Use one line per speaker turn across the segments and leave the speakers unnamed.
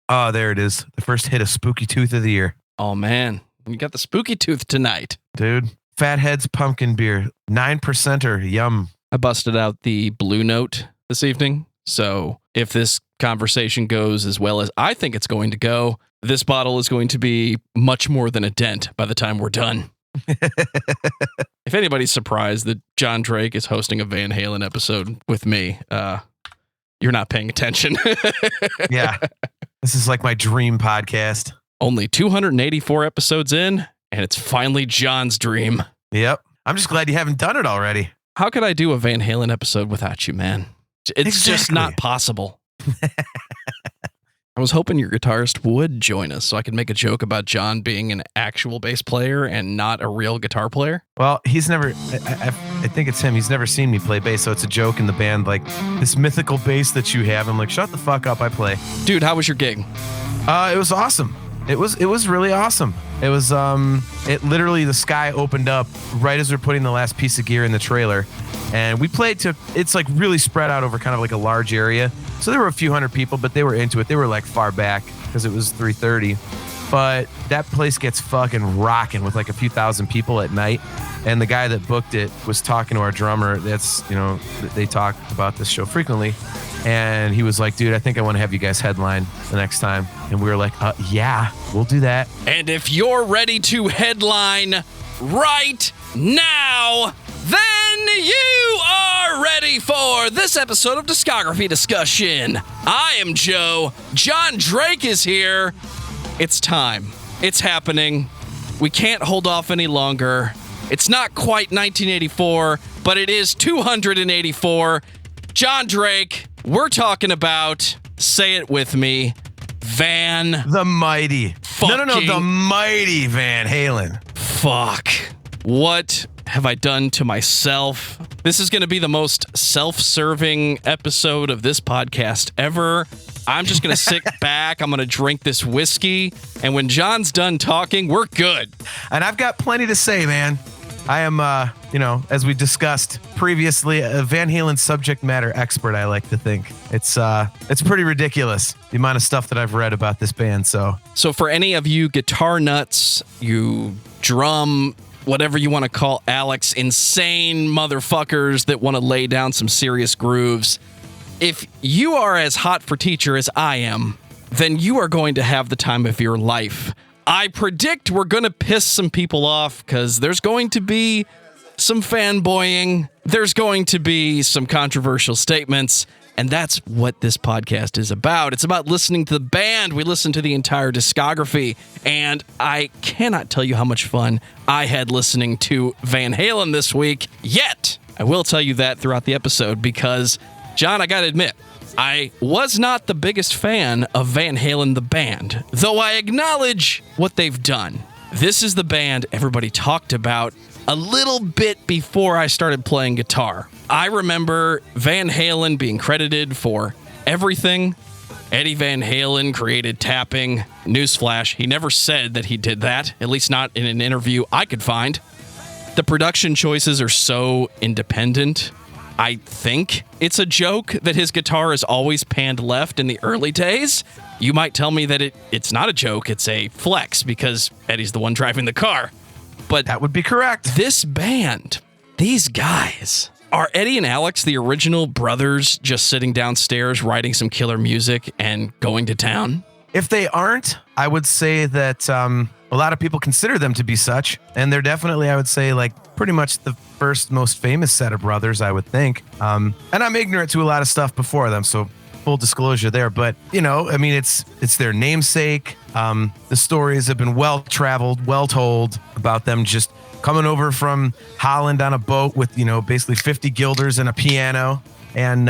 Oh, there it is. The first hit of Spooky Tooth of the year.
Oh, man. You got the Spooky Tooth tonight.
Dude, Fathead's Pumpkin Beer. 9%er. Yum.
I busted out the Blue Note this evening. So if this conversation goes as well as I think it's going to go, this bottle is going to be much more than a dent by the time we're done. If anybody's surprised that Jon Drake is hosting a Van Halen episode with me, you're not paying attention.
Yeah. This is like my dream podcast.
Only 284 episodes in, and it's finally John's dream.
Yep. I'm just glad you haven't done it already.
How could I do a Van Halen episode without you, man? It's just not possible. I was hoping your guitarist would join us so I could make a joke about John being an actual bass player and not a real guitar player.
Well, he's never, I think it's him. He's never seen me play bass, so it's a joke in the band. Like, this mythical bass that you have. I'm like, shut the fuck up, I play.
Dude, how was your gig?
It was awesome. It was really awesome. It was, it literally, the sky opened up right as we were putting the last piece of gear in the trailer. And we played to, it's like really spread out over kind of like a large area. So there were a few hundred people, but they were into it. They were like far back because it was 3:30. But that place gets fucking rocking with like a few thousand people at night. And the guy that booked it was talking to our drummer. That's, you know, they talk about this show frequently. And he was like, dude, I think I want to have you guys headline the next time. And we were like, yeah, we'll do that.
And if you're ready to headline right now, then you are ready for this episode of Discography Discussion. I am Joe. Jon Drake is here. It's time. It's happening. We can't hold off any longer. It's not quite 1984, but it is 284. Jon Drake, we're talking about, say it with me,
the mighty. No, the mighty Van Halen.
Fuck. What have I done to myself? This is going to be the most self-serving episode of this podcast ever. I'm just going to sit back. I'm going to drink this whiskey. And when John's done talking, we're good.
And I've got plenty to say, man. I am, as we discussed previously, a Van Halen subject matter expert, I like to think. It's pretty ridiculous, the amount of stuff that I've read about this band. So
for any of you guitar nuts, you drum, whatever you want to call Alex, insane motherfuckers that want to lay down some serious grooves, if you are as hot for teacher as I am, then you are going to have the time of your life. I predict we're going to piss some people off because there's going to be some fanboying. There's going to be some controversial statements. And that's what this podcast is about. It's about listening to the band. We listen to the entire discography. And I cannot tell you how much fun I had listening to Van Halen this week. Yet, I will tell you that throughout the episode because, John, I got to admit, I was not the biggest fan of Van Halen the band, though I acknowledge what they've done. This is the band everybody talked about a little bit before I started playing guitar. I remember Van Halen being credited for everything. Eddie Van Halen created tapping. Newsflash, he never said that he did that, at least not in an interview I could find. The production choices are so independent. I think it's a joke that his guitar is always panned left in the early days. You might tell me that it's not a joke, it's a flex because Eddie's the one driving the car. But
that would be correct.
This band, these guys, are Eddie and Alex the original brothers just sitting downstairs writing some killer music and going to town?
If they aren't, I would say that a lot of people consider them to be such. And they're definitely, I would say, like pretty much the first most famous set of brothers, I would think. And I'm ignorant to a lot of stuff before them, so full disclosure there. But, it's their namesake. The stories have been well-traveled, well-told about them just coming over from Holland on a boat with, basically 50 guilders and a piano. And,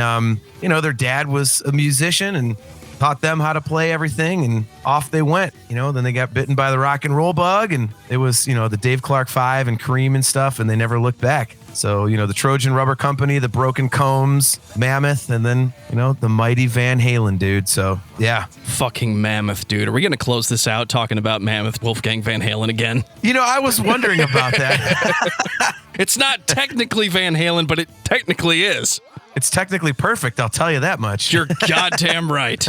their dad was a musician and taught them how to play everything, and off they went. Then they got bitten by the rock and roll bug, and it was, the Dave Clark 5 and Cream and stuff, and they never looked back. So, the Trojan Rubber Company, the Broken Combs, Mammoth, and then, the mighty Van Halen, dude. So, yeah.
Fucking Mammoth, dude. Are we going to close this out talking about Mammoth, Wolfgang Van Halen again?
I was wondering about that.
It's not technically Van Halen, but it technically is.
It's technically perfect, I'll tell you that much.
You're goddamn right.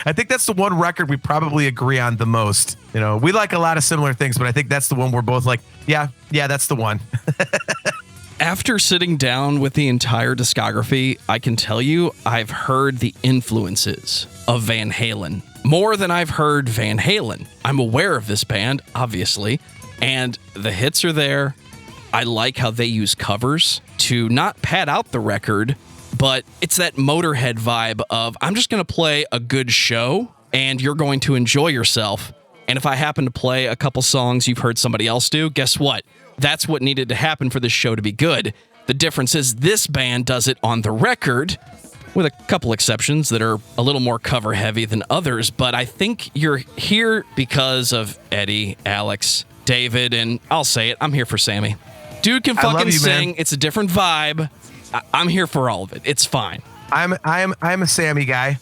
I think that's the one record we probably agree on the most. You know, we like a lot of similar things, but I think that's the one we're both like, yeah, that's the one.
After sitting down with the entire discography, I can tell you I've heard the influences of Van Halen more than I've heard Van Halen. I'm aware of this band, obviously, and the hits are there. I like how they use covers to not pad out the record, but it's that Motorhead vibe of, I'm just going to play a good show and you're going to enjoy yourself. And if I happen to play a couple songs you've heard somebody else do, guess what? That's what needed to happen for this show to be good. The difference is this band does it on the record, with a couple exceptions that are a little more cover heavy than others. But I think you're here because of Eddie, Alex, David, and I'll say it, I'm here for Sammy. Dude can fucking sing. Man. It's a different vibe. I'm here for all of it. It's fine.
I'm a Sammy guy.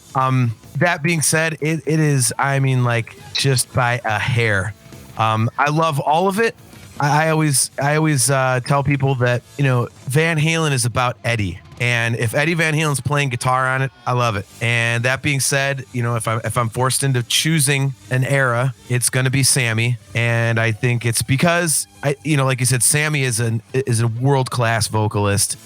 That being said, it is, I mean, like, just by a hair. I love all of it. I always tell people that, you know, Van Halen is about Eddie, and if Eddie Van Halen's playing guitar on it, I love it. And that being said, you know, if I'm forced into choosing an era, it's going to be Sammy, and I think it's because like you said, Sammy is a world-class vocalist.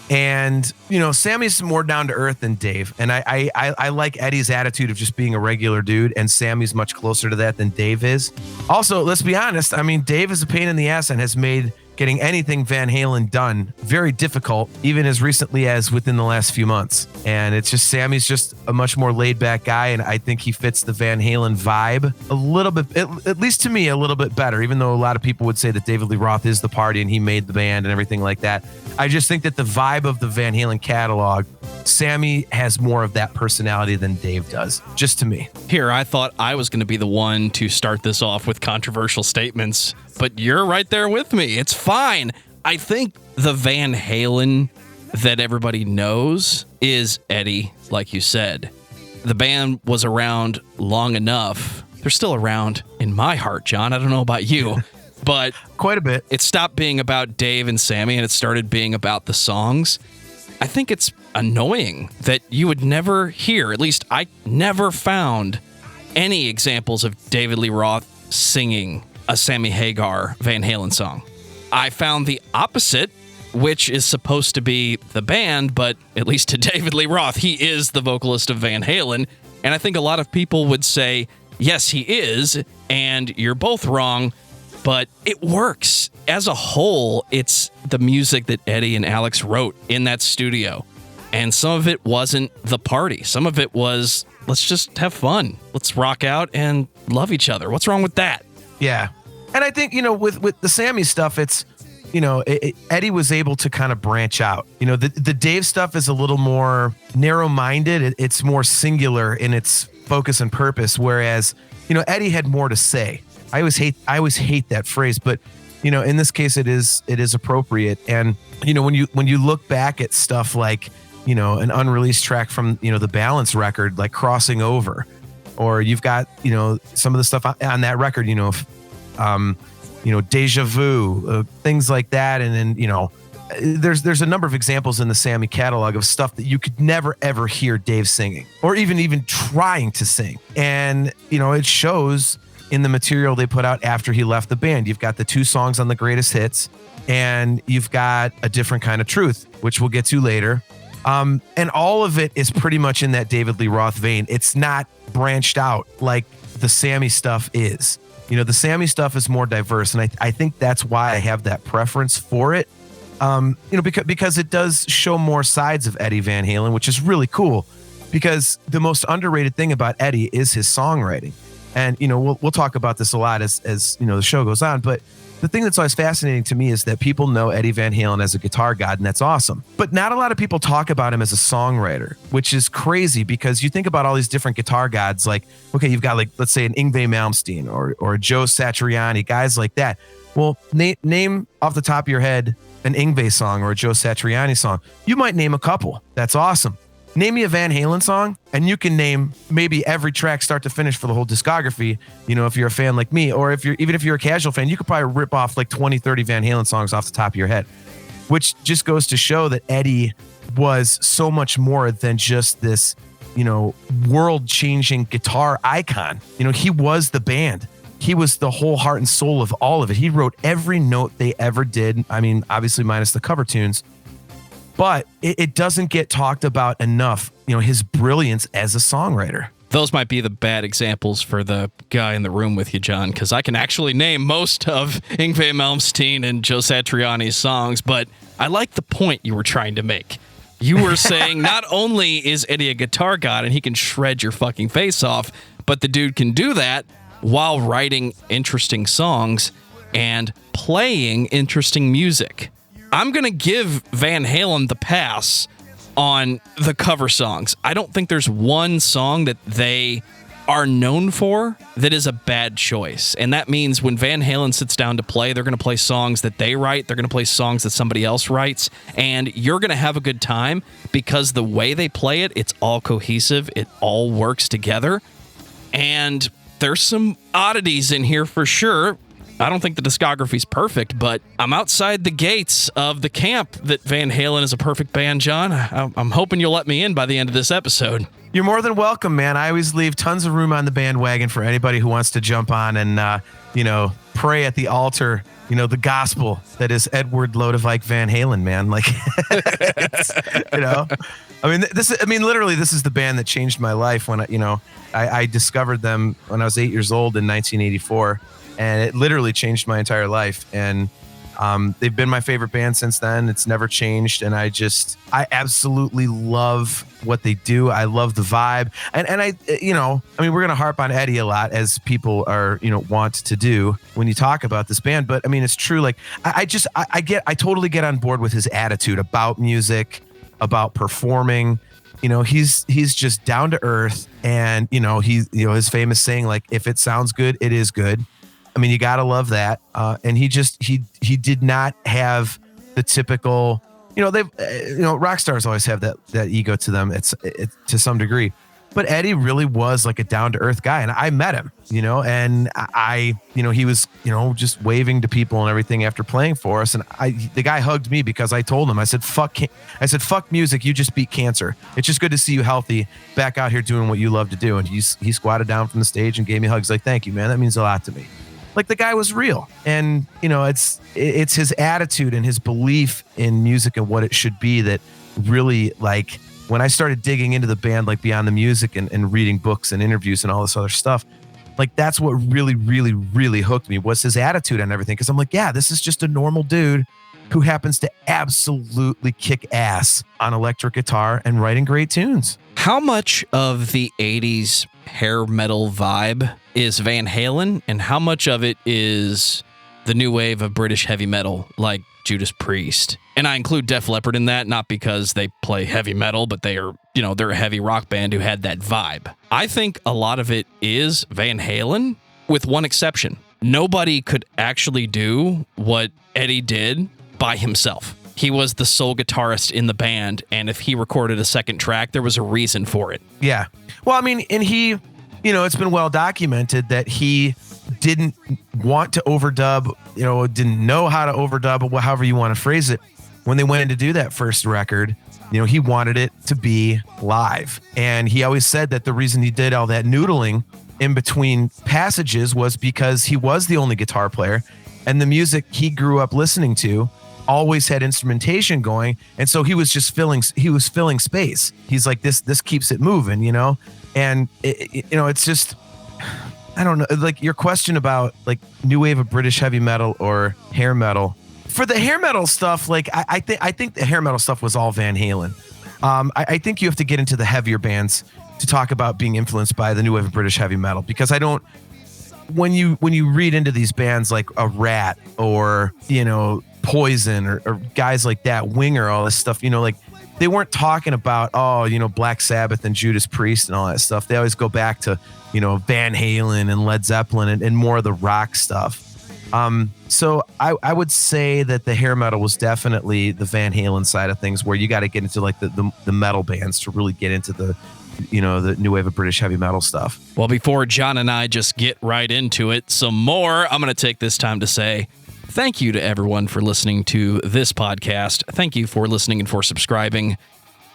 And, you know, Sammy's more down to earth than Dave. And I like Eddie's attitude of just being a regular dude. And Sammy's much closer to that than Dave is. Also, let's be honest. I mean, Dave is a pain in the ass and has made getting anything Van Halen done very difficult, even as recently as within the last few months. And it's just, Sammy's just a much more laid back guy. And I think he fits the Van Halen vibe a little bit, at least to me, a little bit better, even though a lot of people would say that David Lee Roth is the party and he made the band and everything like that. I just think that the vibe of the Van Halen catalog, Sammy has more of that personality than Dave does, just to me.
Here, I thought I was going to be the one to start this off with controversial statements, but you're right there with me. It's fine. I think the Van Halen that everybody knows is Eddie, like you said. The band was around long enough. They're still around in my heart, John. I don't know about you, but
quite a bit.
It stopped being about Dave and Sammy and it started being about the songs. I think it's annoying that you would never hear, at least I never found any examples of David Lee Roth singing a Sammy Hagar Van Halen song. I found the opposite, which is supposed to be the band, but at least to David Lee Roth, he is the vocalist of Van Halen. And I think a lot of people would say, yes, he is, and you're both wrong, but it works. As a whole, it's the music that Eddie and Alex wrote in that studio. And some of it wasn't the party. Some of it was, let's just have fun. Let's rock out and love each other. What's wrong with that?
Yeah. And I think, you know, with the Sammy stuff, it's, you know, Eddie was able to kind of branch out. You know, the Dave stuff is a little more narrow-minded. It's more singular in its focus and purpose, whereas, you know, Eddie had more to say. I always hate that phrase, but, you know, in this case, it is appropriate. And, you know, when you look back at stuff like, you know, an unreleased track from, you know, the Balance record, like Crossing Over, or you've got, you know, some of the stuff on that record, you know, Deja Vu, things like that. And then, you know, there's a number of examples in the Sammy catalog of stuff that you could never, ever hear Dave singing or even trying to sing. And, you know, it shows in the material they put out after he left the band. You've got the 2 songs on the greatest hits, and you've got A Different Kind of Truth, which we'll get to later. And all of it is pretty much in that David Lee Roth vein. It's not branched out like the Sammy stuff is. You know, the Sammy stuff is more diverse, and I think that's why I have that preference for it. You know, because it does show more sides of Eddie Van Halen, which is really cool, because the most underrated thing about Eddie is his songwriting. And, you know, we'll talk about this a lot as you know, the show goes on, but the thing that's always fascinating to me is that people know Eddie Van Halen as a guitar god, and that's awesome. But not a lot of people talk about him as a songwriter, which is crazy, because you think about all these different guitar gods, like, okay, you've got, like, let's say an Yngwie Malmsteen or Joe Satriani, guys like that. Well, name off the top of your head an Yngwie song or a Joe Satriani song. You might name a couple. That's awesome. Name me a Van Halen song, and you can name maybe every track start to finish for the whole discography, you know, if you're a fan like me, or if you're a casual fan, you could probably rip off like 20, 30 Van Halen songs off the top of your head, which just goes to show that Eddie was so much more than just this world-changing guitar icon. He was the band. He was the whole heart and soul of all of it. He wrote every note they ever did. I mean, obviously minus the cover tunes, but it doesn't get talked about enough, his brilliance as a songwriter.
Those might be the bad examples for the guy in the room with you, John, because I can actually name most of Yngwie Malmsteen and Joe Satriani's songs, but I like the point you were trying to make. You were saying not only is Eddie a guitar god and he can shred your fucking face off, but the dude can do that while writing interesting songs and playing interesting music. I'm going to give Van Halen the pass on the cover songs. I don't think there's one song that they are known for that is a bad choice. And that means when Van Halen sits down to play, they're going to play songs that they write. They're going to play songs that somebody else writes. And you're going to have a good time because the way they play it, it's all cohesive. It all works together. And there's some oddities in here for sure. I don't think the discography's perfect, but I'm outside the gates of the camp that Van Halen is a perfect band, John. I'm hoping you'll let me in by the end of this episode.
You're more than welcome, man. I always leave tons of room on the bandwagon for anybody who wants to jump on and, pray at the altar, the gospel that is Edward Lodewijk Van Halen, man. Like, literally, this is the band that changed my life when I discovered them when I was 8 years old in 1984. And it literally changed my entire life. And they've been my favorite band since then. It's never changed. And I absolutely love what they do. I love the vibe. And we're going to harp on Eddie a lot, as people are, want to do when you talk about this band. But I mean, it's true. Like, I totally get on board with his attitude about music, about performing. He's just down to earth. And, his famous saying, like, if it sounds good, it is good. I mean, you got to love that. And he did not have the typical, rock stars always have that ego to them. It's to some degree, but Eddie really was like a down to earth guy. And I met him, and he was, just waving to people and everything after playing for us. And the guy hugged me because I told him, I said, fuck music. You just beat cancer. It's just good to see you healthy back out here doing what you love to do. And he squatted down from the stage and gave me hugs. Like, thank you, man. That means a lot to me. Like, the guy was real. And, it's his attitude and his belief in music and what it should be that really, like, when I started digging into the band, like, beyond the music and reading books and interviews and all this other stuff, like, that's what really, really, really hooked me, was his attitude and everything. Because I'm like, yeah, this is just a normal dude who happens to absolutely kick ass on electric guitar and writing great tunes.
How much of the 80s hair metal vibe is Van Halen, and how much of it is the new wave of British heavy metal like Judas Priest? And I include Def Leppard in that, not because they play heavy metal, but they are, they're a heavy rock band who had that vibe. I think a lot of it is Van Halen, with one exception. Nobody could actually do what Eddie did by himself. He was the sole guitarist in the band, and if he recorded a second track, there was a reason for it.
Yeah. Well, I mean, and he, it's been well documented that he didn't want to overdub, didn't know how to overdub, or however you want to phrase it. When they went in to do that first record, he wanted it to be live. And he always said that the reason he did all that noodling in between passages was because he was the only guitar player, and the music he grew up listening to always had instrumentation going, and so he was filling space. He's like, this keeps it moving, and it's just, I don't know, like, your question about like new wave of British heavy metal or hair metal. For the hair metal stuff, like, I think the hair metal stuff was all Van Halen. I think you have to get into the heavier bands to talk about being influenced by the new wave of British heavy metal, because I don't, when you read into these bands like a Rat or Poison or guys like that, Winger, all this stuff, like, they weren't talking about, Black Sabbath and Judas Priest and all that stuff. They always go back to, Van Halen and Led Zeppelin and more of the rock stuff. So I would say that the hair metal was definitely the Van Halen side of things, where you got to get into like the metal bands to really get into the new wave of British heavy metal stuff.
Well, before John and I just get right into it some more, I'm going to take this time to say thank you to everyone for listening to this podcast. Thank you for listening and for subscribing.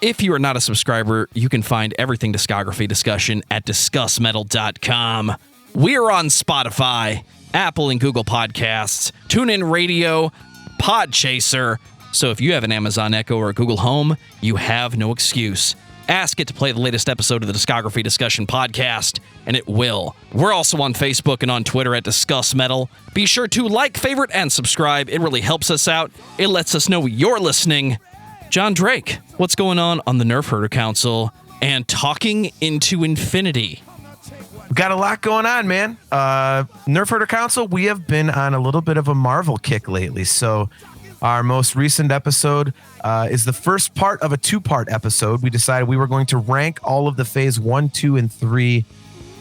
If you are not a subscriber, you can find everything Discography Discussion at discussmetal.com. We're on Spotify, Apple and Google Podcasts, TuneIn Radio, Podchaser. So if you have an Amazon Echo or a Google Home, you have no excuse. Ask it to play the latest episode of the Discography Discussion podcast, and it will. We're also on Facebook and on Twitter at Discuss Metal. Be sure to like, favorite, and subscribe. It really helps us out. It lets us know you're listening. Jon Drake, what's going on the Nerfherder Council and Talking into Infinity?
We've got a lot going on, man. Nerfherder Council, we have been on a little bit of a Marvel kick lately. So our most recent episode is the first part of a two-part episode. We decided we were going to rank all of the Phase 1, 2, and 3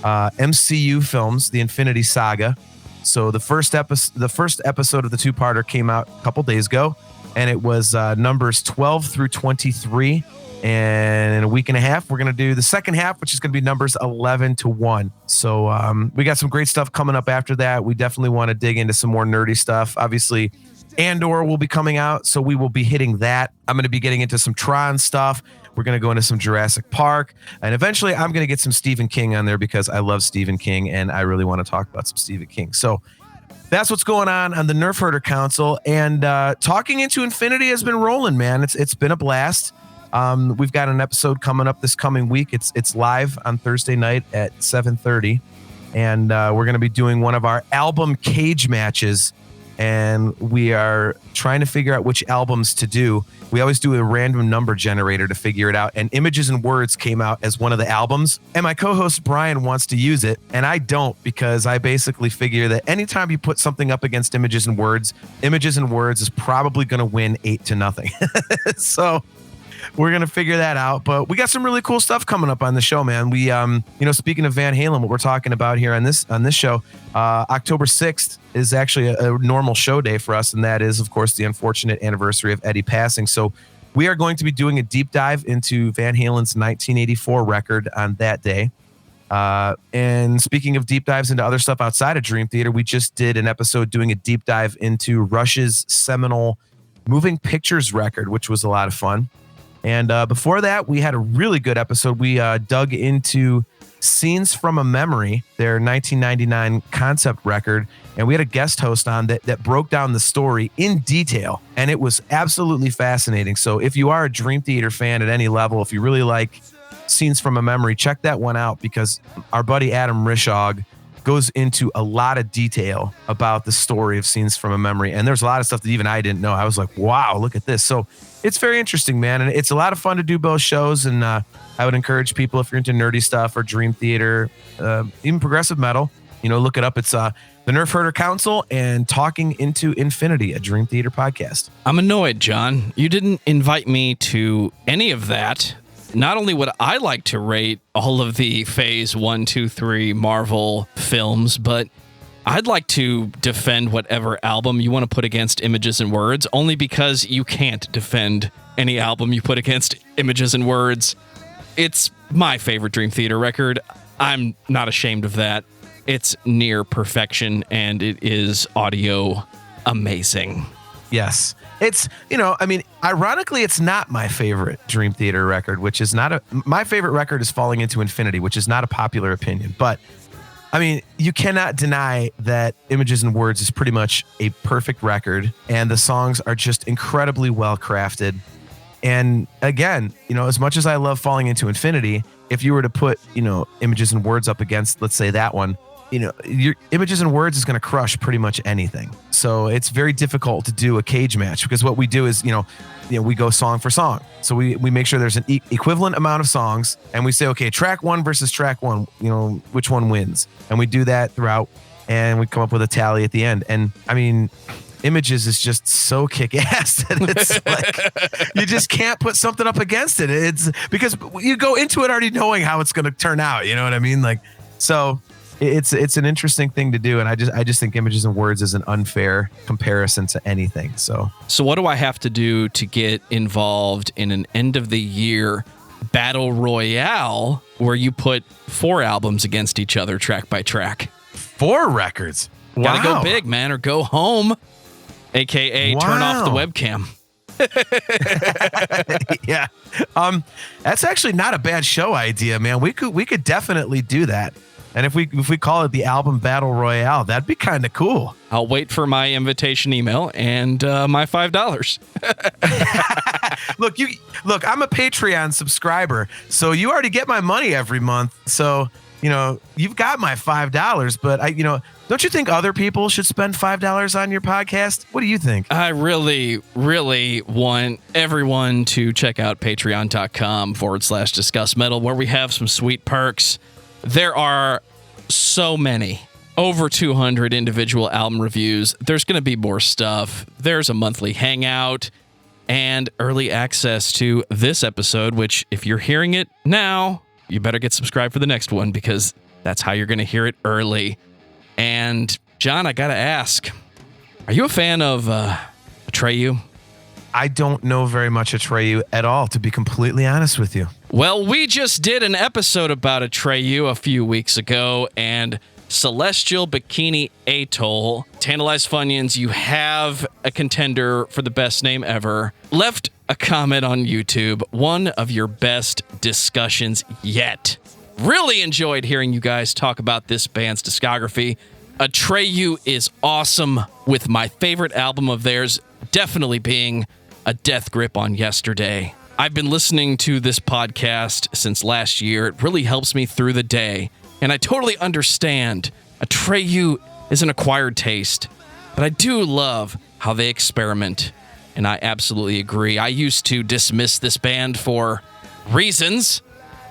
MCU films, the Infinity Saga. So the first episode of the two-parter came out a couple days ago, and it was numbers 12 through 23. And in a week and a half, we're going to do the second half, which is going to be numbers 11 to 1. So we got some great stuff coming up after that. We definitely want to dig into some more nerdy stuff. Obviously, Andor will be coming out, so we will be hitting that. I'm going to be getting into some Tron stuff. We're going to go into some Jurassic Park. And eventually, I'm going to get some Stephen King on there because I love Stephen King, and I really want to talk about some Stephen King. So that's what's going on the Nerfherder Council. And Talking into Infinity has been rolling, man. It's been a blast. We've got an episode coming up this coming week. It's live on Thursday night at 7:30, and we're going to be doing one of our album cage matches, and we are trying to figure out which albums to do. We always do a random number generator to figure it out, and Images and Words came out as one of the albums, and my co-host Brian wants to use it, and I don't, because I basically figure that anytime you put something up against Images and Words is probably going to win 8-0. So we're going to figure that out, but we got some really cool stuff coming up on the show, man. We, speaking of Van Halen, what we're talking about here on this show, October 6th is actually a normal show day for us. And that is, of course, the unfortunate anniversary of Eddie passing. So we are going to be doing a deep dive into Van Halen's 1984 record on that day. And speaking of deep dives into other stuff outside of Dream Theater, we just did an episode doing a deep dive into Rush's seminal Moving Pictures record, which was a lot of fun. And before that, we had a really good episode. We dug into Scenes from a Memory, their 1999 concept record, and we had a guest host on that broke down the story in detail, and it was absolutely fascinating. So if you are a Dream Theater fan at any level, if you really like Scenes from a Memory, check that one out, because our buddy Adam Rishog goes into a lot of detail about the story of Scenes from a Memory, and there's a lot of stuff that even I didn't know. I was like, wow, look at this. So it's very interesting, man, and it's a lot of fun to do both shows, and I would encourage people, if you're into nerdy stuff or Dream Theater, even progressive metal, look it up. It's the Nerfherder Council and Talking into Infinity, a Dream Theater podcast.
I'm annoyed, John. You didn't invite me to any of that. Not only would I like to rate all of the Phase 1, 2, 3 Marvel films, but I'd like to defend whatever album you want to put against Images and Words, only because you can't defend any album you put against Images and Words. It's my favorite Dream Theater record. I'm not ashamed of that. It's near perfection, and it is audio amazing.
Yes. It's, ironically, it's not my favorite Dream Theater record, which is not my favorite record is Falling into Infinity, which is not a popular opinion. But, you cannot deny that Images and Words is pretty much a perfect record, and the songs are just incredibly well crafted. And again, as much as I love Falling into Infinity, if you were to put, Images and Words up against, let's say, that one, your Images and Words is going to crush pretty much anything. So it's very difficult to do a cage match, because what we do is, we go song for song. So we make sure there's an equivalent amount of songs, and we say, okay, track one versus track one, which one wins? And we do that throughout, and we come up with a tally at the end. And Images is just so kick-ass that it's like you just can't put something up against it. It's because you go into it already knowing how it's going to turn out. You know what I mean? Like, so it's an interesting thing to do, and I just think Images and Words is an unfair comparison to anything. So
what do I have to do to get involved in an end of the year battle royale where you put 4 albums against each other track by track?
4 records.
Wow. Gotta go big, man, or go home. AKA turn off the webcam.
Yeah. That's actually not a bad show idea, man. We could definitely do that. And if we call it the album battle royale, that'd be kind of cool.
I'll wait for my invitation email and my $5.
Look, I'm a Patreon subscriber, so you already get my money every month. So, you've got my $5, but don't you think other people should spend $5 on your podcast? What do you think?
I really, really want everyone to check out patreon.com/discussmetal, where we have some sweet perks. There are so many, over 200 individual album reviews. There's going to be more stuff. There's a monthly hangout and early access to this episode, which if you're hearing it now, you better get subscribed for the next one because that's how you're going to hear it early. And John, I got to ask, are you a fan of Atreyu?
I don't know very much Atreyu at all, to be completely honest with you.
Well, we just did an episode about Atreyu a few weeks ago, and Celestial Bikini Atoll, Tantalized Funyuns, you have a contender for the best name ever, left a comment on YouTube, one of your best discussions yet. Really enjoyed hearing you guys talk about this band's discography. Atreyu is awesome, with my favorite album of theirs definitely being A Death Grip on Yesterday. I've been listening to this podcast since last year. It really helps me through the day. And I totally understand Atreyu is an acquired taste, but I do love how they experiment. And I absolutely agree. I used to dismiss this band for reasons,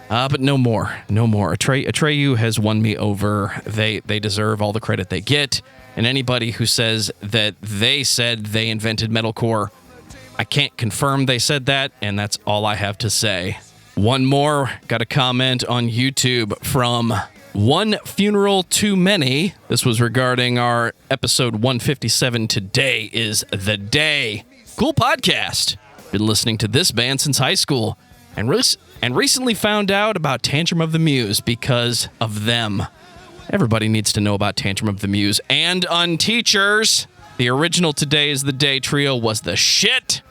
but no more. No more. Atreyu has won me over. They deserve all the credit they get. And anybody who says that they said they invented metalcore, I can't confirm they said that, and that's all I have to say. One more, got a comment on YouTube from One Funeral Too Many. This was regarding our episode 157, Today is the Day. Cool podcast. Been listening to this band since high school, and recently found out about Tantrum of the Muse because of them. Everybody needs to know about Tantrum of the Muse and Unteachers. The original Today is the Day trio was the shit.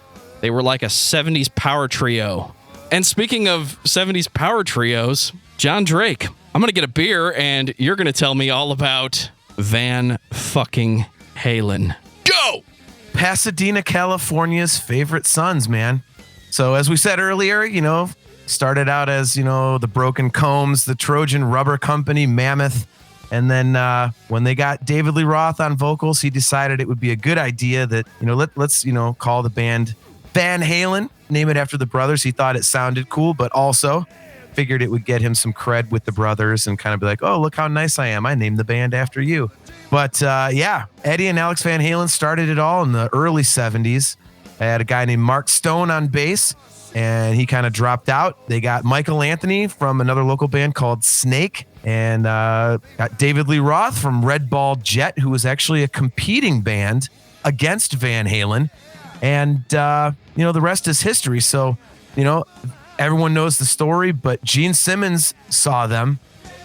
They were like a 70s power trio. And speaking of 70s power trios, Jon Drake, I'm going to get a beer and you're going to tell me all about Van fucking Halen. Go!
Pasadena, California's favorite sons, man. So as we said earlier, started out as, the Broken Combs, the Trojan Rubber Company, Mammoth. And then when they got David Lee Roth on vocals, he decided it would be a good idea that, let's call the band Van Halen, name it after the brothers. He thought it sounded cool, but also figured it would get him some cred with the brothers and kind of be like, oh, look how nice I am. I named the band after you. But Eddie and Alex Van Halen started it all in the early 70s. I had a guy named Mark Stone on bass, and he kind of dropped out. They got Michael Anthony from another local band called Snake, and got David Lee Roth from Red Ball Jet, who was actually a competing band against Van Halen. And, the rest is history. So, everyone knows the story, but Gene Simmons saw them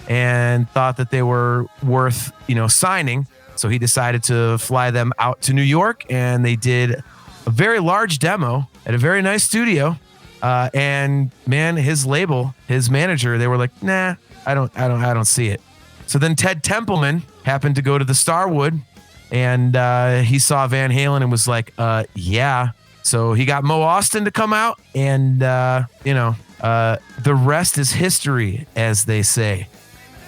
and thought that they were worth, signing. So he decided to fly them out to New York, and they did a very large demo at a very nice studio. And man, his label, his manager, they were like, nah, I don't see it. So then Ted Templeman happened to go to the Starwood, and he saw Van Halen and was like, yeah. So he got Mo Austin to come out, and, the rest is history, as they say.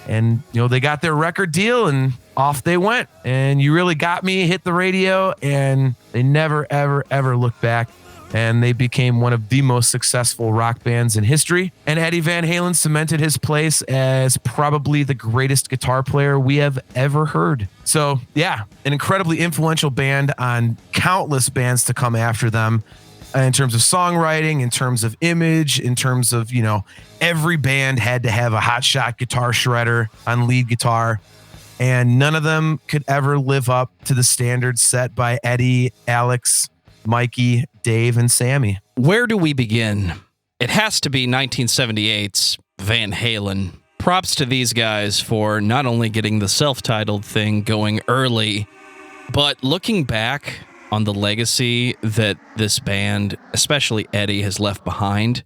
And, they got their record deal, and off they went. And You Really Got Me hit the radio, and they never, ever, ever looked back. And they became one of the most successful rock bands in history. And Eddie Van Halen cemented his place as probably the greatest guitar player we have ever heard. So, yeah, an incredibly influential band on countless bands to come after them in terms of songwriting, in terms of image, in terms of, every band had to have a hotshot guitar shredder on lead guitar. And none of them could ever live up to the standards set by Eddie, Alex, Mikey, Dave, and Sammy.
Where do we begin? It has to be 1978's Van Halen. Props to these guys for not only getting the self-titled thing going early, but looking back, on the legacy that this band, especially Eddie, has left behind,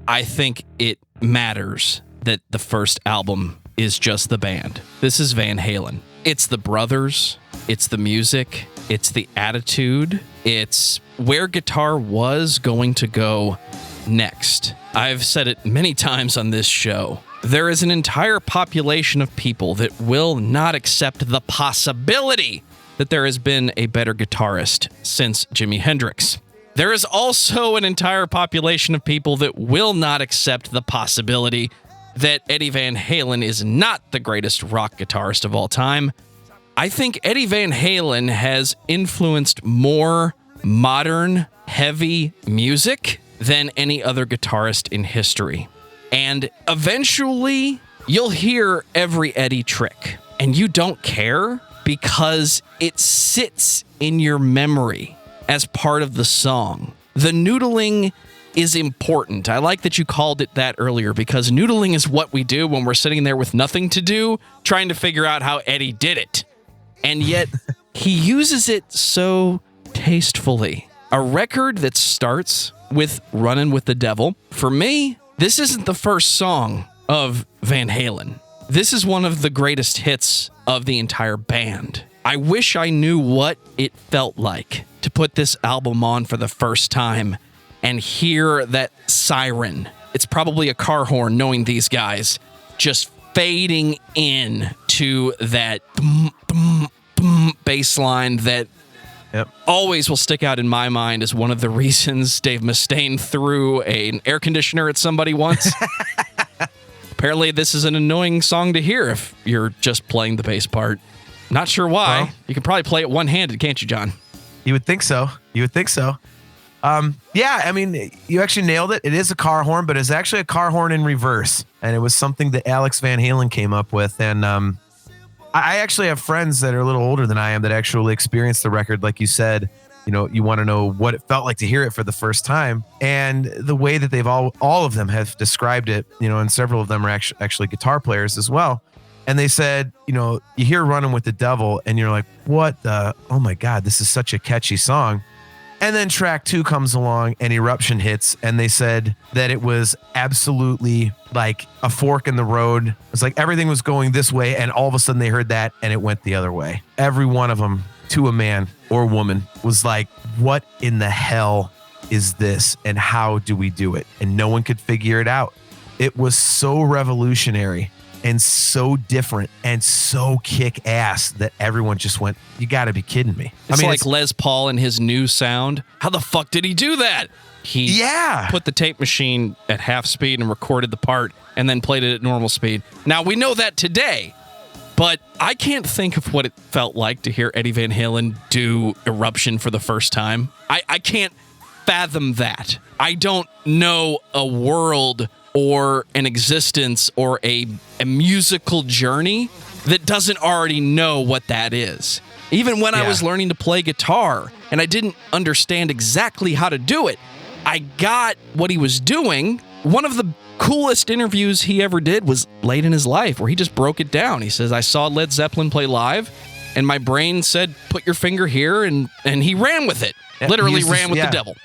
I think it matters that the first album is just the band. This is Van Halen. It's the brothers, it's the music, it's the attitude, it's where guitar was going to go next. I've said it many times on this show. There is an entire population of people that will not accept the possibility that there has been a better guitarist since Jimi Hendrix. There is also an entire population of people that will not accept the possibility that Eddie Van Halen is not the greatest rock guitarist of all time. I think Eddie Van Halen has influenced more modern, heavy music than any other guitarist in history. And eventually, you'll hear every Eddie trick, and you don't care because it sits in your memory as part of the song. The noodling is important. I like that you called it that earlier, because noodling is what we do when we're sitting there with nothing to do, trying to figure out how Eddie did it. And yet, he uses it so tastefully. A record that starts with Runnin' with the Devil, for me, this isn't the first song of Van Halen. This is one of the greatest hits of the entire band. I wish I knew what it felt like to put this album on for the first time and hear that siren. It's probably a car horn, knowing these guys, just fading in to that bass line that always will stick out in my mind as one of the reasons Dave Mustaine threw an air conditioner at somebody once. Apparently, this is an annoying song to hear if you're just playing the bass part. Not sure why. Well, you can probably play it one-handed, can't you, John?
You would think so. Yeah, I mean, you actually nailed it. It is a car horn, but it's actually a car horn in reverse. And it was something that Alex Van Halen came up with. And I actually have friends that are a little older than I am that actually experienced the record. Like you said, you know, you want to know what it felt like to hear it for the first time. And the way that they've all of them have described it, you know, and several of them are actually guitar players as well. And they said, you know, you hear Runnin' with the Devil and you're like, oh my God, this is such a catchy song. And then track 2 comes along and Eruption hits, and they said that it was absolutely like a fork in the road. It's like everything was going this way, and all of a sudden they heard that and it went the other way. Every one of them, to a man or woman, was like, what in the hell is this, and how do we do it? And no one could figure it out. It was so revolutionary and so different and so kick-ass that everyone just went, you got to be kidding me.
It's like Les Paul and his new sound. How the fuck did he do that? He put the tape machine at half speed and recorded the part and then played it at normal speed. Now, we know that today, but I can't think of what it felt like to hear Eddie Van Halen do Eruption for the first time. I can't fathom that. I don't know a world or an existence or a musical journey that doesn't already know what that is. Even when I was learning to play guitar and I didn't understand exactly how to do it, I got what he was doing. One of the coolest interviews he ever did was late in his life, where he just broke it down. He says, I saw Led Zeppelin play live and my brain said, put your finger here, and he ran with it. Literally ran with the devil.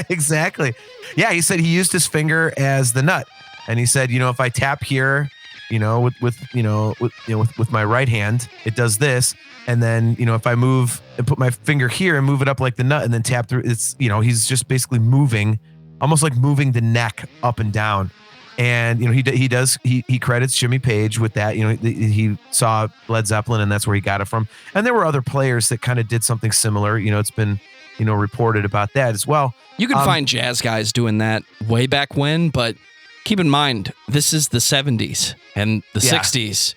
Exactly. Yeah, he said he used his finger as the nut, and he said, you know, if I tap here, you know, with my right hand, it does this, and then, you know, if I move and put my finger here and move it up like the nut, and then tap through, it's, you know, he's just basically moving, almost like moving the neck up and down. And, you know, he credits Jimmy Page with that. You know, he saw Led Zeppelin and that's where he got it from. And there were other players that kind of did something similar. You know, it's been, you know, reported about that as well.
You can find jazz guys doing that way back when, but keep in mind, this is the 70s and the 60s.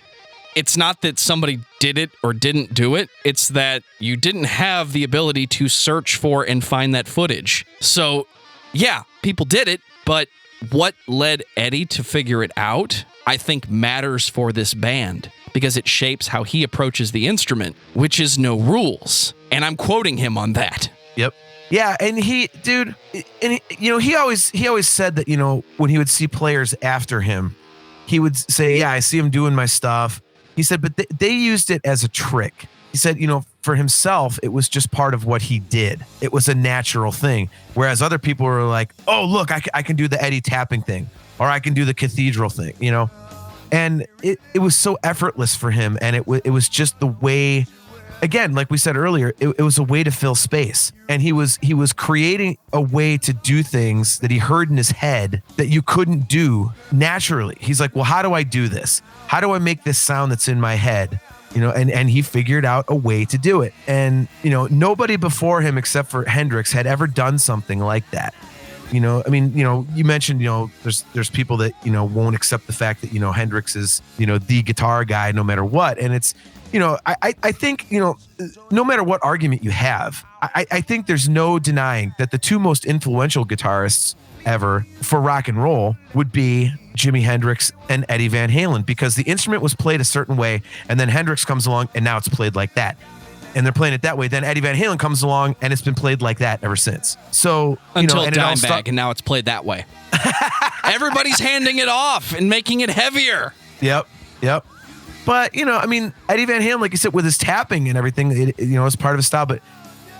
It's not that somebody did it or didn't do it. It's that you didn't have the ability to search for and find that footage. So, yeah, people did it, but what led Eddie to figure it out, I think, matters for this band because it shapes how he approaches the instrument, which is no rules. And I'm quoting him on that.
Yep. Yeah, and he always said that, you know, when he would see players after him, he would say, yeah, I see him doing my stuff. He said, but they used it as a trick. he said, for himself, it was just part of what he did. It was a natural thing. Whereas other people were like, oh, look, I can do the Eddie tapping thing, or I can do the cathedral thing, And it was so effortless for him. And it was just the way, again, like we said earlier, it was a way to fill space. And he was creating a way to do things that he heard in his head that you couldn't do naturally. He's like, well, how do I do this? How do I make this sound that's in my head? And he figured out a way to do it. And, nobody before him except for Hendrix had ever done something like that. You mentioned, there's people that, won't accept the fact that, Hendrix is, the guitar guy no matter what. And it's, I think, no matter what argument you have, I think there's no denying that the two most influential guitarists ever for rock and roll would be Jimi Hendrix and Eddie Van Halen, because the instrument was played a certain way, and then Hendrix comes along and now it's played like that. And they're playing it that way. Then Eddie Van Halen comes along and it's been played like that ever since. So
until Dimebag, and now it's played that way. Everybody's handing it off and making it heavier.
Yep. But Eddie Van Halen, like you said, with his tapping and everything, it's part of his style. But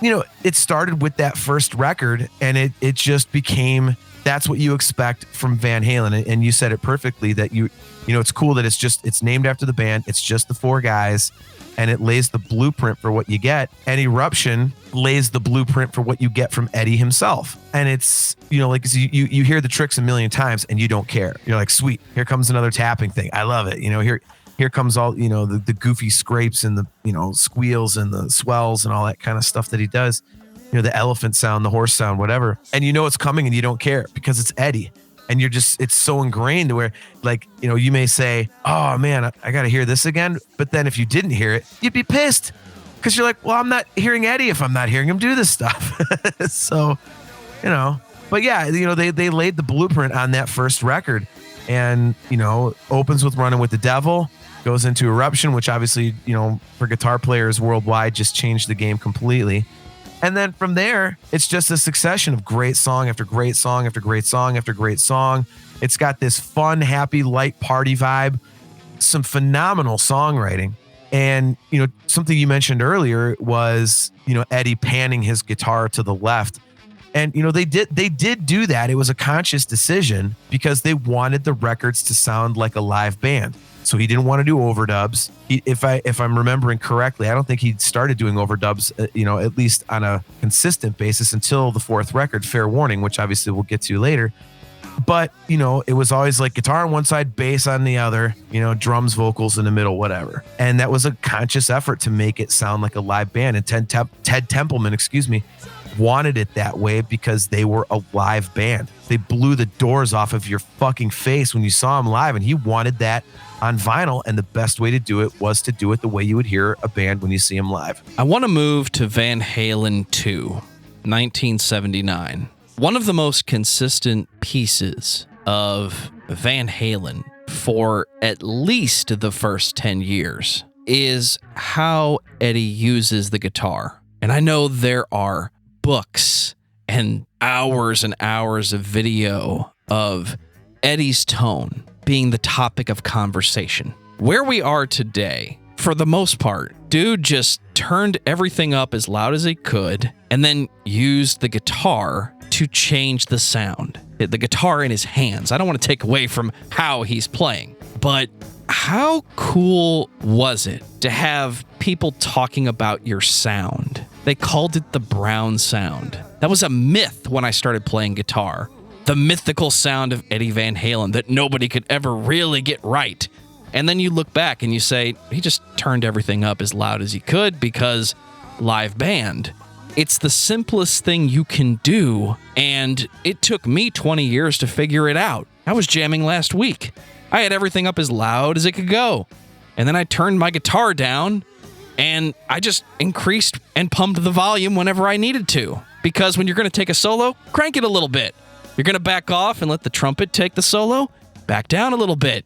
it started with that first record, and it just became, that's what you expect from Van Halen. And you said it perfectly that it's cool that it's named after the band. It's just the four guys. And it lays the blueprint for what you get. And Eruption lays the blueprint for what you get from Eddie himself. And it's, like you hear the tricks a million times and you don't care. You're like, sweet, here comes another tapping thing. I love it. Here comes all, the goofy scrapes and the, squeals and the swells and all that kind of stuff that he does. The elephant sound, the horse sound, whatever. And it's coming and you don't care because it's Eddie. And it's so ingrained to where, like, you may say, oh man, I got to hear this again. But then if you didn't hear it, you'd be pissed because you're like, well, I'm not hearing Eddie if I'm not hearing him do this stuff. So, but yeah, they laid the blueprint on that first record, and, opens with Running with the Devil, goes into Eruption, which obviously, for guitar players worldwide just changed the game completely. And then from there, it's just a succession of great song after great song after great song after great song. It's got this fun, happy, light party vibe, some phenomenal songwriting. And, something you mentioned earlier was, Eddie panning his guitar to the left. And, they did do that. It was a conscious decision because they wanted the records to sound like a live band. So he didn't want to do overdubs. If I'm remembering correctly, I don't think he started doing overdubs, at least on a consistent basis until the fourth record, Fair Warning, which obviously we'll get to later. But, it was always like guitar on one side, bass on the other, drums, vocals in the middle, whatever. And that was a conscious effort to make it sound like a live band. And Ted Templeman, wanted it that way because they were a live band. They blew the doors off of your fucking face when you saw him live, and he wanted that on vinyl, and the best way to do it was to do it the way you would hear a band when you see them live.
I want to move to Van Halen 2, 1979. One of the most consistent pieces of Van Halen for at least the first 10 years is how Eddie uses the guitar. And I know there are books and hours of video of Eddie's tone being the topic of conversation. Where we are today, for the most part, dude just turned everything up as loud as he could and then used the guitar to change the sound. The guitar in his hands. I don't want to take away from how he's playing, but how cool was it to have people talking about your sound? They called it the Brown sound. That was a myth when I started playing guitar. The mythical sound of Eddie Van Halen that nobody could ever really get right. And then you look back and you say, he just turned everything up as loud as he could because live band. It's the simplest thing you can do, and it took me 20 years to figure it out. I was jamming last week. I had everything up as loud as it could go. And then I turned my guitar down, and I just increased and pumped the volume whenever I needed to. Because when you're going to take a solo, crank it a little bit. You're going to back off and let the trumpet take the solo, back down a little bit.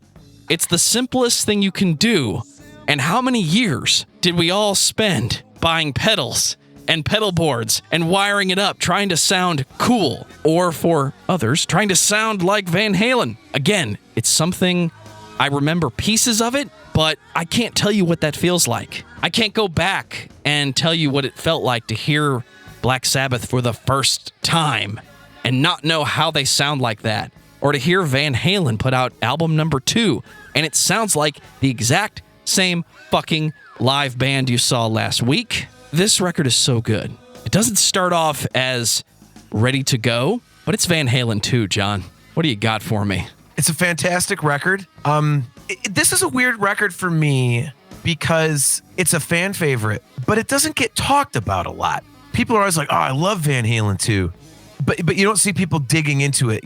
It's the simplest thing you can do. And how many years did we all spend buying pedals and pedal boards and wiring it up, trying to sound cool, or for others, trying to sound like Van Halen? Again, it's something I remember pieces of it, but I can't tell you what that feels like. I can't go back and tell you what it felt like to hear Black Sabbath for the first time and not know how they sound like that, or to hear Van Halen put out album number 2 and it sounds like the exact same fucking live band you saw last week. This record is so good. It doesn't start off as ready to go, but it's Van Halen 2, John. What do you got for me?
It's a fantastic record. This is a weird record for me because it's a fan favorite, but it doesn't get talked about a lot. People are always like, "Oh, I love Van Halen 2." But you don't see people digging into it,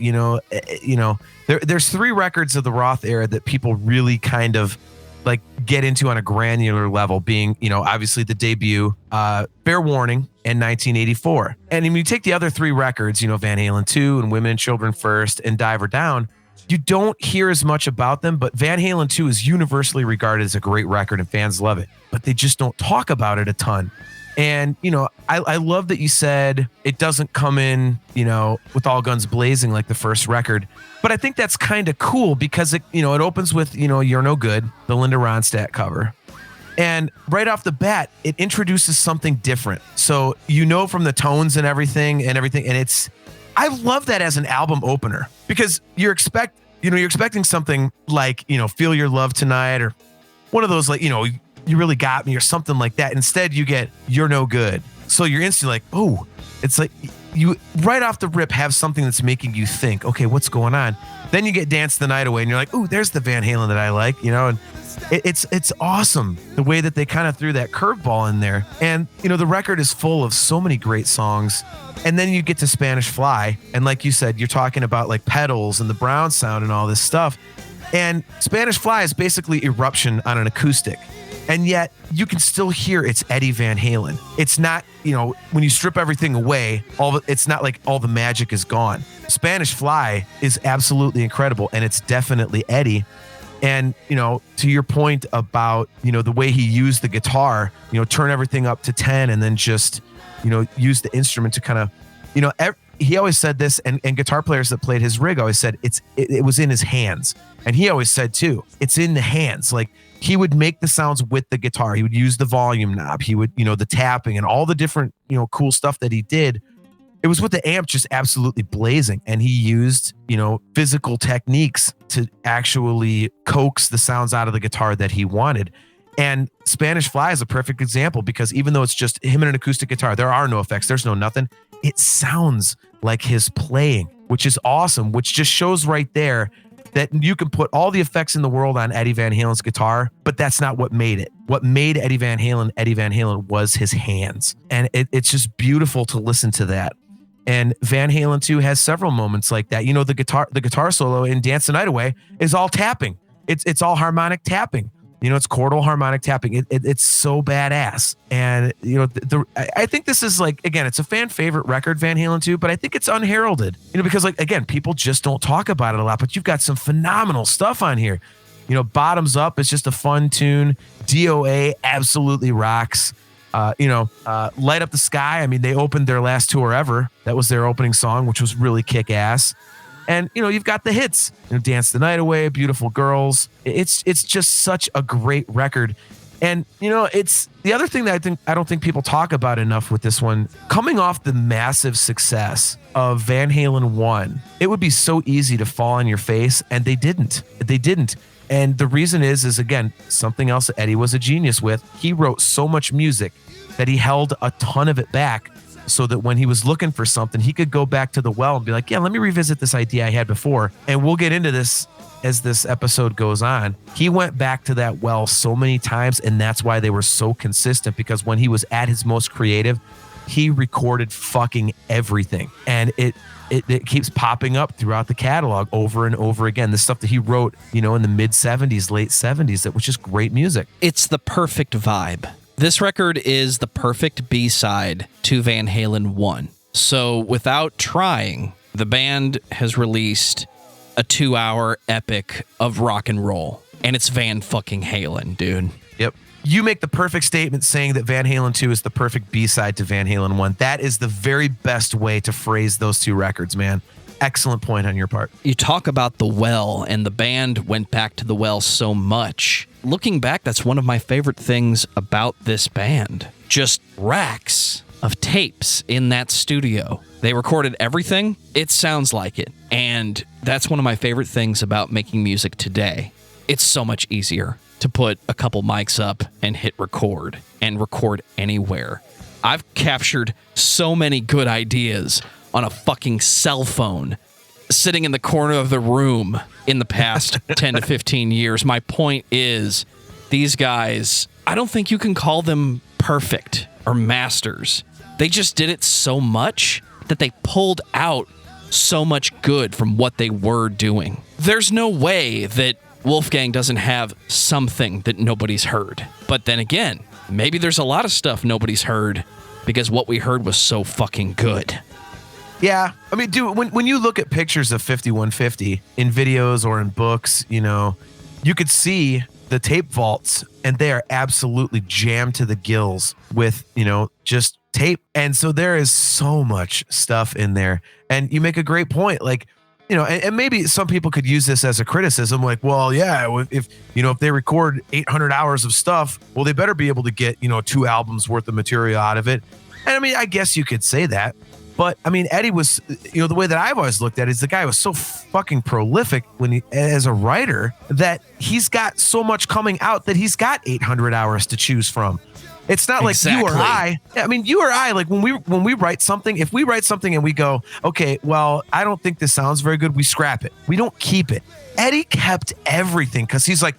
There's 3 records of the Roth era that people really kind of like get into on a granular level, being, obviously the debut, Fair Warning, and 1984. And when you take the other 3 records, Van Halen 2 and Women and Children First and Diver Down, you don't hear as much about them, but Van Halen 2 is universally regarded as a great record and fans love it, but they just don't talk about it a ton. And, I love that you said it doesn't come in, with all guns blazing like the first record. But I think that's kind of cool because it opens with, You're No Good, the Linda Ronstadt cover. And right off the bat, it introduces something different. So, from the tones and everything, and I love that as an album opener because you're expecting something like, Feel Your Love Tonight, or one of those, like, You Really Got Me, or something like that. Instead, you get You're No Good. So you're instantly like, oh, it's like you right off the rip have something that's making you think, okay, what's going on? Then you get Dance the Night Away and you're like, oh, there's the Van Halen that I like, and it's awesome the way that they kind of threw that curveball in there. And, the record is full of so many great songs. And then you get to Spanish Fly. And like you said, you're talking about like pedals and the Brown sound and all this stuff. And Spanish Fly is basically Eruption on an acoustic. And yet you can still hear it's Eddie Van Halen. It's not, when you strip everything away, it's not like all the magic is gone. Spanish Fly is absolutely incredible, and it's definitely Eddie. And, to your point about, the way he used the guitar, turn everything up to 10 and then just, use the instrument to kind of, he always said this, and guitar players that played his rig always said it was in his hands. And he always said too, it's in the hands. Like, he would make the sounds with the guitar. He would use the volume knob. He would, the tapping and all the different, cool stuff that he did. It was with the amp just absolutely blazing. And he used, physical techniques to actually coax the sounds out of the guitar that he wanted. And Spanish Fly is a perfect example because even though it's just him and an acoustic guitar, there are no effects, there's no nothing. It sounds like his playing, which is awesome, which just shows right there that you can put all the effects in the world on Eddie Van Halen's guitar, but that's not what made it. What made Eddie Van Halen was his hands. And it's just beautiful to listen to that. And Van Halen 2 has several moments like that. The guitar solo in Dance the Night Away is all tapping. It's all harmonic tapping. It's chordal harmonic tapping. It's so badass. And, I think this is like, again, it's a fan favorite record, Van Halen 2, but I think it's unheralded, because like, again, people just don't talk about it a lot, but you've got some phenomenal stuff on here. Bottoms Up is just a fun tune. DOA absolutely rocks. Light Up the Sky. I mean, they opened their last tour ever. That was their opening song, which was really kick ass. And, you've got the hits, Dance the Night Away, Beautiful Girls. It's just such a great record. And, it's the other thing that I don't think people talk about enough with this one, coming off the massive success of Van Halen 1, it would be so easy to fall on your face. And they didn't. And the reason is again, something else that Eddie was a genius with. He wrote so much music that he held a ton of it back, so that when he was looking for something, he could go back to the well and be like, yeah, let me revisit this idea I had before. And we'll get into this as this episode goes on. He went back to that well so many times, and that's why they were so consistent, because when he was at his most creative, he recorded fucking everything. And it keeps popping up throughout the catalog over and over again. The stuff that he wrote, in the mid 70s, late 70s, that was just great music.
It's the perfect vibe. This record is the perfect B-side to Van Halen 1. So without trying, the band has released a 2-hour epic of rock and roll. And it's Van fucking Halen, dude.
Yep. You make the perfect statement saying that Van Halen 2 is the perfect B-side to Van Halen 1. That is the very best way to phrase those two records, man. excellent point on your part.
You talk about the well, and the band went back to the well so much. Looking back, that's one of my favorite things about this band. Just racks of tapes in that studio. They recorded everything. It sounds like it. And that's one of my favorite things about making music today. It's so much easier to put a couple mics up and hit record and record anywhere. I've captured so many good ideas on a fucking cell phone sitting in the corner of the room in the past 10 to 15 years. My point is, these guys, I don't think you can call them perfect or masters. They just did it so much that they pulled out so much good from what they were doing. There's no way that Wolfgang doesn't have something that nobody's heard. But then again, maybe there's a lot of stuff nobody's heard because what we heard was so fucking good.
Yeah. I mean, dude, when you look at pictures of 5150 in videos or in books, you know, you could see the tape vaults and they are absolutely jammed to the gills with, you know, just tape. And so there is so much stuff in there. And you make a great point. Like, you know, and maybe some people could use this as a criticism, like, well, yeah, if they record 800 hours of stuff, well, they better be able to get, you know, 2 albums worth of material out of it. And I mean, I guess you could say that. But I mean, Eddie was, you know, the way that I've always looked at it is the guy was so fucking prolific as a writer that he's got so much coming out that he's got 800 hours to choose from. It's not like you or I. I mean, you or I, like when we write something, if we write something and we go, okay, well, I don't think this sounds very good, we scrap it. We don't keep it. Eddie kept everything because he's like,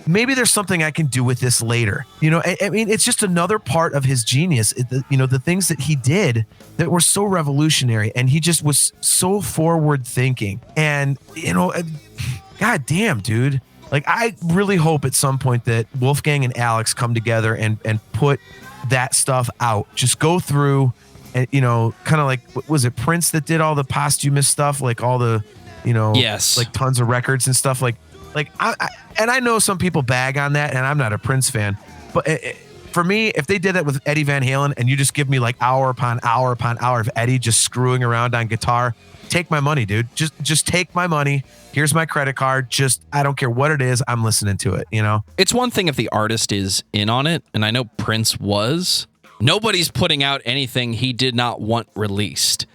maybe there's something I can do with this later. You know, I mean, it's just another part of his genius. You know, the things that he did that were so revolutionary, and he just was so forward thinking. And, you know, God damn, dude. Like, I really hope at some point that Wolfgang and Alex come together and put that stuff out. Just go through and, you know, kind of like, was it Prince that did all the posthumous stuff? Like all the, you know,
yes,
like tons of records and stuff. Like I know some people bag on that, and I'm not a Prince fan, but for me, if they did that with Eddie Van Halen and you just give me like hour upon hour upon hour of Eddie just screwing around on guitar, take my money, dude. Just take my money. Here's my credit card. I don't care what it is. I'm listening to it, you know?
It's one thing if the artist is in on it, and I know Prince was. Nobody's putting out anything he did not want released.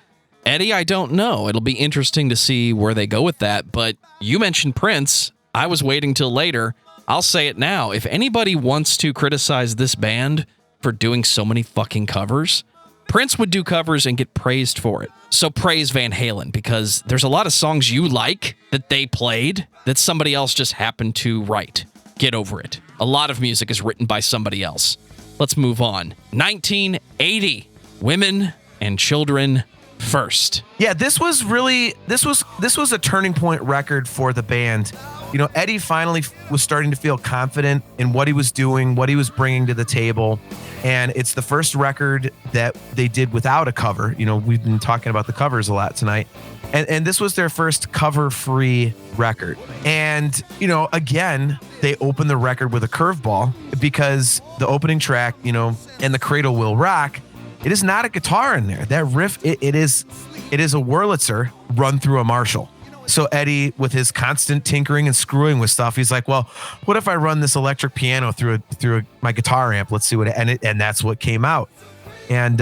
Eddie, I don't know. It'll be interesting to see where they go with that, but you mentioned Prince. I was waiting till later. I'll say it now. If anybody wants to criticize this band for doing so many fucking covers, Prince would do covers and get praised for it. So praise Van Halen, because there's a lot of songs you like that they played that somebody else just happened to write. Get over it. A lot of music is written by somebody else. Let's move on. 1980, Women and Children First.
Yeah, this was a turning point record for the band. You know, Eddie finally was starting to feel confident in what he was doing, what he was bringing to the table. And it's the first record that they did without a cover. You know, we've been talking about the covers a lot tonight. And this was their first cover-free record. And, you know, again, they opened the record with a curveball because the opening track, you know, and the Cradle Will Rock, it is not a guitar in there. That riff, it is a Wurlitzer run through a Marshall. So Eddie, with his constant tinkering and screwing with stuff, he's like, well, what if I run this electric piano through my guitar amp? Let's see what and that's what came out. And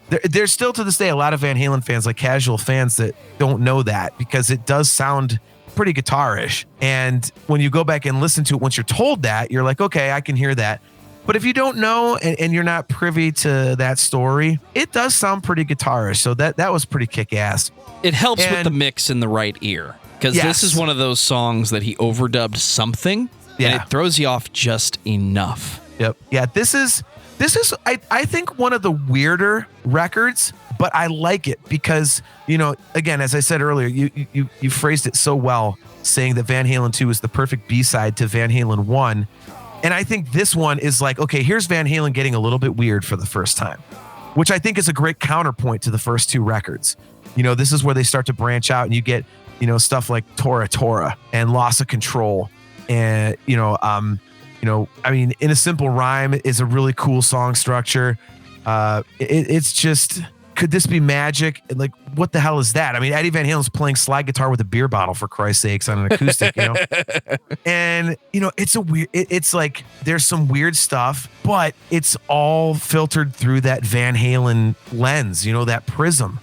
there's still to this day a lot of Van Halen fans, like casual fans, that don't know that because it does sound pretty guitarish. And when you go back and listen to it, once you're told that, you're like, okay, I can hear that. But if you don't know and you're not privy to that story, it does sound pretty guitarish. So that was pretty kick-ass.
It helps with the mix in the right ear, because this is one of those songs that he overdubbed something, and it throws you off just enough.
Yep. Yeah, this is I think one of the weirder records, but I like it because, you know, again, as I said earlier, you phrased it so well, saying that Van Halen 2 is the perfect B-side to Van Halen 1. And I think this one is like, okay, here's Van Halen getting a little bit weird for the first time, which I think is a great counterpoint to the first two records. You know, this is where they start to branch out and you get, you know, stuff like Tora Tora and Loss of Control. And, I mean, In a Simple Rhyme is a really cool song structure. It's just, Could This Be Magic? Like, what the hell is that? I mean, Eddie Van Halen's playing slide guitar with a beer bottle, for Christ's sakes, on an acoustic, And, it's a weird, it's like, there's some weird stuff, but it's all filtered through that Van Halen lens, that prism.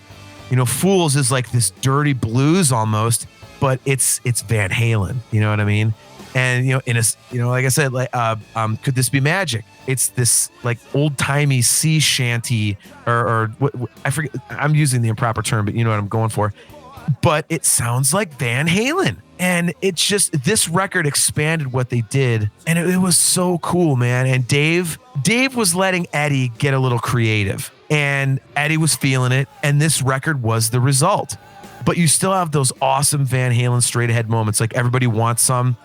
Fools is like this dirty blues almost, but it's Van Halen, you know what I mean? And, like I said, like, Could This Be Magic? It's this like old timey sea shanty or what I forget. I'm using the improper term, but you know what I'm going for. But it sounds like Van Halen. And it's just, this record expanded what they did. And it was so cool, man. And Dave was letting Eddie get a little creative. And Eddie was feeling it. And this record was the result. But you still have those awesome Van Halen straight ahead moments. Like Everybody Wants Some.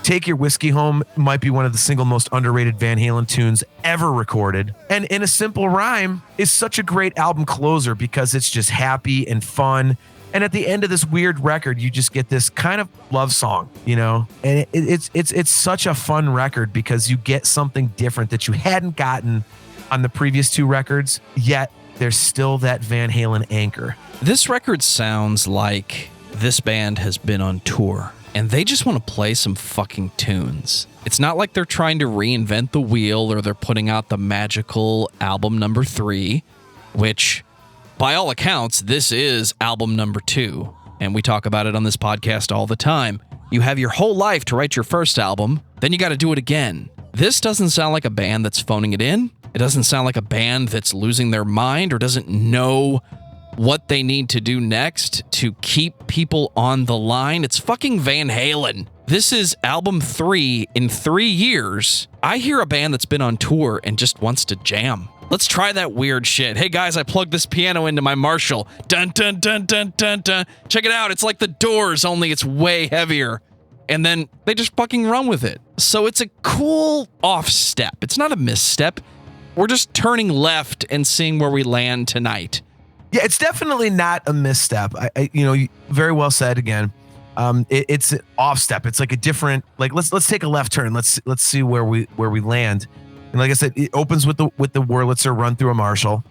Take Your Whiskey Home might be one of the single most underrated Van Halen tunes ever recorded. And In a Simple Rhyme is such a great album closer because it's just happy and fun. And at the end of this weird record, you just get this kind of love song, And it's such a fun record because you get something different that you hadn't gotten on the previous two records, yet there's still that Van Halen anchor.
This record sounds like this band has been on tour and they just want to play some fucking tunes. It's not like they're trying to reinvent the wheel or they're putting out the magical album number 3, which, by all accounts, this is album number 2. And we talk about it on this podcast all the time. You have your whole life to write your first album, then you got to do it again. This doesn't sound like a band that's phoning it in. It doesn't sound like a band that's losing their mind or doesn't know what they need to do next to keep people on the line. It's fucking Van Halen. This is album 3 in 3 years. I hear a band that's been on tour and just wants to jam. Let's try that weird shit. Hey guys, I plugged this piano into my Marshall. Dun dun dun dun dun dun. Check it out. It's like the Doors, only it's way heavier. And then they just fucking run with it. So it's a cool off step. It's not a misstep. We're just turning left and seeing where we land tonight.
Yeah, it's definitely not a misstep. I very well said again. It's an off step. It's like a different, like let's take a left turn. Let's see where we land. And like I said, it opens with the Wurlitzer Run Through a Marshall.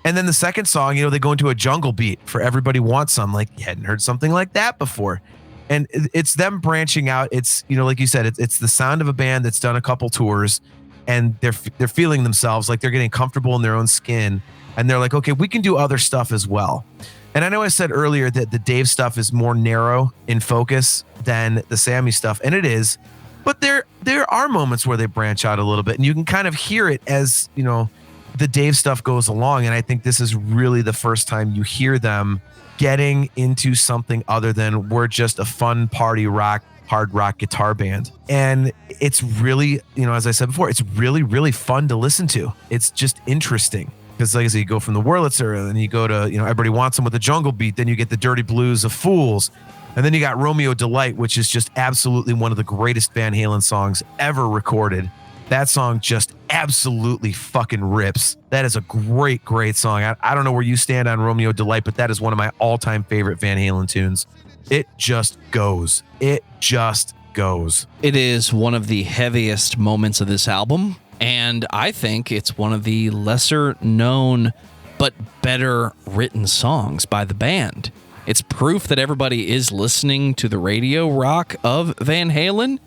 And then the second song, they go into a jungle beat for Everybody Wants Some. Like, you hadn't heard something like that before. And it's them branching out. It's, like you said, it's the sound of a band that's done a couple tours and they're feeling themselves like they're getting comfortable in their own skin. And they're like, okay, we can do other stuff as well. And I know I said earlier that the Dave stuff is more narrow in focus than the Sammy stuff. And it is. But there are moments where they branch out a little bit. And you can kind of hear it as, the Dave stuff goes along. And I think this is really the first time you hear them getting into something other than we're just a fun party rock, hard rock guitar band. And it's really, as I said before, it's really, really fun to listen to. It's just interesting. Because like I said, you go from the Wurlitzer and then you go to, Everybody Wants Some with the jungle beat. Then you get the dirty blues of Fools. And then you got Romeo Delight, which is just absolutely one of the greatest Van Halen songs ever recorded. That song just absolutely fucking rips. That is a great, great song. I don't know where you stand on Romeo Delight, but that is one of my all-time favorite Van Halen tunes. It just goes. It just goes.
It is one of the heaviest moments of this album. And I think it's one of the lesser known but better written songs by the band. It's proof that everybody is listening to the radio rock of Van Halen.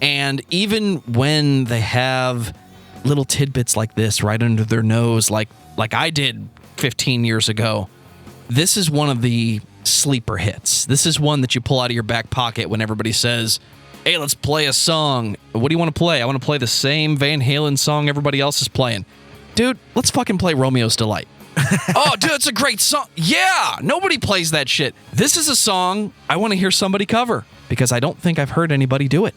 And even when they have little tidbits like this right under their nose, like I did 15 years ago, this is one of the sleeper hits. This is one that you pull out of your back pocket when everybody says, hey, let's play a song. What do you want to play? I want to play the same Van Halen song everybody else is playing. Dude, let's fucking play Romeo's Delight. Oh, dude, it's a great song. Yeah, nobody plays that shit. This is a song I want to hear somebody cover because I don't think I've heard anybody do it.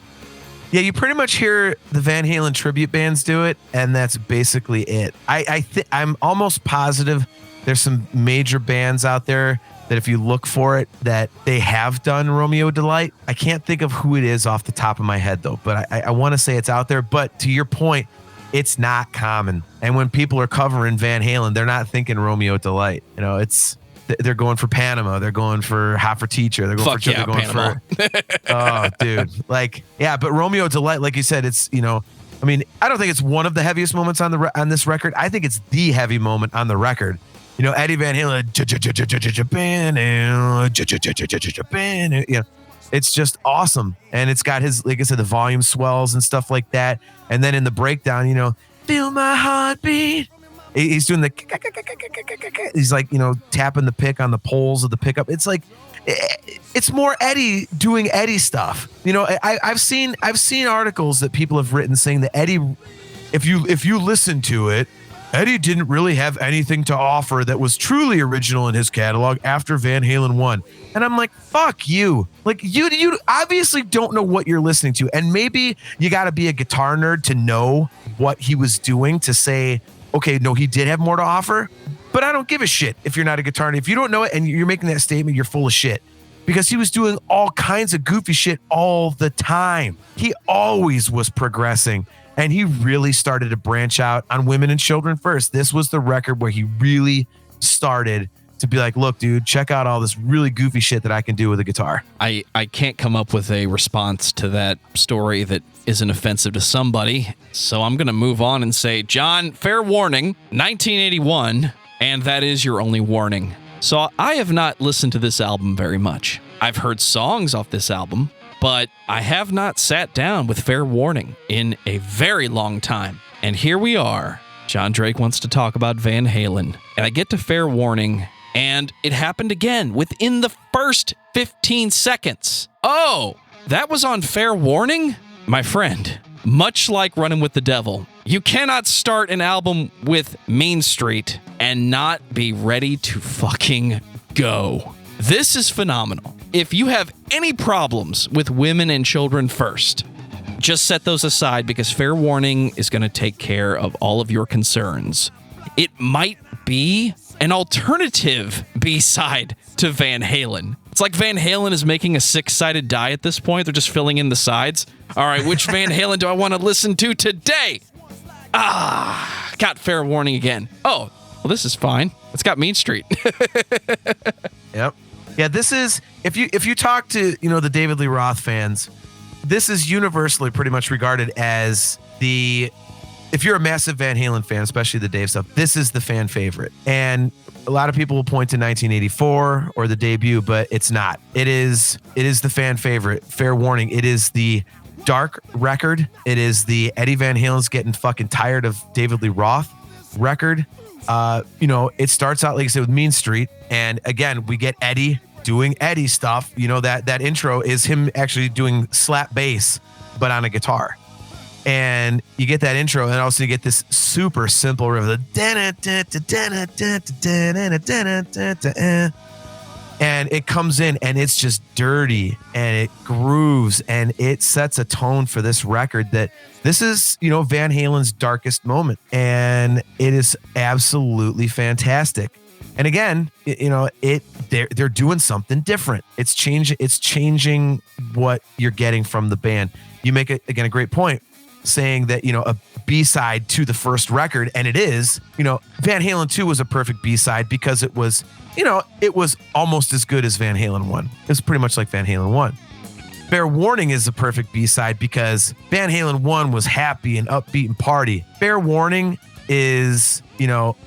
Yeah, you pretty much hear the Van Halen tribute bands do it, and that's basically it. I'm almost positive there's some major bands out there that if you look for it, that they have done Romeo Delight. I can't think of who it is off the top of my head, though, but I want to say it's out there. But to your point, it's not common. And when people are covering Van Halen, they're not thinking Romeo Delight. They're going for Panama. They're going for Hot for Teacher. They're going
Fuck
for
yeah,
they're going
Panama.
Oh, dude. But Romeo Delight, like you said, it's, I don't think it's one of the heaviest moments on this record. I think it's the heavy moment on the record. Eddie Van Halen, it's just awesome. And it's got his, like I said, the volume swells and stuff like that. And then in the breakdown, feel my heartbeat. He's doing he's like, tapping the pick on the poles of the pickup. It's like, it's more Eddie doing Eddie stuff. I've seen articles that people have written saying that Eddie, if you listen to it, Eddie didn't really have anything to offer that was truly original in his catalog after Van Halen 1. And I'm like, fuck you. Like, you obviously don't know what you're listening to. And maybe you got to be a guitar nerd to know what he was doing to say, okay, no, he did have more to offer. But I don't give a shit if you're not a guitar nerd. If you don't know it and you're making that statement, you're full of shit. Because he was doing all kinds of goofy shit all the time. He always was progressing. And he really started to branch out on Women and Children First. This was the record where he really started to be like, look, dude, check out all this really goofy shit that I can do with a guitar.
I can't come up with a response to that story that isn't offensive to somebody. So I'm going to move on and say, John, fair warning, 1981, and that is your only warning. So I have not listened to this album very much. I've heard songs off this album, but I have not sat down with Fair Warning in a very long time. And here we are. Jon Drake wants to talk about Van Halen. And I get to Fair Warning, and it happened again within the first 15 seconds. Oh, that was on Fair Warning? My friend, much like Running with the Devil, you cannot start an album with Mean Street and not be ready to fucking go. This is phenomenal. If you have any problems with Women and Children First, just set those aside because Fair Warning is going to take care of all of your concerns. It might be an alternative B-side to Van Halen. It's like Van Halen is making a 6-sided die at this point. They're just filling in the sides. All right, which Van Halen do I want to listen to today? Got Fair Warning again. Oh, well, this is fine. It's got Mean Street.
Yep. Yeah, this is, if you talk to, the David Lee Roth fans, this is universally pretty much regarded as if you're a massive Van Halen fan, especially the Dave stuff, this is the fan favorite. And a lot of people will point to 1984 or the debut, but it's not. It is the fan favorite. Fair Warning. It is the dark record. It is the Eddie Van Halen's getting fucking tired of David Lee Roth record. It starts out, like I said, with Mean Street. And again, we get Eddie doing Eddie stuff. That intro is him actually doing slap bass, but on a guitar. And you get that intro, and also you get this super simple riff. And it comes in, and it's just dirty, and it grooves, and it sets a tone for this record that this is, Van Halen's darkest moment. And it is absolutely fantastic. And again, they're doing something different. It's changing what you're getting from the band. You make a great point saying that, a B-side to the first record, and it is, Van Halen 2 was a perfect B-side because it was, it was almost as good as Van Halen 1. It was pretty much like Van Halen 1. Fair Warning is the perfect B-side because Van Halen 1 was happy and upbeat and party. Fair Warning is,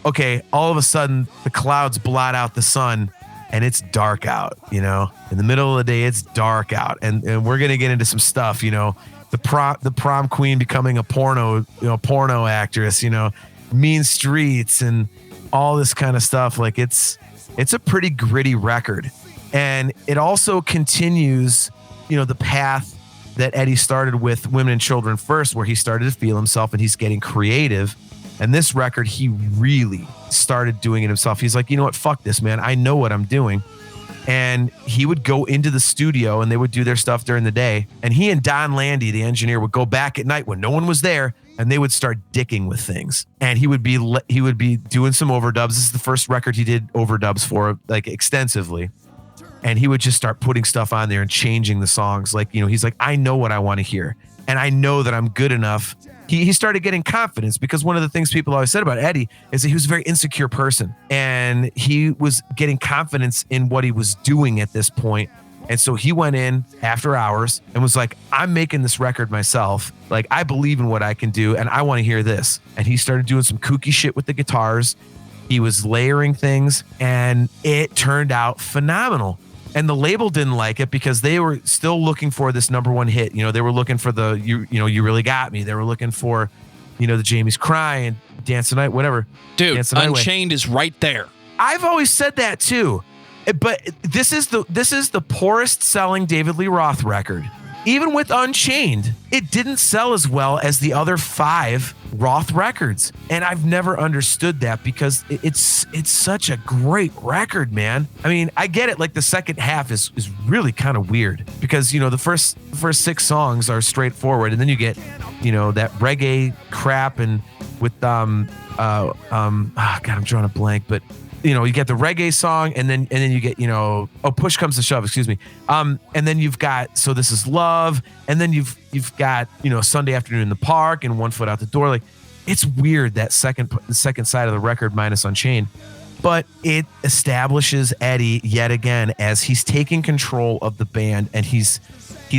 okay, all of a sudden the clouds blot out the sun and it's dark out, in the middle of the day, it's dark out. And we're going to get into some stuff, the prom queen becoming a porno actress, Mean Streets and all this kind of stuff. Like it's a pretty gritty record. And it also continues, the path that Eddie started with Women and Children First, where he started to feel himself and he's getting creative. And this record, he really started doing it himself. He's like, you know what? Fuck this, man. I know what I'm doing. And he would go into the studio and they would do their stuff during the day. And he and Don Landy, the engineer, would go back at night when no one was there and they would start dicking with things. And he would be doing some overdubs. This is the first record he did overdubs for, like, extensively. And he would just start putting stuff on there and changing the songs. Like, he's like, I know what I want to hear. And I know that I'm good enough. He started getting confidence because one of the things people always said about Eddie is that he was a very insecure person. And he was getting confidence in what he was doing at this point. And so he went in after hours and was like, I'm making this record myself. Like, I believe in what I can do and I want to hear this. And he started doing some kooky shit with the guitars. He was layering things, and it turned out phenomenal. And the label didn't like it because they were still looking for this number one hit. You know, they were looking for the You Really Got Me. They were looking for, you know, the Jamie's Crying, Dance the Night, whatever.
Dude,
Dance the Night
Unchained is right there.
I've always said that too, but this is the poorest selling David Lee Roth record. Even with Unchained, it didn't sell as well as the other 5 Roth records. And I've never understood that because it's such a great record, man. I mean, I get it. Like the second half is really kind of weird because, you know, the first 6 songs are straightforward. And then you get, you know, that reggae crap and with, God, I'm drawing a blank, but you know, you get the reggae song and then you get, you know, Push Comes to Shove, excuse me. And then you've got So This Is Love, and then you've got, you know, Sunday Afternoon in the Park and One Foot Out the Door. Like, it's weird, that the second side of the record minus Unchained, but it establishes Eddie yet again as he's taking control of the band, and he's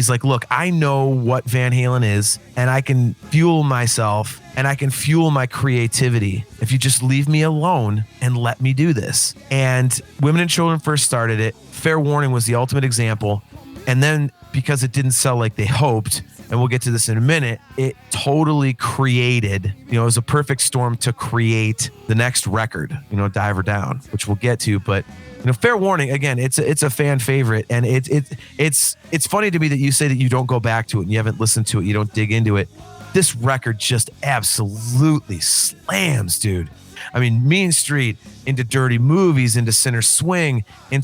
like, look, I know what Van Halen is, and I can fuel myself and I can fuel my creativity if you just leave me alone and let me do this. And Women and Children first started it. Fair Warning was the ultimate example. And then because it didn't sell like they hoped, and we'll get to this in a minute, it totally created, you know, it was a perfect storm to create the next record, you know, Diver Down, which we'll get to. But, you know, Fair Warning, again, it's a fan favorite. And it's funny to me that you say that you don't go back to it and you haven't listened to it, you don't dig into it. This record just absolutely slams, dude. I mean, Mean Street into Dirty Movies, into Sinner Swing, and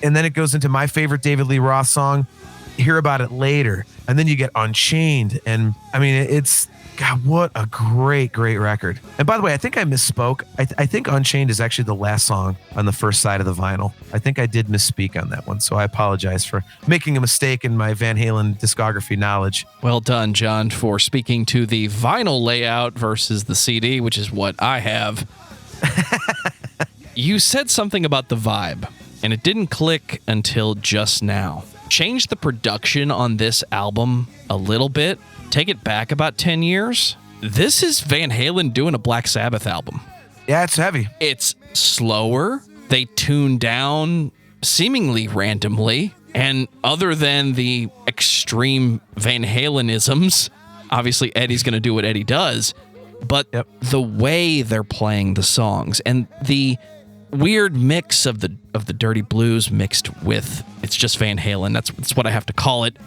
then it goes into my favorite David Lee Roth song, Hear About It Later. And then you get Unchained. And I mean, it's, God, what a great record. And by the way, I think I misspoke. I think Unchained is actually the last song on the first side of the vinyl. I think I did misspeak on that one. So I apologize for making a mistake in my Van Halen discography knowledge.
Well done, John, for speaking to the vinyl layout versus the CD, which is what I have. You said something about the vibe, and it didn't click until just now. Change the production on this album a little bit. Take it back about 10 years. This is Van Halen doing a Black Sabbath album.
Yeah, it's heavy.
It's slower. They tune down seemingly randomly. And other than the extreme Van Halenisms, obviously Eddie's going to do what Eddie does, but the way they're playing the songs and the weird mix of the dirty blues mixed with, it's just Van Halen. That's what I have to call it.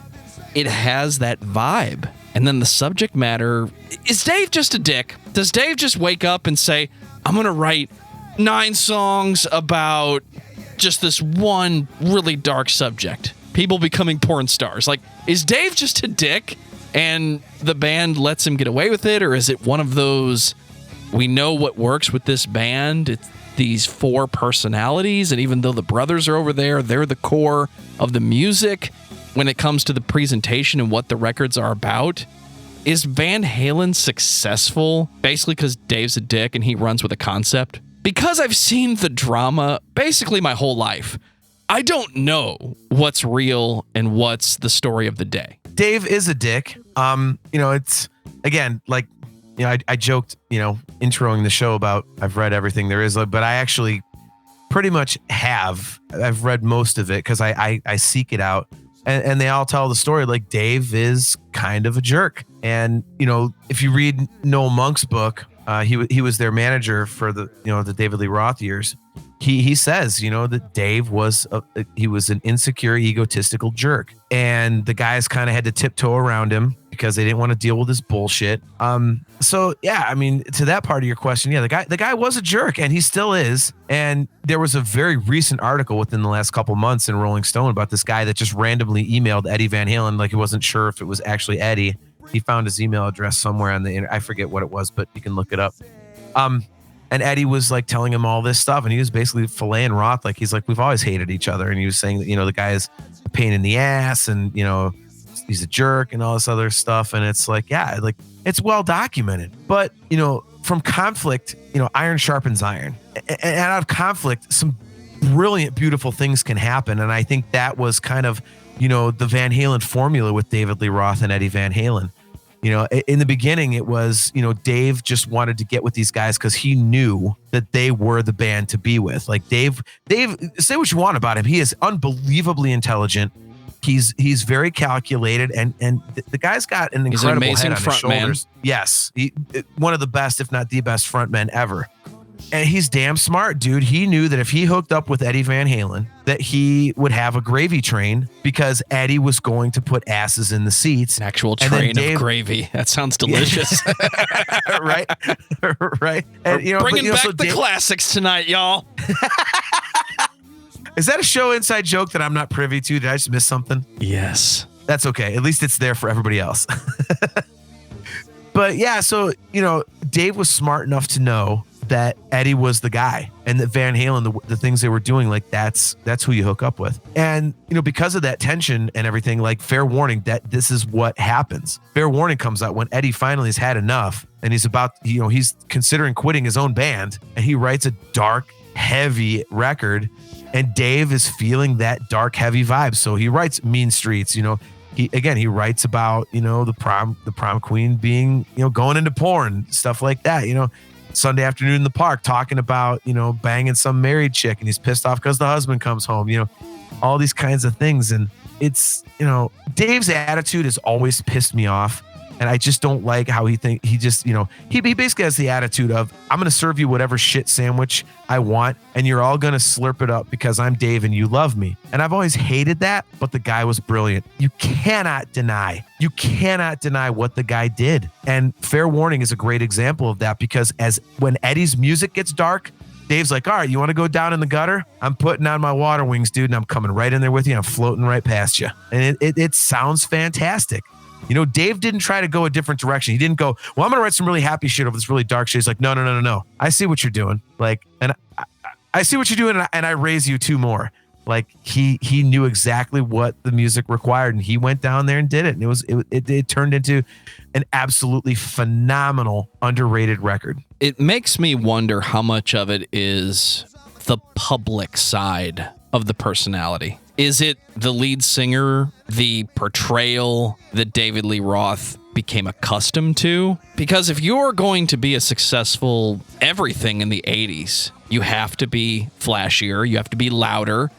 It has that vibe. And then the subject matter, is Dave just a dick? Does Dave just wake up and say, I'm going to write 9 songs about just this one really dark subject, people becoming porn stars? Like, is Dave just a dick and the band lets him get away with it? Or is it one of those, we know what works with this band, it's these 4 personalities, and even though the brothers are over there, they're the core of the music when it comes to the presentation and what the records are about? Is Van Halen successful basically because Dave's a dick and he runs with a concept? Because I've seen the drama basically my whole life, I don't know what's real and what's the story of the day.
Dave is a dick. You know, it's, again, like, you know, I joked, you know, introing the show about I've read everything there is, but I actually pretty much have. I've read most of it because I seek it out. And they all tell the story like Dave is kind of a jerk. And, you know, if you read Noel Monk's book, he was their manager for the, you know, the David Lee Roth years. He says, you know, that Dave was he was an insecure, egotistical jerk. And the guys kind of had to tiptoe around him because they didn't want to deal with his bullshit. So yeah, I mean, to that part of your question, yeah, the guy was a jerk and he still is. And there was a very recent article within the last couple months in Rolling Stone about this guy that just randomly emailed Eddie Van Halen, like he wasn't sure if it was actually Eddie. He found his email address somewhere on the internet. I forget what it was, but you can look it up. And Eddie was like telling him all this stuff, and he was basically filleting Roth. Like, he's like, we've always hated each other. And he was saying that, you know, the guy's a pain in the ass and, you know, he's a jerk and all this other stuff. And it's like, yeah, like it's well documented. But, you know, from conflict, you know, iron sharpens iron. And out of conflict, some brilliant, beautiful things can happen. And I think that was kind of, you know, the Van Halen formula with David Lee Roth and Eddie Van Halen. You know, in the beginning, it was, you know, Dave just wanted to get with these guys because he knew that they were the band to be with. Like Dave, say what you want about him. He is unbelievably intelligent. He's very calculated, and the guy's got an incredible
amazing
head on his shoulders.
man.
Yes, one of the best, if not the best, frontmen ever. And he's damn smart, dude. He knew that if he hooked up with Eddie Van Halen, that he would have a gravy train because Eddie was going to put asses in the seats.
An actual train of gravy. That sounds delicious.
Right? Right. And, you know,
bringing back
so
the classics tonight, y'all.
Is that a show inside joke that I'm not privy to? Did I just miss something?
Yes.
That's okay. At least it's there for everybody else. But yeah, so, you know, Dave was smart enough to know that Eddie was the guy, and that Van Halen, the things they were doing, like that's who you hook up with. And, you know, because of that tension and everything, like fair warning that this is what happens. Fair warning comes out when Eddie finally has had enough and he's about, you know, he's considering quitting his own band, and he writes a dark, heavy record, and Dave is feeling that dark, heavy vibe. So he writes Mean Streets, you know. He writes about, you know, the prom queen being, you know, going into porn, stuff like that, you know. Sunday afternoon in the park talking about, you know, banging some married chick, and he's pissed off because the husband comes home, you know, all these kinds of things. And it's, you know, Dave's attitude has always pissed me off. And I just don't like how he just, you know, he basically has the attitude of, I'm going to serve you whatever shit sandwich I want, and you're all going to slurp it up because I'm Dave and you love me. And I've always hated that, but the guy was brilliant. You cannot deny what the guy did. And Fair Warning is a great example of that, because when Eddie's music gets dark, Dave's like, all right, you want to go down in the gutter? I'm putting on my water wings, dude, and I'm coming right in there with you. I'm floating right past you. And it sounds fantastic. You know, Dave didn't try to go a different direction. He didn't go, well, I'm going to write some really happy shit over this really dark shit. He's like, no. I see what you're doing. Like, and I see what you're doing, and I raise you two more. Like, he knew exactly what the music required, and he went down there and did it. And it turned into an absolutely phenomenal, underrated record.
It makes me wonder how much of it is the public side of the personality. Is it the lead singer, the portrayal that David Lee Roth became accustomed to? Because if you're going to be a successful everything in the 80s, you have to be flashier, you have to be louder,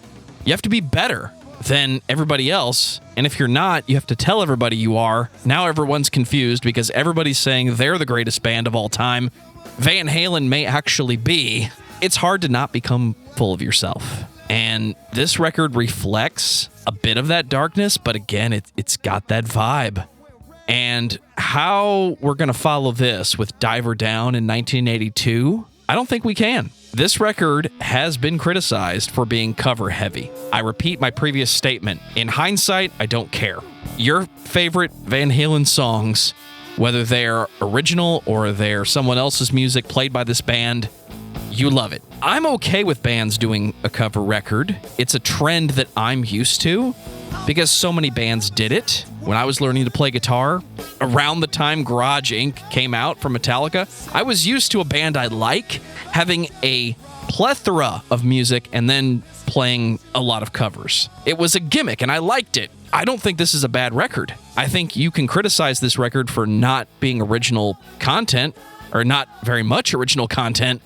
you have to be better than everybody else. And if you're not, you have to tell everybody you are. Now everyone's confused because everybody's saying they're the greatest band of all time. Van Halen may actually be. It's hard to not become full of yourself. And this record reflects a bit of that darkness, but again, it's got that vibe. And how we're going to follow this with Diver Down in 1982, I don't think we can. This record has been criticized for being cover heavy. I repeat my previous statement. In hindsight, I don't care. Your favorite Van Halen songs, whether they're original or they're someone else's music played by this band, you love it. I'm okay with bands doing a cover record. It's a trend that I'm used to because so many bands did it. When I was learning to play guitar, around the time Garage Inc. came out from Metallica, I was used to a band I like having a plethora of music and then playing a lot of covers. It was a gimmick and I liked it. I don't think this is a bad record. I think you can criticize this record for not being original content or not very much original content,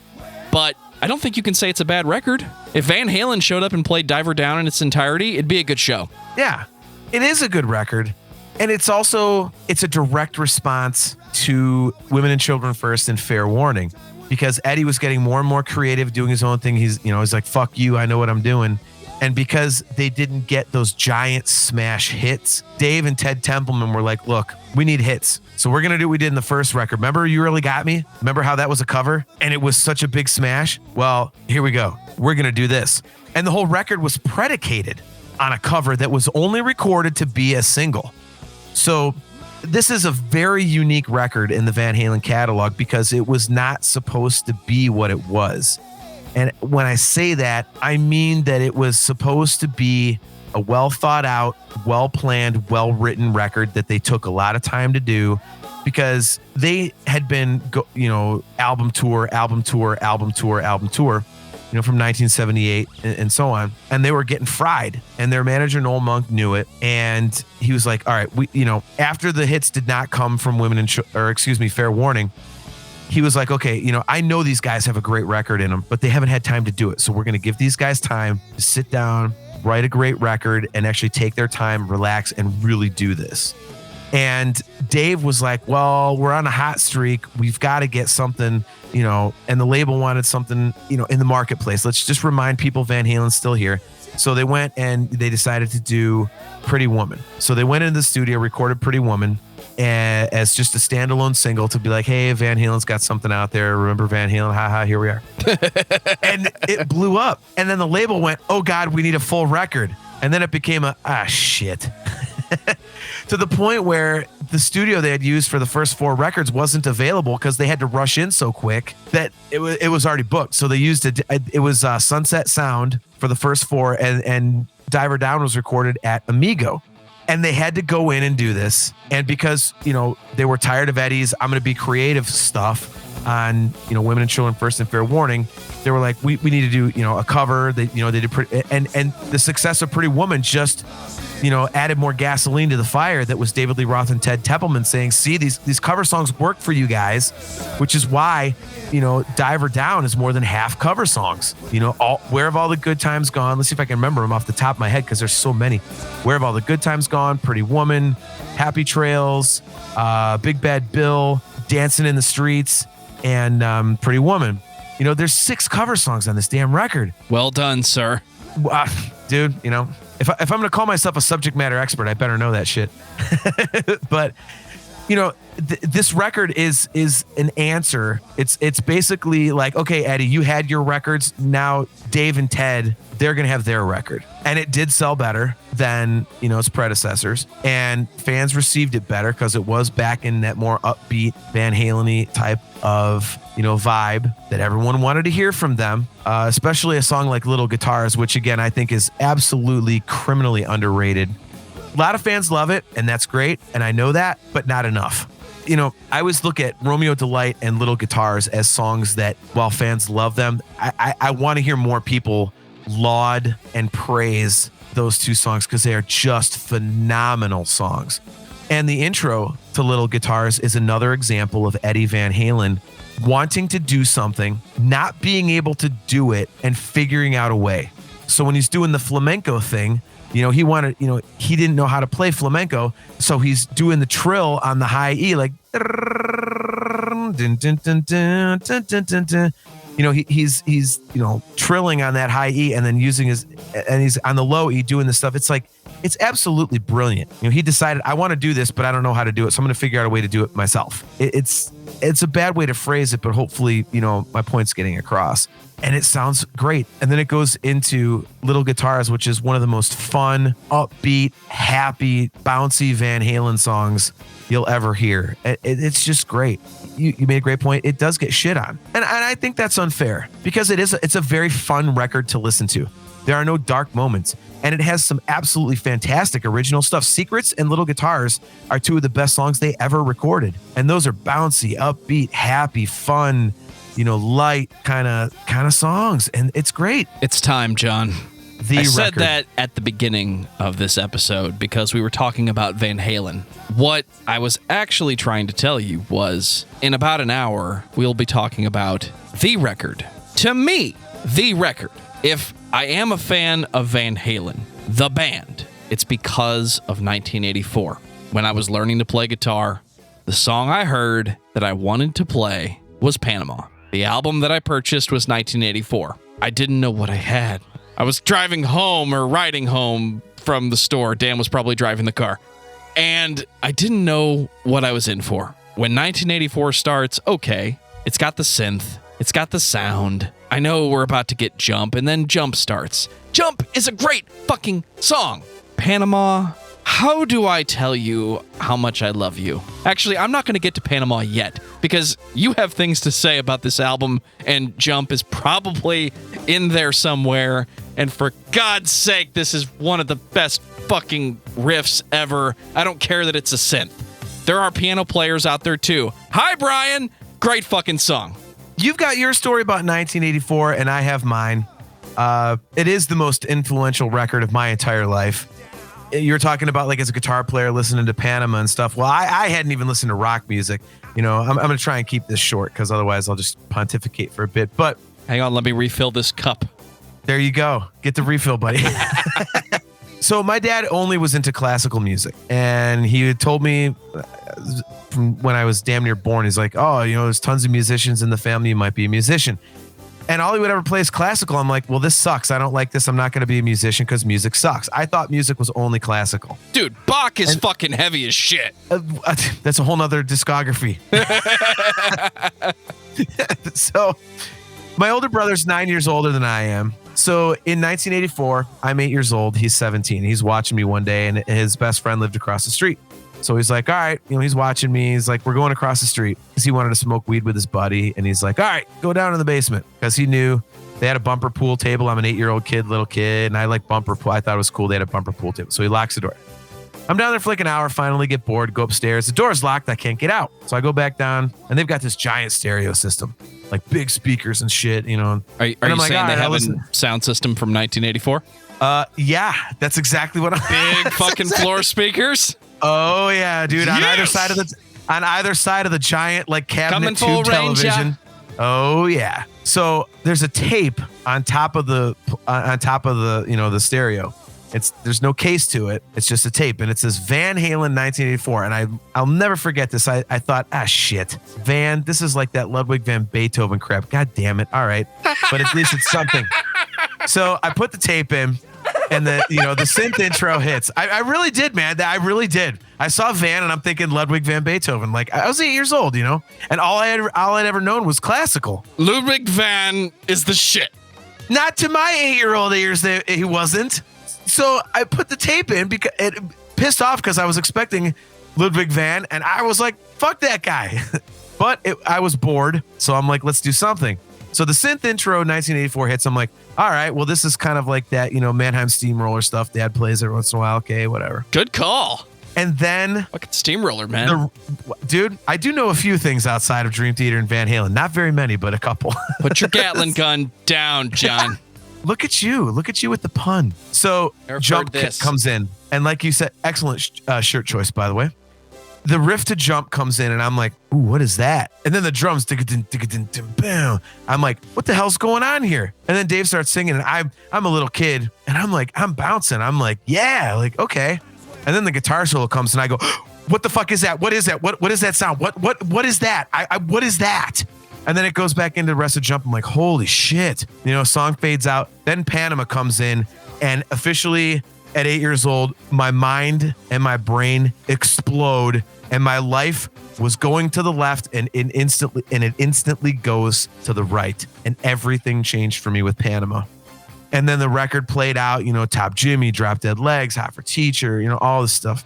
but I don't think you can say it's a bad record. If Van Halen showed up and played Diver Down in its entirety, it'd be a good show.
Yeah, it is a good record. And it's a direct response to Women and Children First and Fair Warning, because Eddie was getting more and more creative, doing his own thing. He's like, fuck you, I know what I'm doing. And because they didn't get those giant smash hits, Dave and Ted Templeman were like, look, we need hits. So we're going to do what we did in the first record. Remember You Really Got Me? Remember how that was a cover? And it was such a big smash? Well, here we go. We're going to do this. And the whole record was predicated on a cover that was only recorded to be a single. So this is a very unique record in the Van Halen catalog because it was not supposed to be what it was. And when I say that, I mean that it was supposed to be a well thought out, well planned, well written record that they took a lot of time to do because they had been, album tour. from 1978 and so on. And they were getting fried. And their manager, Noel Monk, knew it. And he was like, all right, after the hits did not come from Fair Warning, he was like, okay, I know these guys have a great record in them, but they haven't had time to do it. So we're going to give these guys time to sit down, write a great record, and actually take their time, relax, and really do this. And Dave was like, well, we're on a hot streak. We've got to get something, and the label wanted something, in the marketplace. Let's just remind people Van Halen's still here. So they went and they decided to do Pretty Woman. So they went into the studio, recorded Pretty Woman as just a standalone single to be like, hey, Van Halen's got something out there. Remember Van Halen? Haha, here we are. And it blew up. And then the label went, oh God, we need a full record. And then it became shit. To the point where the studio they had used for the first 4 records wasn't available because they had to rush in so quick that it was already booked. So they used it was Sunset Sound for the first 4, and Diver Down was recorded at Amigo. And they had to go in and do this. And because, they were tired of Eddie's I'm going to be creative stuff on, Women and Children First and Fair Warning, they were like, we need to do, a cover. They did and the success of Pretty Woman just, added more gasoline to the fire. That was David Lee Roth and Ted Templeman saying, see, these cover songs work for you guys, which is why, Diver Down is more than half cover songs. Where Have All the Good Times Gone? Let's see if I can remember them off the top of my head because there's so many. Where Have All the Good Times Gone? Pretty Woman, Happy Trails, Big Bad Bill, Dancing in the Streets, and Pretty Woman. There's 6 cover songs on this damn record.
Well done, sir.
Dude, if I'm going to call myself a subject matter expert, I better know that shit. But, this record is an answer. It's basically like, okay, Eddie, you had your records. Now Dave and Ted, they're going to have their record. And it did sell better than, its predecessors. And fans received it better because it was back in that more upbeat Van Halen-y type of, vibe that everyone wanted to hear from them. Especially a song like Little Guitars, which again, I think is absolutely criminally underrated. A lot of fans love it, and that's great. And I know that, but not enough. I always look at Romeo Delight and Little Guitars as songs that, while fans love them, I want to hear more people laud and praise those 2 songs because they are just phenomenal songs. And the intro to Little Guitars is another example of Eddie Van Halen wanting to do something, not being able to do it, and figuring out a way. So when he's doing the flamenco thing, he wanted, he didn't know how to play flamenco. So he's doing the trill on the high E, like, he's trilling on that high E and then using and he's on the low E doing this stuff. It's like, it's absolutely brilliant. He decided, I want to do this, but I don't know how to do it. So I'm going to figure out a way to do it myself. It's a bad way to phrase it, but hopefully, my point's getting across. And it sounds great. And then it goes into Little Guitars, which is one of the most fun, upbeat, happy, bouncy Van Halen songs you'll ever hear. It's just great. You made a great point. It does get shit on. And I think that's unfair because it's a very fun record to listen to. There are no dark moments. And it has some absolutely fantastic original stuff. Secrets and Little Guitars are 2 of the best songs they ever recorded. And those are bouncy, upbeat, happy, fun, light kind of songs. And it's great.
It's time, John. I said that at the beginning of this episode because we were talking about Van Halen. What I was actually trying to tell you was, in about an hour, we'll be talking about the record. To me, the record. If I am a fan of Van Halen, the band, it's because of 1984. When I was learning to play guitar, the song I heard that I wanted to play was Panama. The album that I purchased was 1984. I didn't know what I had. I was driving home or riding home from the store. Dan was probably driving the car. And I didn't know what I was in for. When 1984 starts, okay, it's got the synth. It's got the sound. I know we're about to get Jump, and then Jump starts. Jump is a great fucking song. Panama, how do I tell you how much I love you? Actually, I'm not going to get to Panama yet, because you have things to say about this album, and Jump is probably in there somewhere. And for God's sake, this is one of the best fucking riffs ever. I don't care that it's a synth. There are piano players out there too. Hi, Brian. Great fucking song.
you've got your story about 1984, and I have mine. It is the most influential record of my entire life. You're talking about like as a guitar player listening to Panama and stuff. Well, I hadn't even listened to rock music. You know, I'm going to try and keep this short because otherwise I'll just pontificate for a bit. But
hang on, let me refill this cup.
There you go. Get the refill, buddy. So my dad only was into classical music, and he had told me from when I was damn near born, he's like, oh, you know, there's tons of musicians in the family. You might be a musician. And all he would ever play is classical. I'm like, well, this sucks. I don't like this. I'm not going to be a musician because music sucks. I thought music was only classical.
Dude, Bach is fucking heavy as shit.
That's a whole nother discography. So my older brother's 9 years older than I am. So in 1984, I'm 8 years old. He's 17. He's watching me one day, and his best friend lived across the street. So he's like, all right, you know, he's watching me. He's like, we're going across the street because he wanted to smoke weed with his buddy. And he's like, all right, go down in the basement because he knew they had a bumper pool table. I'm an 8-year-old little kid, and I like bumper pool. I thought it was cool. They had a bumper pool table. So he locks the door. I'm down there for like an hour, finally get bored, go upstairs. The door's locked. I can't get out. So I go back down, and they've got this giant stereo system, like big speakers and shit, you know.
Are you like, saying they have a sound system from 1984?
Yeah, that's exactly what I'm
Big fucking floor speakers?
Oh yeah, dude!
Yes!
On either side of the giant like cabinet
Coming
tube
full range,
television.
yeah.
Oh yeah. So there's a tape on top of the you know the stereo. There's no case to it. It's just a tape, and it says Van Halen 1984. And I'll never forget this. I thought, shit, Van. This is like that Ludwig van Beethoven crap. God damn it! All right, but at least it's something. So I put the tape in. And the synth intro hits. I really did, man. I really did. I saw Van, and I'm thinking Ludwig van Beethoven. Like I was 8 years old, you know, and all I'd ever known was classical.
Ludwig van is the shit.
Not to my 8-year-old ears, he wasn't. So I put the tape in because it pissed off because I was expecting Ludwig van, and I was like, "Fuck that guy." But I was bored, so I'm like, "Let's do something." So the synth intro 1984 hits. I'm like, all right, well, this is kind of like that, you know, Mannheim Steamroller stuff. Dad plays every once in a while. Okay, whatever.
Good call.
And then...
Fucking Steamroller, man.
Dude, I do know a few things outside of Dream Theater and Van Halen. Not very many, but a couple.
Put your Gatling gun down, John.
Look at you. Look at you with the pun. So Jump comes in. And like you said, excellent shirt choice, by the way. The riff to Jump comes in, and I'm like, ooh, what is that? And then the drums, bam. I'm like, what the hell's going on here? And then Dave starts singing, and I'm a little kid, and I'm like, I'm bouncing. I'm like, yeah, like, okay. And then the guitar solo comes, and I go, what the fuck is that? What is that? What is that sound? What is that? What is that? And then it goes back into the rest of Jump. I'm like, holy shit. You know, song fades out. Then Panama comes in, and officially at 8 years old, my mind and my brain explode, and my life was going to the left, and it instantly goes to the right, and everything changed for me with Panama. And then the record played out, you know, Top Jimmy, Drop Dead Legs, Hot for Teacher, you know, all this stuff.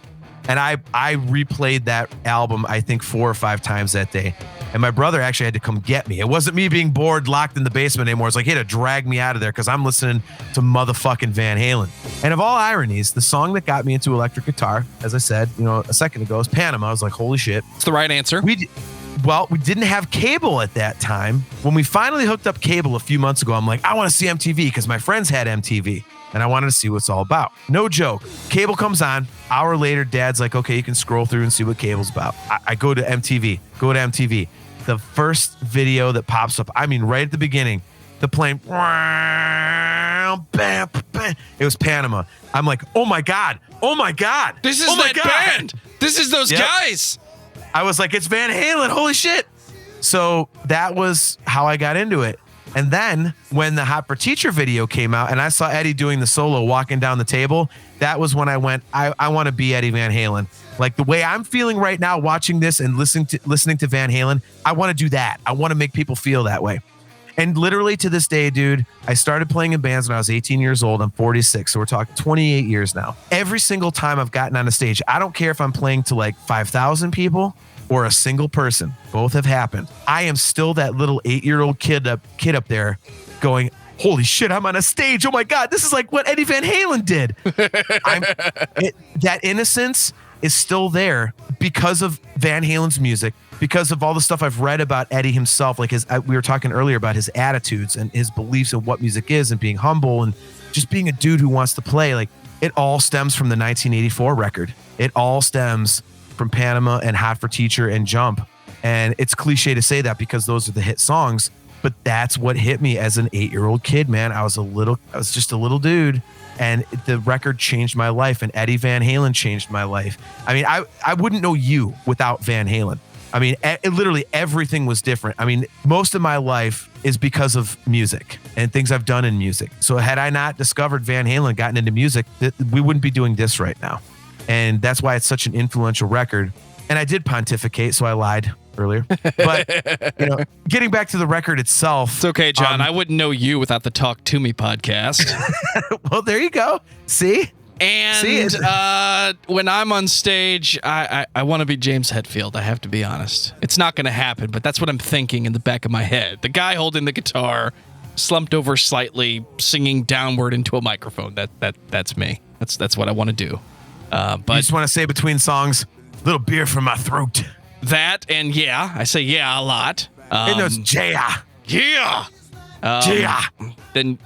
And I replayed that album, I think 4 or 5 times that day. And my brother actually had to come get me. It wasn't me being bored, locked in the basement anymore. It's like he had to drag me out of there because I'm listening to motherfucking Van Halen. And of all ironies, the song that got me into electric guitar, as I said, you know, a second ago, is Panama. I was like, holy shit.
It's the right answer.
We didn't have cable at that time. When we finally hooked up cable a few months ago, I'm like, I want to see MTV because my friends had MTV. And I wanted to see what it's all about. No joke. Cable comes on. Hour later, Dad's like, okay, you can scroll through and see what cable's about. I go to MTV. The first video that pops up, I mean, right at the beginning, the plane, it was Panama. I'm like, oh my God.
This is that band. This is those guys.
I was like, it's Van Halen. Holy shit. So that was how I got into it. And then when the Hot for Teacher video came out and I saw Eddie doing the solo walking down the table, that was when I went, I want to be Eddie Van Halen. Like the way I'm feeling right now, watching this and listening to Van Halen, I want to do that. I want to make people feel that way. And literally to this day, dude, I started playing in bands when I was 18 years old. I'm 46. So we're talking 28 years now. Every single time I've gotten on a stage, I don't care if I'm playing to like 5,000 people or a single person. Both have happened. I am still that little 8-year-old kid up there going, holy shit, I'm on a stage. Oh my God, this is like what Eddie Van Halen did. That innocence is still there because of Van Halen's music, because of all the stuff I've read about Eddie himself, like we were talking earlier about his attitudes and his beliefs in what music is and being humble and just being a dude who wants to play. Like, it all stems from the 1984 record. It all stems from Panama and Hot for Teacher and Jump. And it's cliche to say that because those are the hit songs, but that's what hit me as an 8-year-old kid, man. I was just a little dude, and the record changed my life, and Eddie Van Halen changed my life. I mean, I wouldn't know you without Van Halen. I mean, literally everything was different. I mean, most of my life is because of music and things I've done in music. So had I not discovered Van Halen, gotten into music, we wouldn't be doing this right now. And that's why it's such an influential record. And I did pontificate, so I lied earlier. But, getting back to the record itself.
It's okay, John. I wouldn't know you without the Talk To Me podcast.
Well, there you go. See?
And when I'm on stage, I want to be James Hetfield. I have to be honest. It's not going to happen, but that's what I'm thinking in the back of my head. The guy holding the guitar, slumped over slightly, singing downward into a microphone. That's me. That's what I want to do. But
you just want to say between songs, little beer from my throat.
That and yeah, I say yeah a lot.
And those yeah.
Then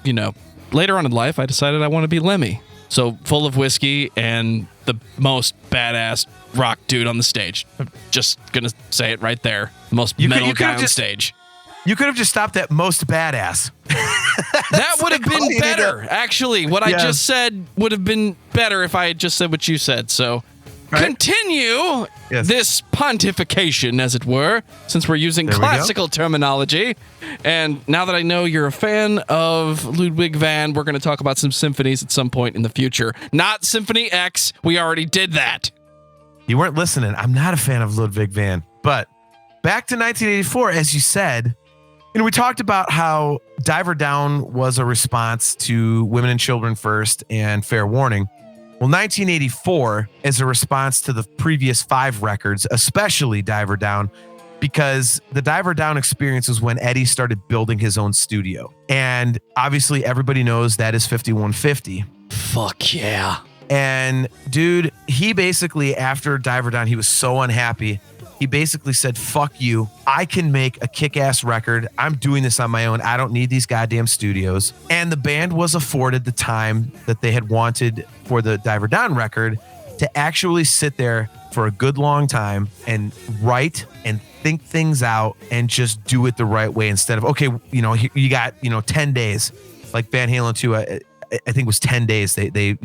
later on in life, I decided I want to be Lemmy. So full of whiskey and the most badass rock dude on the stage. I'm just gonna say it right there. The most metal guy on stage.
You could have just stopped at most badass.
That would have been better. Actually, what I just said would have been better if I had just said what you said. So continue this pontification, as it were, since we're using classical terminology. And now that I know you're a fan of Ludwig van, we're going to talk about some symphonies at some point in the future. Not Symphony X. We already did that.
You weren't listening. I'm not a fan of Ludwig van. But back to 1984, as you said, we talked about how Diver Down was a response to Women and Children First and Fair Warning. Well, 1984 is a response to the previous 5 records, especially Diver Down, because the Diver Down experience was when Eddie started building his own studio. And obviously everybody knows that is 5150.
Fuck yeah.
And dude, he basically, after Diver Down, he was so unhappy. He basically said, fuck you. I can make a kick-ass record. I'm doing this on my own. I don't need these goddamn studios. And the band was afforded the time that they had wanted for the Diver Down record to actually sit there for a good long time and write and think things out and just do it the right way instead of, okay, you got, 10 days. Like Van Halen 2, I think it was 10 days they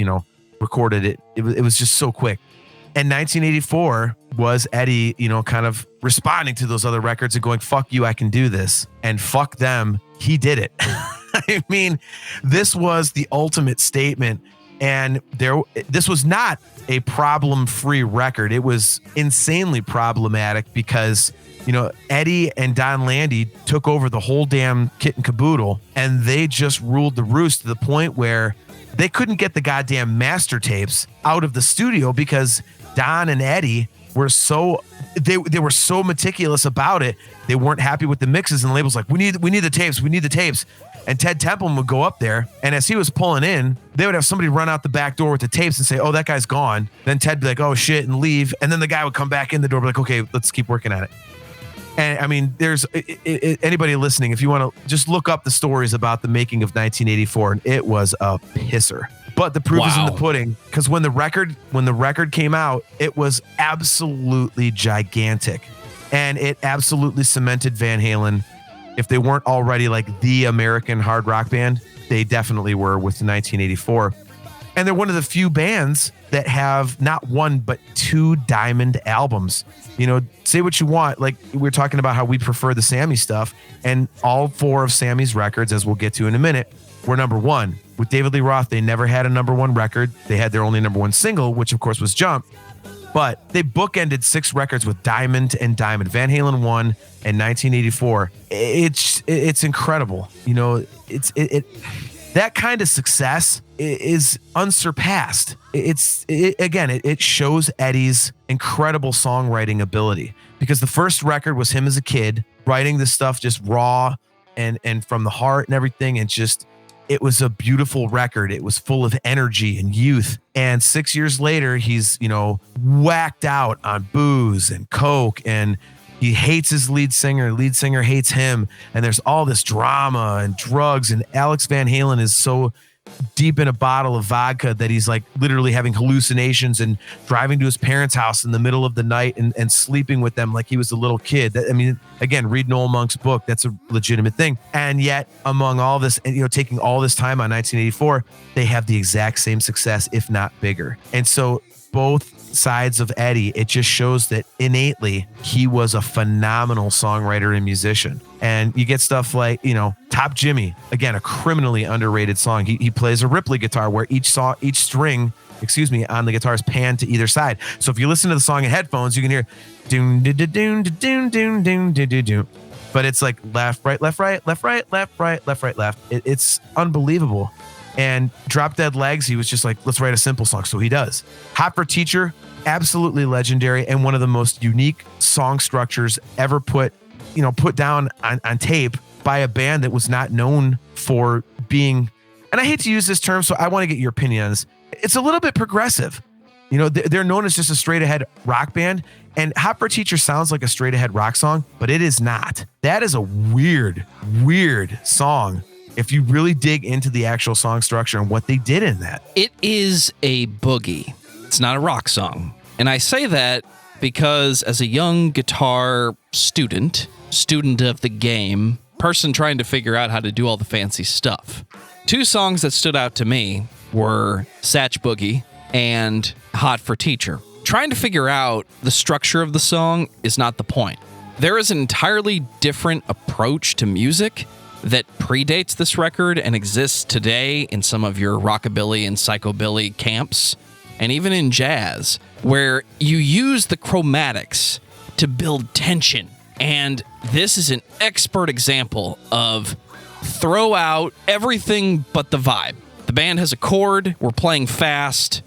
recorded it. It was just so quick. And 1984 was Eddie, kind of responding to those other records and going, fuck you, I can do this. And fuck them, he did it. I mean, this was the ultimate statement. And this was not a problem-free record. It was insanely problematic because, Eddie and Don Landy took over the whole damn kit and caboodle, and they just ruled the roost to the point where they couldn't get the goddamn master tapes out of the studio because Don and Eddie were they were so meticulous about it. They weren't happy with the mixes, and the label's like, we need the tapes. And Ted Templeman would go up there, and as he was pulling in, they would have somebody run out the back door with the tapes and say, oh, that guy's gone. Then Ted would be like, oh shit, and leave. And then the guy would come back in the door, be like, okay, let's keep working at it. And I mean, there's anybody listening, if you want to just look up the stories about the making of 1984, and it was a pisser. But the proof is in the pudding, because when the record came out, it was absolutely gigantic, and it absolutely cemented Van Halen. If they weren't already like the American hard rock band, they definitely were with 1984. And they're one of the few bands that have not one, but 2 diamond albums. Say what you want. Like we were talking about how we prefer the Sammy stuff, and all 4 of Sammy's records, as we'll get to in a minute, were number 1. With David Lee Roth, they never had a number 1 record. They had their only number 1 single, which of course was Jump. But they bookended 6 records with Diamond and Diamond. Van Halen 1 and 1984. It's incredible. That kind of success is unsurpassed. It shows Eddie's incredible songwriting ability, because the first record was him as a kid writing this stuff just raw and from the heart and everything, and just it was a beautiful record. It was full of energy and youth. And 6 years later, he's, whacked out on booze and coke, and he hates his lead singer hates him. And there's all this drama and drugs. And Alex Van Halen is so deep in a bottle of vodka that he's like literally having hallucinations and driving to his parents' house in the middle of the night and sleeping with them like he was a little kid. Again, read Noel Monk's book. That's a legitimate thing. And yet among all this, and taking all this time on 1984, they have the exact same success, if not bigger. And so both sides of Eddie, it just shows that innately he was a phenomenal songwriter and musician. And you get stuff like, Top Jimmy, again, a criminally underrated song. He plays a Ripley guitar where each string, on the guitar is panned to either side. So if you listen to the song in headphones, you can hear doon doon doon doon doon doon doon doon. But it's like left, right, left, right, left, right, left, right, left, right, left. It's unbelievable. And Drop Dead Legs, he was just like, let's write a simple song. So he does. Hot for Teacher, absolutely legendary and one of the most unique song structures ever put down on tape by a band that was not known for being, and I hate to use this term, so I want to get your opinion on this. It's a little bit progressive. They're known as just a straight ahead rock band, and Hot for Teacher sounds like a straight ahead rock song, but it is not. That is a weird song if you really dig into the actual song structure and what they did in that.
It is a boogie. It's not a rock song. And I say that because as a young guitar student of the game, person trying to figure out how to do all the fancy stuff, two songs that stood out to me were Satch Boogie and Hot for Teacher. Trying to figure out the structure of the song is not the point. There is an entirely different approach to music that predates this record and exists today in some of your rockabilly and psychobilly camps, and even in jazz, where you use the chromatics to build tension. And this is an expert example of throw out everything but the vibe. The band has a chord, we're playing fast,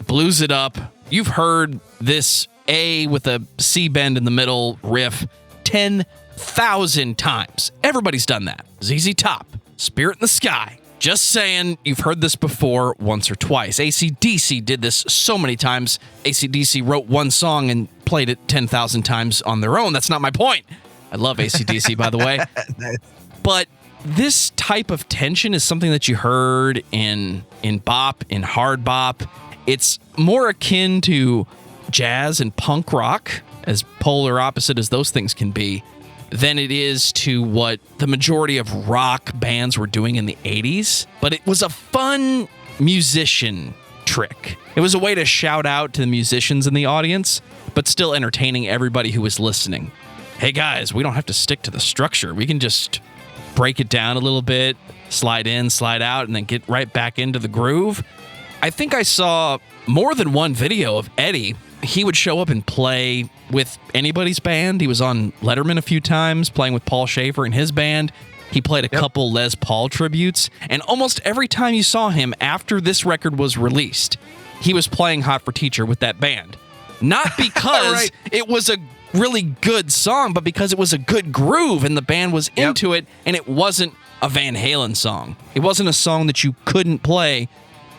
blues it up. You've heard this A with a C bend in the middle riff 10,000 times. Everybody's done that. ZZ Top, Spirit in the Sky. Just saying, you've heard this before once or twice. AC/DC did this so many times. AC/DC wrote one song and played it 10,000 times on their own. That's not my point. I love AC/DC, by the way.
Nice.
But this type of tension is something that you heard in bop, in hard bop. It's more akin to jazz and punk rock, as polar opposite as those things can be, than it is to what the majority of rock bands were doing in the 80s. But it was a fun musician trick. It was a way to shout out to the musicians in the audience, but still entertaining everybody who was listening. Hey guys, we don't have to stick to the structure. We can just break it down a little bit, slide in, slide out, and then get right back into the groove. I think I saw more than one video of Eddie. He would show up and play with anybody's band. He was on Letterman a few times, playing with Paul Schaefer and his band. He played a couple Les Paul tributes. And almost every time you saw him after this record was released, he was playing Hot for Teacher with that band. Not because it was a really good song, but because it was a good groove and the band was into it, and it wasn't a Van Halen song. It wasn't a song that you couldn't play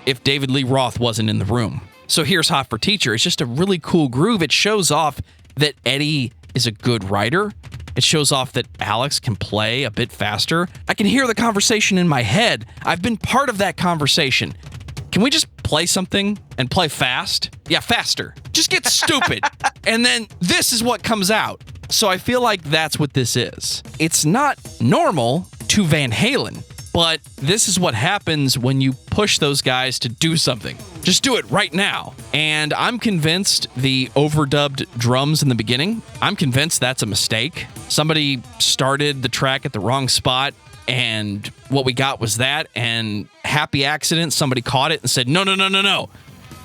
if David Lee Roth wasn't in the room. So here's Hot for Teacher. It's just a really cool groove. It shows off that Eddie is a good writer. It shows off that Alex can play a bit faster. I can hear the conversation in my head. I've been part of that conversation. Can we just play something and play fast? Yeah, faster. Just get stupid. And then this is what comes out. So I feel like that's what this is. It's not normal to Van Halen, but this is what happens when you push those guys to do something. Just do it right now. And I'm convinced the overdubbed drums in the beginning, I'm convinced that's a mistake. Somebody started the track at the wrong spot, and what we got was that, and happy accident, somebody caught it and said, no.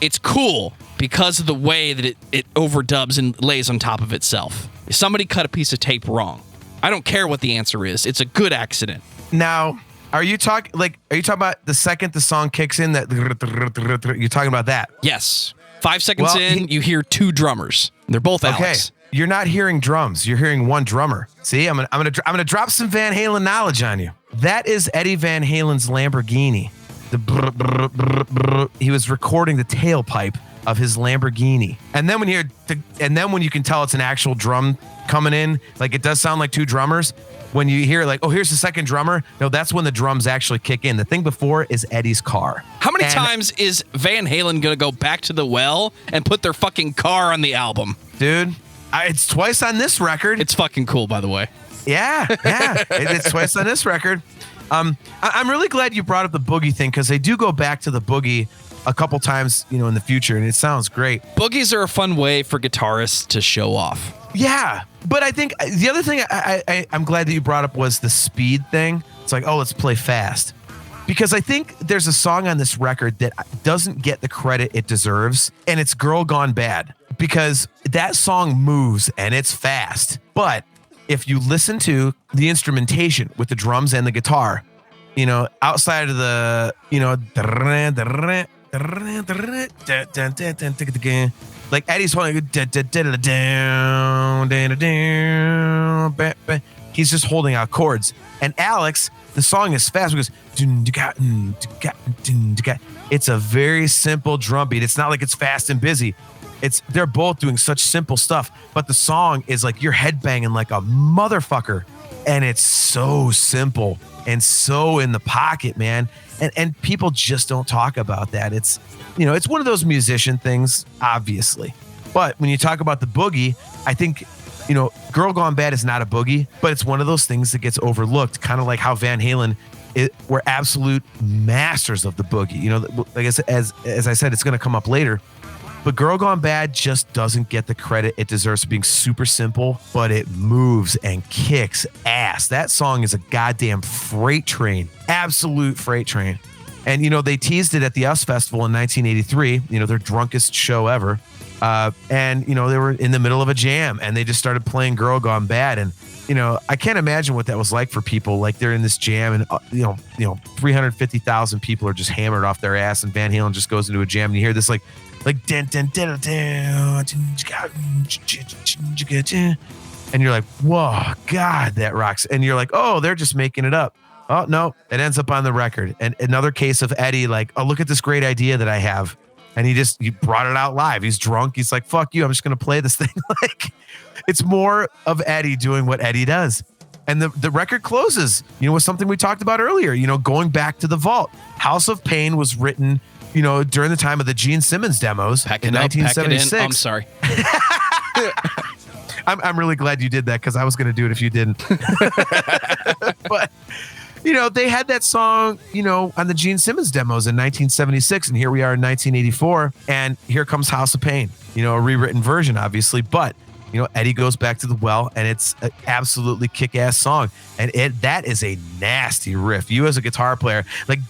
It's cool because of the way that it overdubs and lays on top of itself. Somebody cut a piece of tape wrong. I don't care what the answer is. It's a good accident.
Now, are you talking about the second the song kicks in, that you're talking about that?
Yes. 5 seconds in, you hear two drummers. They're both Alex.
Okay. You're not hearing drums. You're hearing one drummer. See, I'm gonna drop some Van Halen knowledge on you. That is Eddie Van Halen's Lamborghini. He was recording the tailpipe of his Lamborghini. And then when you can tell it's an actual drum coming in, like it does sound like two drummers. When you hear like, oh, here's the second drummer. No, that's when the drums actually kick in. The thing before is Eddie's car.
How many times is Van Halen going to go back to the well and put their fucking car on the album?
Dude, it's twice on this record.
It's fucking cool, by the way.
Yeah. It's twice on this record. I'm really glad you brought up the boogie thing because they do go back to the boogie a couple times, in the future, and it sounds great.
Boogies are a fun way for guitarists to show off.
Yeah, but I think the other thing I'm glad that you brought up was the speed thing. It's like, oh, let's play fast. Because I think there's a song on this record that doesn't get the credit it deserves, and it's Girl Gone Bad. Because that song moves, and it's fast. But if you listen to the instrumentation with the drums and the guitar, outside of the, like Eddie's holding, he's just holding out chords. And Alex, the song is fast because it's a very simple drum beat. It's not like it's fast and busy. They're both doing such simple stuff, but the song is like you're headbanging like a motherfucker, and it's so simple and so in the pocket, man. And people just don't talk about that. It's one of those musician things, obviously. But when you talk about the boogie, I think, Girl Gone Bad is not a boogie, but it's one of those things that gets overlooked, kind of like how Van Halen were absolute masters of the boogie. Like as I said, it's going to come up later. But Girl Gone Bad just doesn't get the credit it deserves for being super simple, but it moves and kicks ass. That song is a goddamn freight train, absolute freight train. And, they teased it at the US Festival in 1983, their drunkest show ever. And, they were in the middle of a jam and they just started playing Girl Gone Bad. And, I can't imagine what that was like for people. Like they're in this jam and, 350,000 people are just hammered off their ass. And Van Halen just goes into a jam and you hear this like and you're like, whoa, God, that rocks. And you're like, oh, they're just making it up. Oh, no, it ends up on the record. And another case of Eddie, like, oh, look at this great idea that I have. And he brought it out live. He's drunk. He's like, fuck you. I'm just going to play this thing. Like, it's more of Eddie doing what Eddie does. And the record closes, with something we talked about earlier, going back to the vault. House of Pain was written, during the time of the Gene Simmons demos in 1976.
I'm sorry.
I'm really glad you did that because I was going to do it if you didn't. But, they had that song, on the Gene Simmons demos in 1976. And here we are in 1984. And here comes House of Pain, a rewritten version, obviously. But, Eddie goes back to the well and it's an absolutely kick-ass song. And that is a nasty riff. You as a guitar player, like,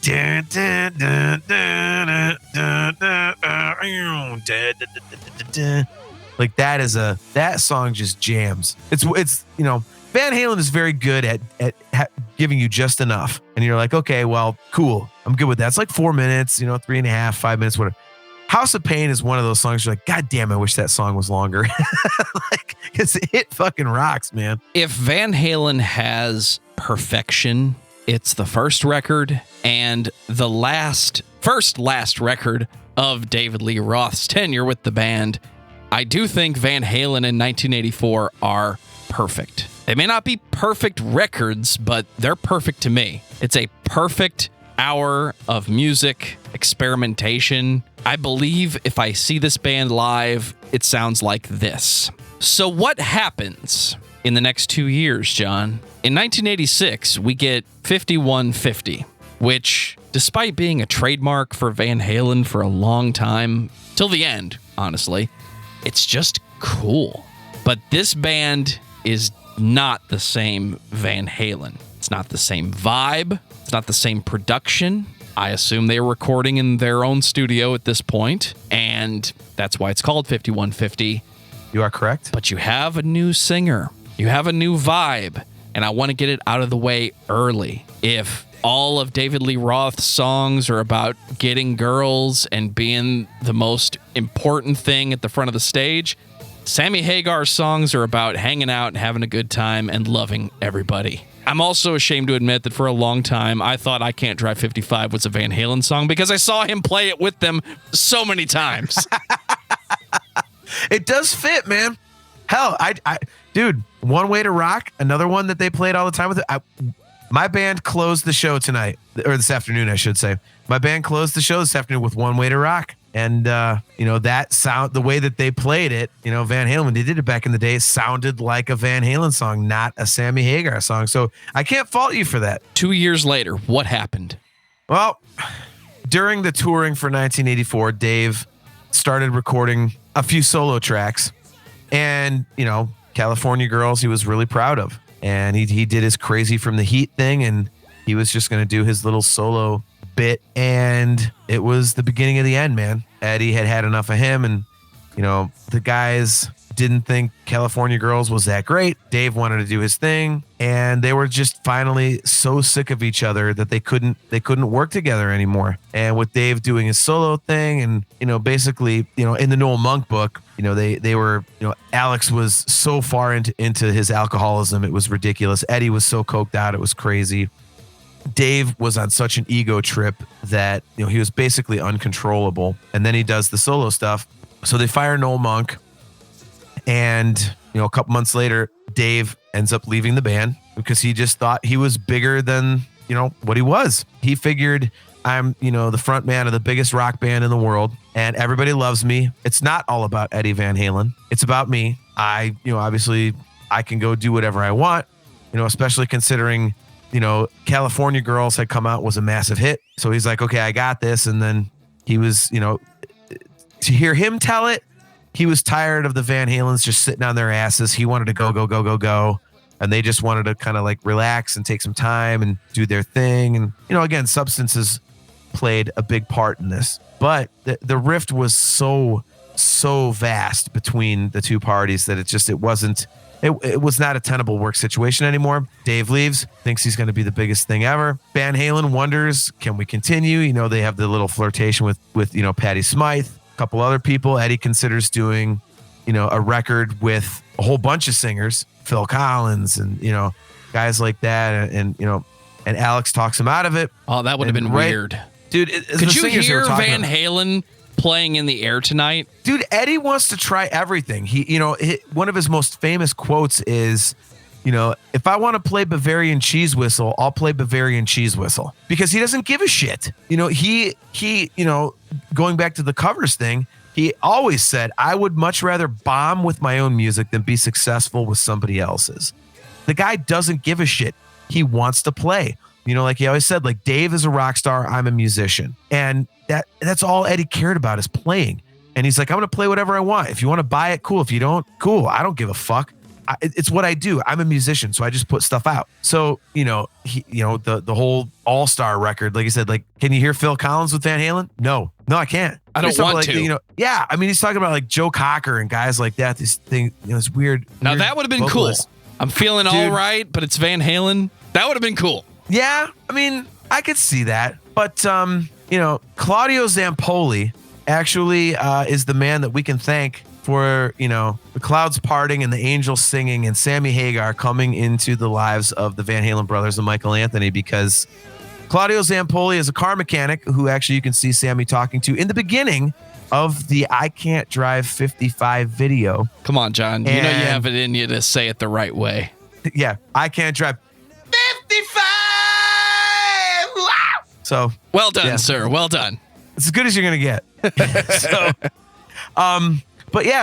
like that song just jams. It's Van Halen is very good at giving you just enough. And you're like, okay, well, cool. I'm good with that. It's like 4 minutes, 3.5, 5 minutes, whatever. House of Pain is one of those songs you're like, God damn, I wish that song was longer. Because it fucking rocks, man.
If Van Halen has perfection, it's the first record and the last record of David Lee Roth's tenure with the band. I do think Van Halen in 1984 are perfect. They may not be perfect records, but they're perfect to me. It's a perfect hour of music, experimentation. I believe if I see this band live, it sounds like this. So what happens in the next 2 years, John? In 1986, we get 5150, which, despite being a trademark for Van Halen for a long time, till the end, honestly, it's just cool. But this band is not the same Van Halen. It's not the same vibe. It's not the same production. I assume they were recording in their own studio at this point, and that's why it's called 5150.
You are correct.
But you have a new singer. You have a new vibe, and I want to get it out of the way early. If all of David Lee Roth's songs are about getting girls and being the most important thing at the front of the stage, Sammy Hagar's songs are about hanging out and having a good time and loving everybody. I'm also ashamed to admit that for a long time, I thought I Can't Drive 55 was a Van Halen song because I saw him play it with them so many times.
It does fit, man. Hell, dude, One Way to Rock, another one that they played all the time with it. My band closed the show tonight, or this afternoon, I should say. My band closed the show this afternoon with One Way to Rock. And, that sound, the way that they played it, Van Halen, when they did it back in the day, sounded like a Van Halen song, not a Sammy Hagar song. So I can't fault you for that.
2 years later, what happened?
Well, during the touring for 1984, Dave started recording a few solo tracks. And, California Girls, he was really proud of. And he did his Crazy from the Heat thing, and he was just going to do his little solo bit, and it was the beginning of the end, man. Eddie had enough of him, and the guys didn't think California Girls was that great. Dave wanted to do his thing, and they were just finally so sick of each other that they couldn't work together anymore. And with Dave doing his solo thing, and basically in the Noel Monk book, they were Alex was so far into his alcoholism, it was ridiculous. Eddie was so coked out, it was crazy. Dave was on such an ego trip that he was basically uncontrollable, and then he does the solo stuff. So they fire Noel Monk, and a couple months later, Dave ends up leaving the band because he just thought he was bigger than what he was. He figured, I'm the front man of the biggest rock band in the world, and everybody loves me. It's not all about Eddie Van Halen. It's about me. I obviously I can go do whatever I want. Especially considering California Girls had come out, was a massive hit. So he's like, okay, I got this. And then he was, to hear him tell it, he was tired of the Van Halens just sitting on their asses. He wanted to go. And they just wanted to kind of like relax and take some time and do their thing. And, again, substances played a big part in this. But the rift was so vast between the two parties that it was not a tenable work situation anymore. Dave leaves, thinks he's going to be the biggest thing ever. Van Halen wonders, can we continue? They have the little flirtation with Patti Smythe, a couple other people. Eddie considers doing, a record with a whole bunch of singers, Phil Collins and, guys like that. And Alex talks him out of it.
Oh, that would have been weird.
Dude,
could you hear Van Halen playing in the air tonight?
Dude, Eddie wants to try everything. One of his most famous quotes is, if I want to play Bavarian Cheese Whistle, I'll play Bavarian Cheese Whistle, because he doesn't give a shit. He going back to the covers thing, he always said, I would much rather bomb with my own music than be successful with somebody else's. The guy doesn't give a shit. He wants to play. Like he always said, like, Dave is a rock star, I'm a musician. And that's all Eddie cared about, is playing. And he's like, I'm going to play whatever I want. If you want to buy it, cool. If you don't, cool. I don't give a fuck. It's what I do. I'm a musician, so I just put stuff out. So, the whole All-Star record, like you said, like, can you hear Phil Collins with Van Halen? No, I can't.
I don't want to.
Yeah. I mean, he's talking about like Joe Cocker and guys like that. This thing, it's weird.
Now that would have been
vocalist.
Cool. I'm feeling all right, but it's Van Halen. That would have been cool.
Yeah, I mean, I could see that. But, Claudio Zampoli actually is the man that we can thank for, the clouds parting and the angels singing and Sammy Hagar coming into the lives of the Van Halen brothers and Michael Anthony, because Claudio Zampoli is a car mechanic who actually you can see Sammy talking to in the beginning of the I Can't Drive 55 video.
Come on, John. You have it in you to say it the right way.
Yeah, I Can't Drive 55. Wow. So
well done, sir. Well done.
It's as good as you're gonna get.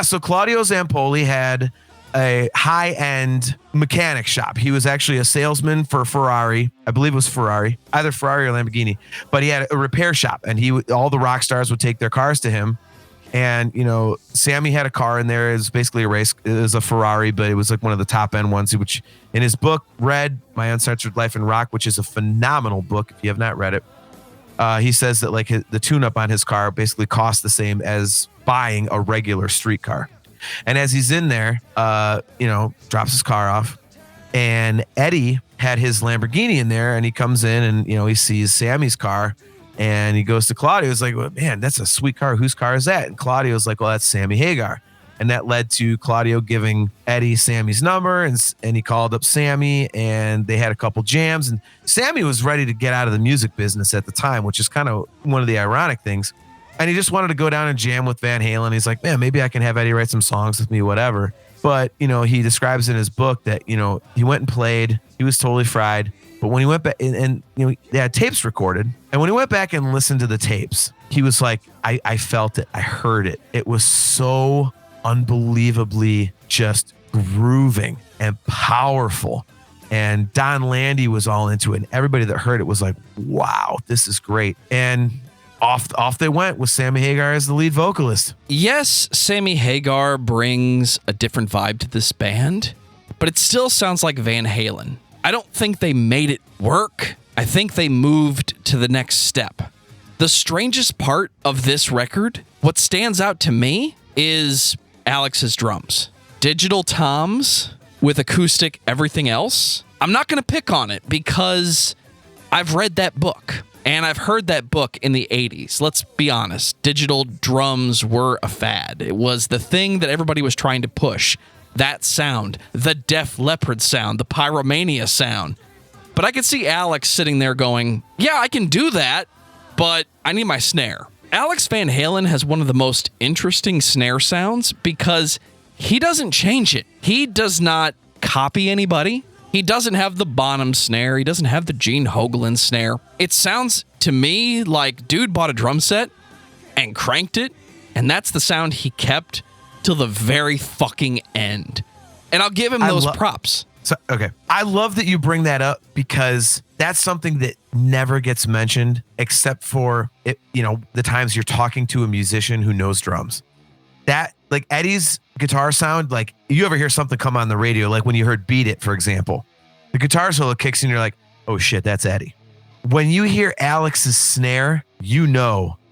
So Claudio Zampoli had a high-end mechanic shop. He was actually a salesman for Ferrari. I believe it was Ferrari, either Ferrari or Lamborghini. But he had a repair shop, and all the rock stars would take their cars to him. And, Sammy had a car in there. It was basically a race. It was a Ferrari, but it was like one of the top-end ones, which in his book, Red, My Uncensored Life in Rock, which is a phenomenal book if you have not read it, he says that like the tune-up on his car basically costs the same as buying a regular street car. And as he's in there, drops his car off, and Eddie had his Lamborghini in there, and he comes in and, he sees Sammy's car, and he goes to Claudio. He's like, well, man, that's a sweet car. Whose car is that? And Claudio's like, well, that's Sammy Hagar. And that led to Claudio giving Eddie Sammy's number, and he called up Sammy, and they had a couple jams. And Sammy was ready to get out of the music business at the time, which is kind of one of the ironic things. And he just wanted to go down and jam with Van Halen. He's like, man, maybe I can have Eddie write some songs with me, whatever. But, he describes in his book that, he went and played. He was totally fried. But when he went back and they had tapes recorded. And when he went back and listened to the tapes, he was like, I felt it. I heard it. It was so unbelievably just grooving and powerful. And Don Landy was all into it. And everybody that heard it was like, wow, this is great. And off they went with Sammy Hagar as the lead vocalist.
Yes, Sammy Hagar brings a different vibe to this band, but it still sounds like Van Halen. I don't think they made it work. I think they moved to the next step. The strangest part of this record, what stands out to me, is Alex's drums. Digital toms with acoustic everything else. I'm not going to pick on it because I've read that book. And I've heard that book in the 80s. Let's be honest. Digital drums were a fad. It was the thing that everybody was trying to push. That sound, the Def Leppard sound, the Pyromania sound. But I could see Alex sitting there going, yeah, I can do that, but I need my snare. Alex Van Halen has one of the most interesting snare sounds because he doesn't change it. He does not copy anybody. He doesn't have the Bonham snare. He doesn't have the Gene Hoglan snare. It sounds to me like dude bought a drum set and cranked it, and that's the sound he kept till the very fucking end. And I'll give him those props.
So, okay. I love that you bring that up because that's something that never gets mentioned except for it, the times you're talking to a musician who knows drums. That, like Eddie's guitar sound, like you ever hear something come on the radio, like when you heard Beat It, for example, the guitar solo kicks in, you're like, oh shit, that's Eddie. When you hear Alex's snare,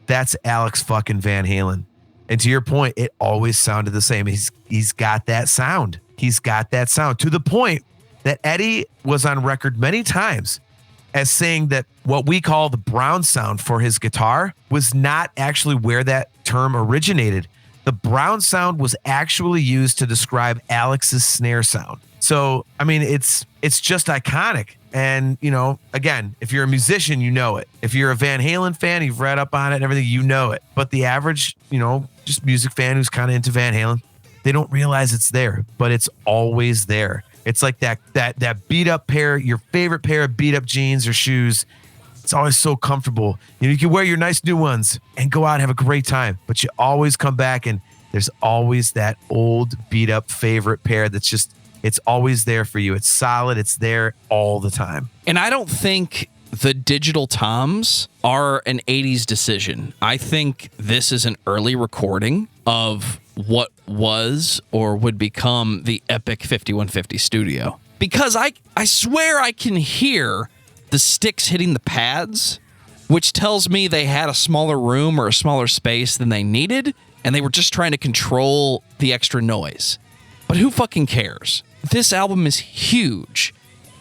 that's Alex fucking Van Halen. And to your point, it always sounded the same. He's got that sound. He's got that sound to the point that Eddie was on record many times as saying that what we call the Brown sound for his guitar was not actually where that term originated. The Brown sound was actually used to describe Alex's snare sound. So, I mean, it's just iconic. And, again, if you're a musician, you know it. If you're a Van Halen fan, you've read up on it and everything, you know it. But the average, just music fan who's kind of into Van Halen, they don't realize it's there, but it's always there. It's like that beat up pair, your favorite pair of beat up jeans or shoes. It's always so comfortable. You can wear your nice new ones and go out and have a great time, but you always come back and there's always that old beat up favorite pair that's just, it's always there for you. It's solid. It's there all the time.
And I don't think the digital toms are an 80s decision. I think this is an early recording of what was or would become the epic 5150 studio. Because I swear I can hear the sticks hitting the pads, which tells me they had a smaller room or a smaller space than they needed, and they were just trying to control the extra noise. But who fucking cares? This album is huge,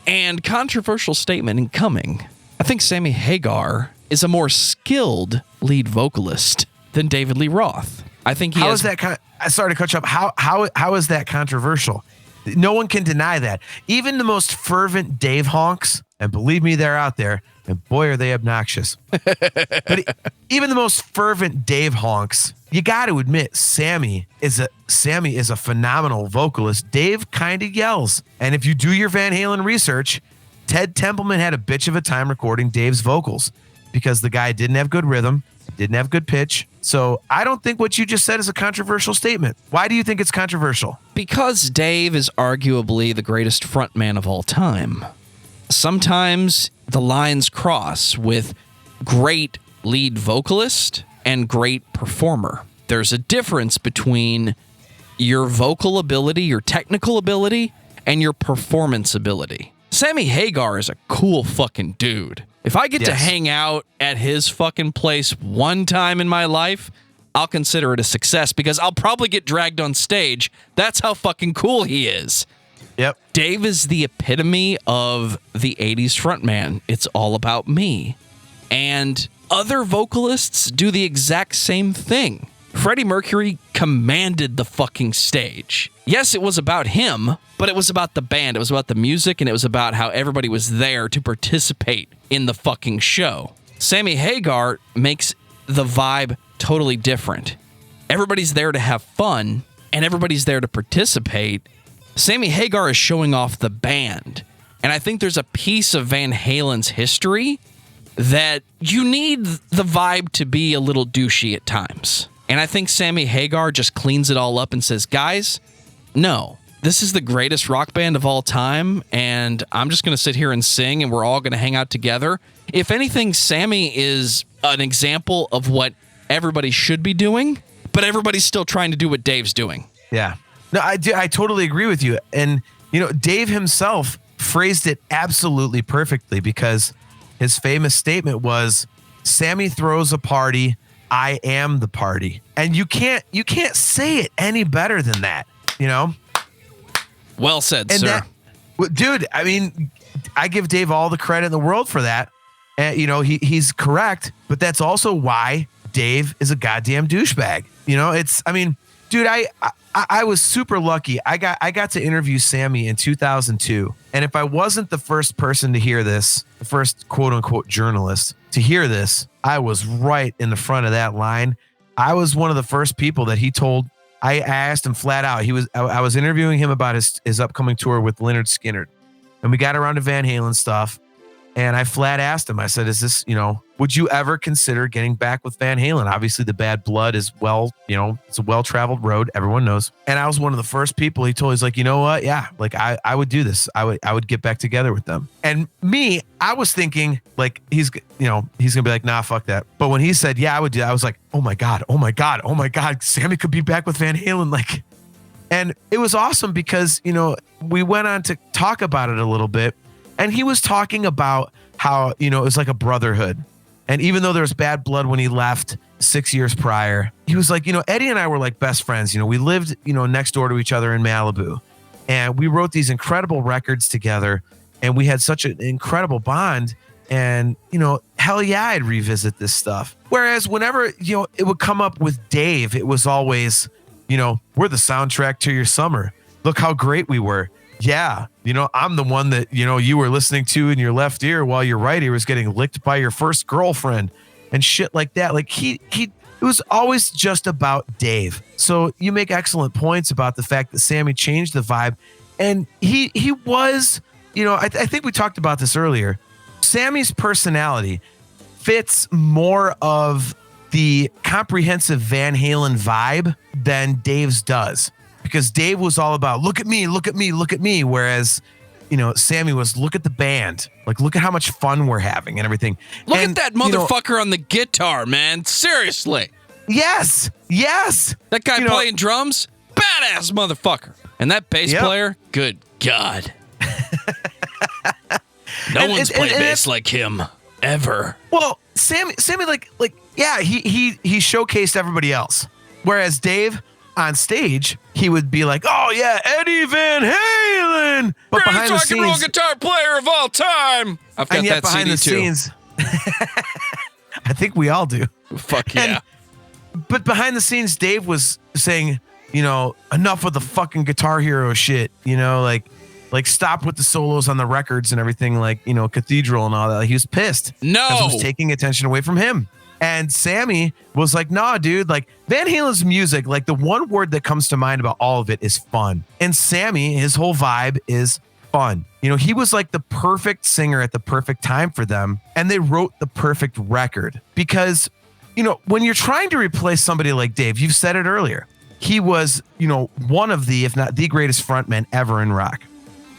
and controversial statement incoming. I think Sammy Hagar is a more skilled lead vocalist than David Lee Roth. I think
How is that sorry to cut you up. How is that controversial? No one can deny that. Even the most fervent Dave honks, and believe me, they're out there, and boy, are they obnoxious. But even the most fervent Dave honks, you got to admit, Sammy is a phenomenal vocalist. Dave kind of yells. And if you do your Van Halen research, Ted Templeman had a bitch of a time recording Dave's vocals because the guy didn't have good rhythm, didn't have good pitch. So I don't think what you just said is a controversial statement. Why do you think it's controversial?
Because Dave is arguably the greatest frontman of all time. Sometimes the lines cross with great lead vocalist and great performer. There's a difference between your vocal ability, your technical ability, and your performance ability. Sammy Hagar is a cool fucking dude. If I get to hang out at his fucking place one time in my life, I'll consider it a success because I'll probably get dragged on stage. That's how fucking cool he is.
Yep.
Dave is the epitome of the 80s frontman. It's all about me. And other vocalists do the exact same thing. Freddie Mercury commanded the fucking stage. Yes, it was about him, but it was about the band. It was about the music, and it was about how everybody was there to participate in the fucking show. Sammy Hagar makes the vibe totally different. Everybody's there to have fun, and everybody's there to participate. Sammy Hagar is showing off the band. And I think there's a piece of Van Halen's history that you need the vibe to be a little douchey at times. And I think Sammy Hagar just cleans it all up and says, guys, no, this is the greatest rock band of all time, and I'm just going to sit here and sing, and we're all going to hang out together. If anything, Sammy is an example of what everybody should be doing, but everybody's still trying to do what Dave's doing.
Yeah. No, I totally agree with you. And, Dave himself phrased it absolutely perfectly, because his famous statement was, Sammy throws a party, I am the party. And you can't say it any better than that,
Well said,
and
sir.
Dude, I mean, I give Dave all the credit in the world for that. And, he's correct, but that's also why Dave is a goddamn douchebag. Dude, I was super lucky. I got to interview Sammy in 2002. And if I wasn't the first person to hear this, the first quote unquote journalist to hear this, I was right in the front of that line. I was one of the first people that he told. I asked him flat out. I was interviewing him about his upcoming tour with Lynyrd Skynyrd, and we got around to Van Halen stuff. And I flat asked him, I said, is this, would you ever consider getting back with Van Halen? Obviously the bad blood is it's a well-traveled road. Everyone knows. And I was one of the first people he told. He's like, you know what? Yeah, like I would do this. I would get back together with them. And me, I was thinking like, he's going to be like, nah, fuck that. But when he said, yeah, I would do that, I was like, oh my God, Sammy could be back with Van Halen. Like, and it was awesome because, we went on to talk about it a little bit. And he was talking about how, it was like a brotherhood. And even though there was bad blood when he left 6 years prior, he was like, Eddie and I were like best friends. We lived, next door to each other in Malibu. And we wrote these incredible records together. And we had such an incredible bond. And, hell yeah, I'd revisit this stuff. Whereas whenever, it would come up with Dave, it was always, we're the soundtrack to your summer. Look how great we were. Yeah, I'm the one that, you were listening to in your left ear while your right ear was getting licked by your first girlfriend and shit like that. Like it was always just about Dave. So you make excellent points about the fact that Sammy changed the vibe. And he was, I think we talked about this earlier. Sammy's personality fits more of the comprehensive Van Halen vibe than Dave's does. Because Dave was all about, look at me. Whereas, Sammy was, look at the band. Like, look at how much fun we're having and everything.
Look at that motherfucker on the guitar, man. Seriously.
Yes.
That guy playing drums, badass motherfucker. And that bass player, good God. No one's played bass like him, ever.
Well, Sammy, yeah, he showcased everybody else. Whereas Dave, on stage, he would be like, oh yeah, Eddie Van Halen, but behind the
rock and roll guitar player of all time. I've got that
behind
CD
the
too.
Scenes, I think we all do.
Fuck yeah.
But behind the scenes, Dave was saying, enough with the fucking Guitar Hero shit, like stop with the solos on the records and everything, like, Cathedral and all that. Like, he was pissed.
No.
Because it was taking attention away from him. And Sammy was like, nah, dude, like Van Halen's music, like the one word that comes to mind about all of it is fun. And Sammy, his whole vibe is fun. He was like the perfect singer at the perfect time for them. And they wrote the perfect record because, when you're trying to replace somebody like Dave, you've said it earlier, he was, one of the, if not the greatest frontman ever in rock.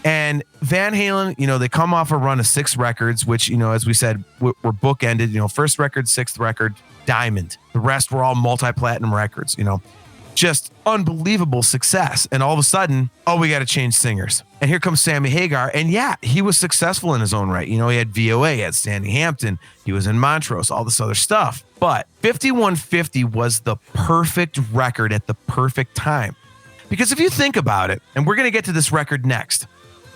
And Van Halen, they come off a run of 6 records, which, as we said, were bookended, first record, 6th record, diamond. The rest were all multi-platinum records, just unbelievable success. And all of a sudden, we got to change singers. And here comes Sammy Hagar. And yeah, he was successful in his own right. He had VOA, he had Sandy Hampton, he was in Montrose, all this other stuff. But 5150 was the perfect record at the perfect time. Because if you think about it, and we're going to get to this record next,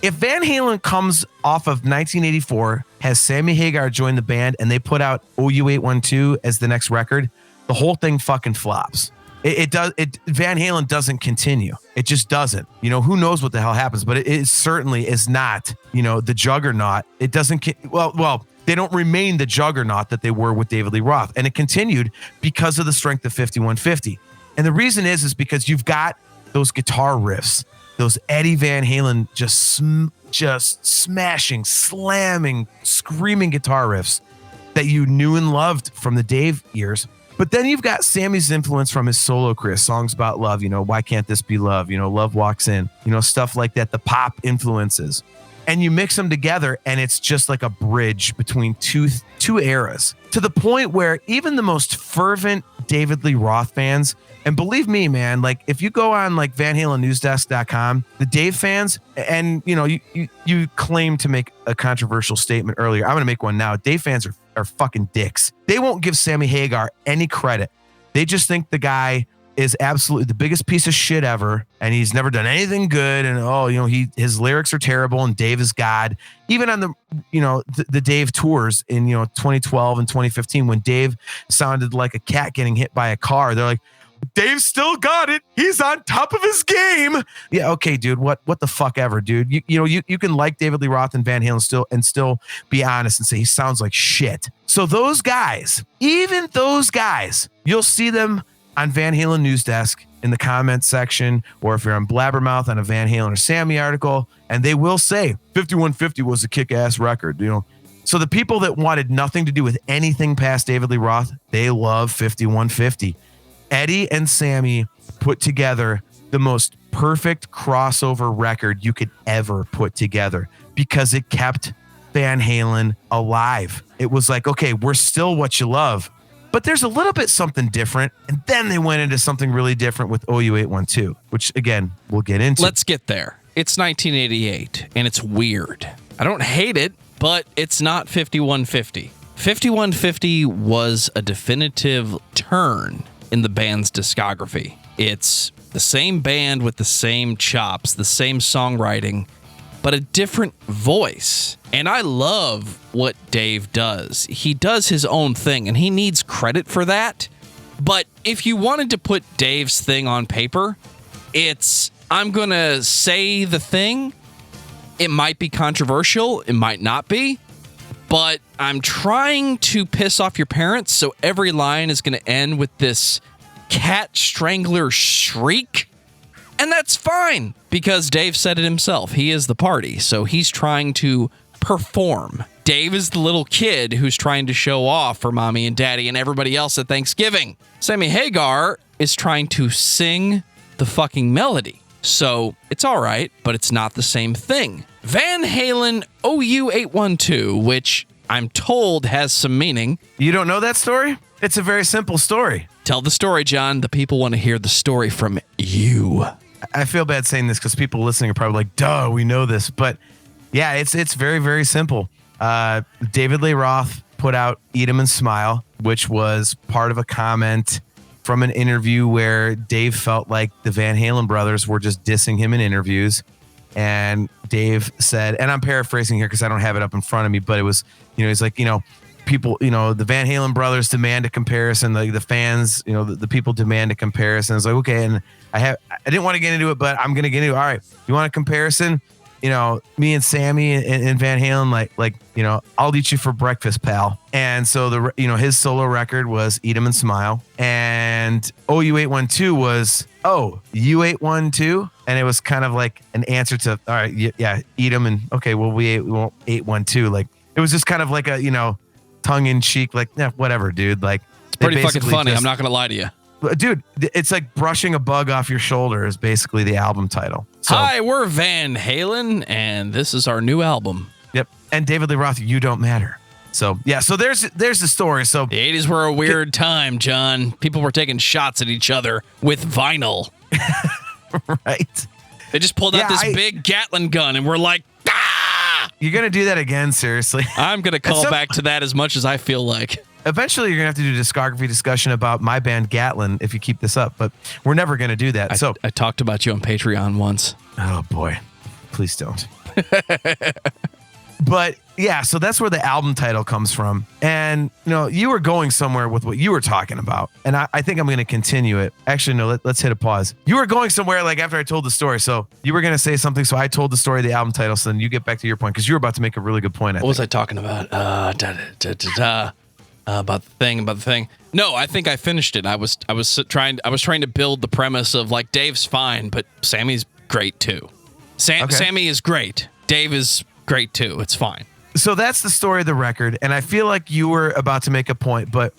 if Van Halen comes off of 1984, has Sammy Hagar join the band, and they put out OU812 as the next record, the whole thing fucking flops. It does. Van Halen doesn't continue. It just doesn't. Who knows what the hell happens? But it certainly is not. The juggernaut. It doesn't. Well. They don't remain the juggernaut that they were with David Lee Roth, and it continued because of the strength of 5150. And the reason is because you've got those guitar riffs, those Eddie Van Halen just smashing, slamming, screaming guitar riffs that you knew and loved from the Dave years. But then you've got Sammy's influence from his solo career, songs about love, Why Can't This Be Love? Love Walks In, stuff like that, the pop influences. And you mix them together, and it's just like a bridge between two eras, to the point where even the most fervent David Lee Roth fans, and believe me, man, like if you go on like VanHalenNewsDesk.com, the Dave fans, and you claim to make a controversial statement earlier. I'm going to make one now. Dave fans are fucking dicks. They won't give Sammy Hagar any credit. They just think the guy is absolutely the biggest piece of shit ever, and he's never done anything good, and his lyrics are terrible, and Dave is God. Even on the Dave tours in 2012 and 2015, when Dave sounded like a cat getting hit by a car, they're like, Dave still got it. He's on top of his game. Yeah, okay, dude. What the fuck ever, dude. You can like David Lee Roth and Van Halen still be honest and say he sounds like shit. So those guys, even those guys, you'll see them on Van Halen News Desk in the comments section, or if you're on Blabbermouth on a Van Halen or Sammy article, and they will say 5150 was a kick-ass record, So the people that wanted nothing to do with anything past David Lee Roth, they love 5150. Eddie and Sammy put together the most perfect crossover record you could ever put together because it kept Van Halen alive. It was like, okay, we're still what you love, but there's a little bit something different. And then they went into something really different with OU812, which again, we'll get into.
Let's get there. It's 1988 and it's weird. I don't hate it, but it's not 5150. 5150 was a definitive turn in the band's discography. It's the same band with the same chops, the same songwriting, but a different voice. And I love what Dave does. He does his own thing, and he needs credit for that. But if you wanted to put Dave's thing on paper, it's, I'm going to say the thing. It might be controversial. It might not be. But I'm trying to piss off your parents, so every line is going to end with this cat strangler shriek. And that's fine, because Dave said it himself. He is the party, so he's trying to perform. Dave is the little kid who's trying to show off for mommy and daddy and everybody else at Thanksgiving. Sammy Hagar is trying to sing the fucking melody. So it's all right, but it's not the same thing. Van Halen OU812, which I'm told has some meaning.
You don't know that story? It's a very simple story.
Tell the story, John. The people want to hear the story from you.
I feel bad saying this because people listening are probably like, duh, we know this. But yeah, it's very, very simple. David Lee Roth put out Eat 'Em and Smile, which was part of a comment from an interview where Dave felt like the Van Halen brothers were just dissing him in interviews. And Dave said, and I'm paraphrasing here because I don't have it up in front of me, but it was, he's like, people, the Van Halen brothers demand a comparison. The fans, the people demand a comparison. It's like, okay. And I didn't want to get into it, but I'm going to get into it. All right. You want a comparison? Me and Sammy and Van Halen, I'll eat you for breakfast, pal. And so his solo record was Eat 'Em and Smile, and OU812 was, U812. And it was kind of like an answer to, all right, yeah, eat 'em. And okay, well, we won't 812. Like, it was just kind of like a, tongue in cheek, like, yeah, whatever, dude. Like,
it's pretty fucking funny. I'm not going to lie to you.
Dude, it's like brushing a bug off your shoulder is basically the album title. So,
hi, we're Van Halen, and this is our new album.
Yep. And David Lee Roth, You Don't Matter. So, yeah, so there's the story. So
the 80s were a weird time, John. People were taking shots at each other with vinyl.
Right.
They just pulled out this big Gatling gun, and we're like, ah!
You're going to do that again, seriously?
I'm going to call back to that as much as I feel like.
Eventually, you're going to have to do a discography discussion about my band Gatlin if you keep this up, but we're never going to do that.
I talked about you on Patreon once.
Oh, boy. Please don't. But Yeah, so that's where the album title comes from. And, you were going somewhere with what you were talking about. And I think I'm going to continue it. Actually, no, let's hit a pause. You were going somewhere like after I told the story. So you were going to say something. So I told the story of the album title. So then you get back to your point because you were about to make a really good point.
What was I talking about? About the thing. No, I think I finished it. I was trying to build the premise of like Dave's fine, but Sammy's great too.
Okay.
Sammy is great. Dave is great too. It's fine.
So that's the story of the record. And I feel like you were about to make a point, but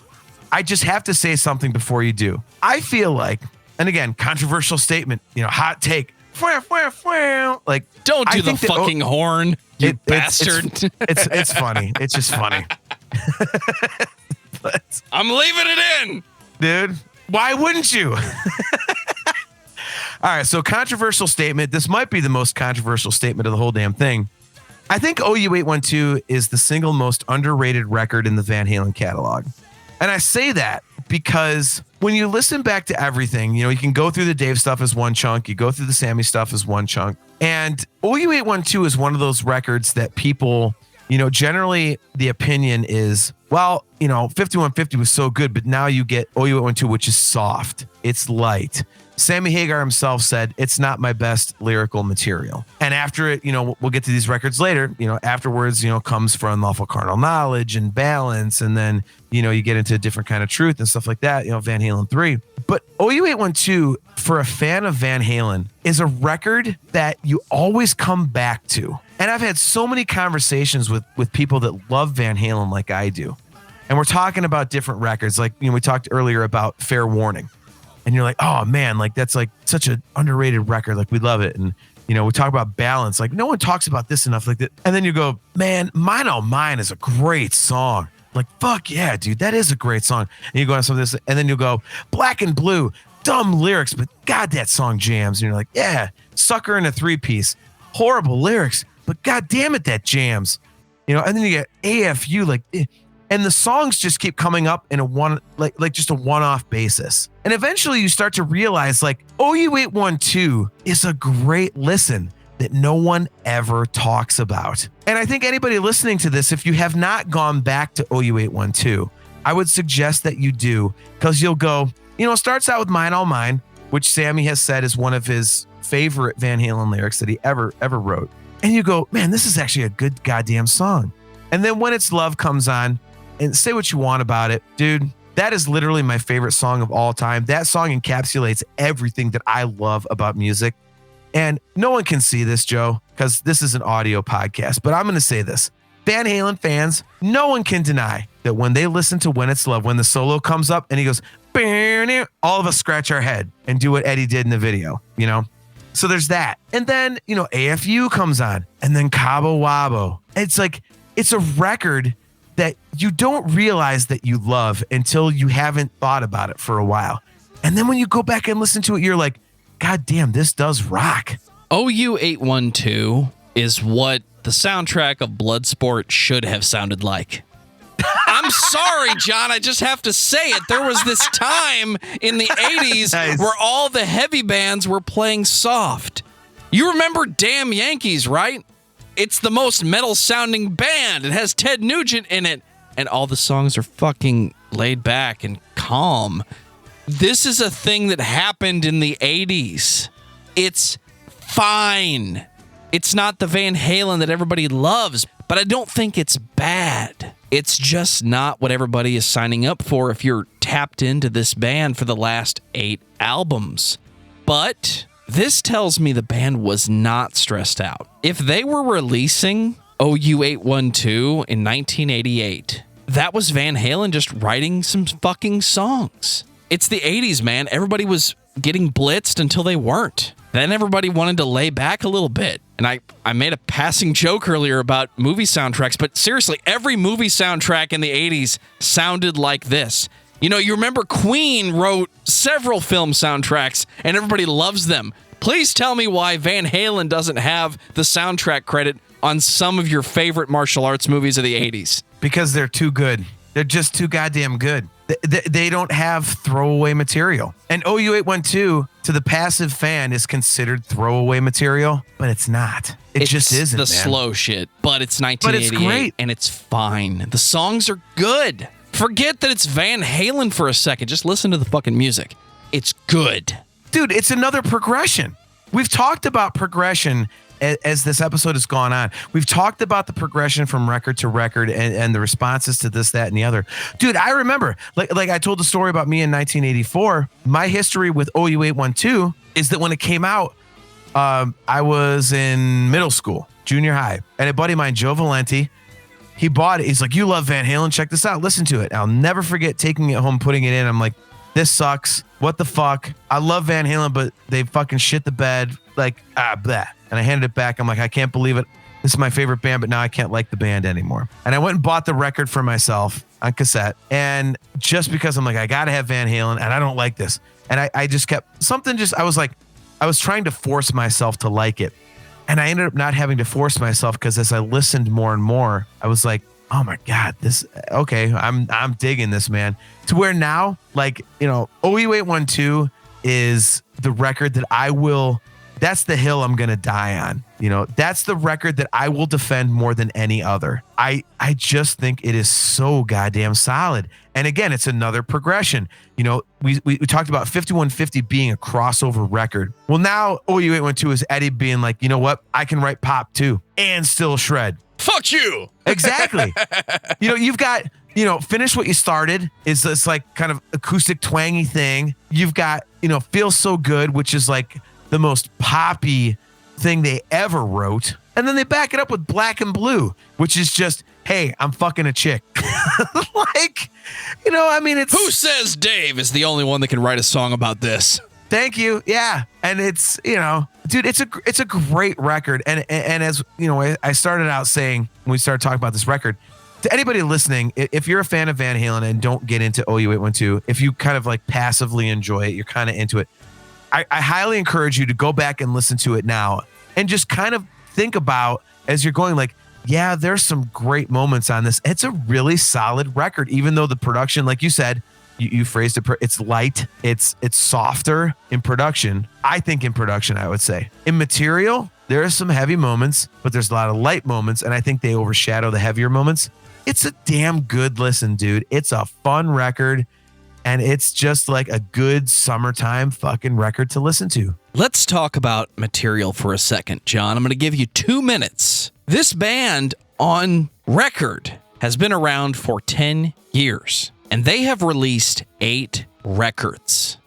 I just have to say something before you do. I feel like, and again, controversial statement, hot take. Like,
don't do the fucking horn, you bastard.
It's funny. It's just funny. But,
I'm leaving it in.
Dude, why wouldn't you? All right, so controversial statement. This might be the most controversial statement of the whole damn thing. I think OU812 is the single most underrated record in the Van Halen catalog. And I say that because when you listen back to everything, you can go through the Dave stuff as one chunk, you go through the Sammy stuff as one chunk. And OU812 is one of those records that people, generally the opinion is, well, 5150 was so good, but now you get OU812, which is soft. It's light. Sammy Hagar himself said, it's not my best lyrical material. And after it, we'll get to these records later, afterwards, comes from Lawful Carnal Knowledge and Balance. And then, you get into a different kind of truth and stuff like that, Van Halen 3. But OU812, for a fan of Van Halen, is a record that you always come back to. And I've had so many conversations with people that love Van Halen like I do. And we're talking about different records. Like, we talked earlier about Fair Warning. And you're like, oh man, like that's like such an underrated record. Like we love it. And, we talk about Balance. Like no one talks about this enough like that. And then you go, man, Mine Oh Mine is a great song. Like, fuck yeah, dude, that is a great song. And you go on some of this, and then you go, Black and Blue, dumb lyrics, but God, that song jams. And you're like, yeah, Sucker in a 3-piece, horrible lyrics, but God damn it, that jams. And then you get AFU, like, and the songs just keep coming up in a just a one-off basis. And eventually you start to realize like OU812 is a great listen that no one ever talks about. And I think anybody listening to this, if you have not gone back to OU812, I would suggest that you do, because you'll go, it starts out with Mine All Mine, which Sammy has said is one of his favorite Van Halen lyrics that he ever wrote. And you go, man, this is actually a good goddamn song. And then When It's Love comes on, and say what you want about it, dude, that is literally my favorite song of all time. That song encapsulates everything that I love about music. And no one can see this, Joe, because this is an audio podcast, but I'm going to say this. Van Halen fans, no one can deny that when they listen to When It's Love, when the solo comes up and he goes, all of us scratch our head and do what Eddie did in the video, So there's that. And then, AFU comes on, and then Cabo Wabo. It's like, it's a record that you don't realize that you love until you haven't thought about it for a while. And then when you go back and listen to it, you're like, God damn, this does rock.
OU812 is what the soundtrack of Bloodsport should have sounded like. I'm sorry, John. I just have to say it. There was this time in the 80s
Nice.
where all the heavy bands were playing soft. You remember Damn Yankees, right? It's the most metal sounding band. It has Ted Nugent in it. And all the songs are fucking laid back and calm. This is a thing that happened in the 80s. It's fine. It's not the Van Halen that everybody loves, but I don't think it's bad. It's just not what everybody is signing up for if you're tapped into this band for the last 8 albums. But this tells me the band was not stressed out. If they were releasing OU812 in 1988, that was Van Halen just writing some fucking songs. It's the 80s, man. Everybody was getting blitzed until they weren't. Then everybody wanted to lay back a little bit. And I made a passing joke earlier about movie soundtracks, but seriously, every movie soundtrack in the 80s sounded like this. You remember Queen wrote several film soundtracks, and everybody loves them. Please tell me why Van Halen doesn't have the soundtrack credit on some of your favorite martial arts movies of the 80s.
Because they're too good. They're just too goddamn good. They don't have throwaway material. And OU812 to the passive fan is considered throwaway material, but it's not. It just isn't,
the
man.
slow shit, but it's 1988
But it's great.
and it's fine. The songs are good. Forget that it's Van Halen for a second. Just listen to the fucking music. It's good.
Dude, it's another progression. We've talked about progression as this episode has gone on. We've talked about the progression from record to record and the responses to this, that, and the other. Dude, I remember, like I told the story about me in 1984. My history with OU812 is that when it came out, I was in middle school, junior high, and a buddy of mine, Joe Valenti, he bought it. He's like, you love Van Halen. Check this out. Listen to it. I'll never forget taking it home, putting it in. I'm like, this sucks. What the fuck? I love Van Halen, but they fucking shit the bed. Like, blah. And I handed it back. I'm like, I can't believe it. This is my favorite band, but now I can't like the band anymore. And I went and bought the record for myself on cassette. And just because I'm like, I got to have Van Halen and I don't like this. And I just kept I was trying to force myself to like it. And I ended up not having to force myself because as I listened more and more, I was like, oh my God, I'm digging this, man. To where now, like, OU812 is the record that that's the hill I'm going to die on. That's the record that I will defend more than any other. I just think it is so goddamn solid. And again, it's another progression. We talked about 5150 being a crossover record. Well, now OU812 is Eddie being like, you know what? I can write pop too and still shred.
Fuck you.
Exactly. You've got, Finish What You Started is this like kind of acoustic twangy thing. You've got, Feel So Good, which is like the most poppy thing they ever wrote. And then they back it up with Black and Blue, which is just, hey, I'm fucking a chick. It's...
Who Says Dave is the only one that can write a song about this.
Thank you. Yeah. And it's, dude, it's a great record. And as, I started out saying, when we started talking about this record, to anybody listening, if you're a fan of Van Halen and don't get into OU812, if you kind of like passively enjoy it, you're kind of into it, I highly encourage you to go back and listen to it now and just kind of think about as you're going like, yeah, there's some great moments on this. It's a really solid record, even though the production, like you said, you phrased it, it's light, it's softer in production. I think in production, I would say. In material, there are some heavy moments, but there's a lot of light moments, and I think they overshadow the heavier moments. It's a damn good listen, dude. It's a fun record. And it's just like a good summertime fucking record to listen to.
Let's talk about material for a second, John. I'm going to give you 2 minutes. This band on record has been around for 10 years, and they have released 8 records.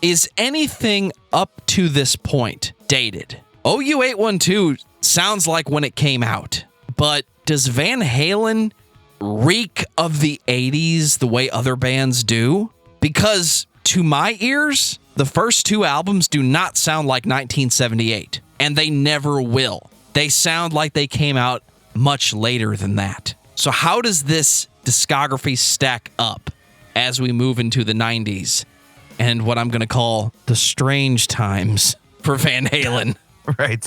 Is anything up to this point dated? OU812 sounds like when it came out, but does Van Halen reek of the 80s the way other bands do? Because to my ears, the first 2 albums do not sound like 1978, and they never will. They sound like they came out much later than that. So how does this discography stack up as we move into the 90s and what I'm going to call the strange times for Van Halen?
Right.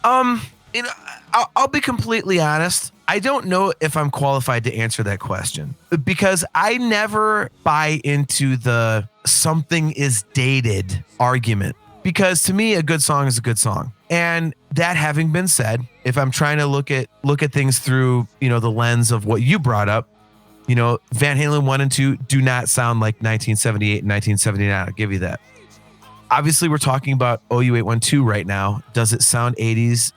I'll be completely honest. I don't know if I'm qualified to answer that question because I never buy into the something is dated argument, because to me, a good song is a good song. And that having been said, if I'm trying to look at things through, the lens of what you brought up, Van Halen 1 and 2 do not sound like 1978 and 1979. I'll give you that. Obviously, we're talking about OU812 right now. Does it sound 80s?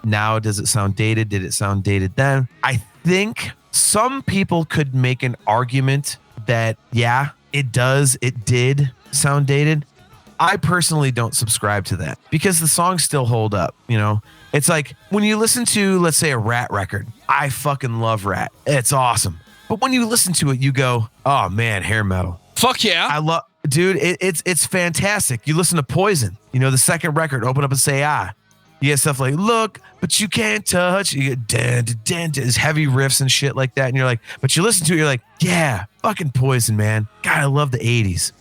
Now, does it sound dated? Did it sound dated then? I think some people could make an argument that, yeah, it does. It did sound dated. I personally don't subscribe to that because the songs still hold up. It's like when you listen to, let's say, a Rat record. I fucking love Rat. It's awesome. But when you listen to it, you go, oh, man, hair metal.
Fuck yeah.
Dude, it's fantastic. You listen to Poison, the second record, Open Up and Say Ah. You get stuff like, look, but you can't touch. You get there's heavy riffs and shit like that. And you're like, but you listen to it, you're like, yeah, fucking Poison, man. God, I love the 80s.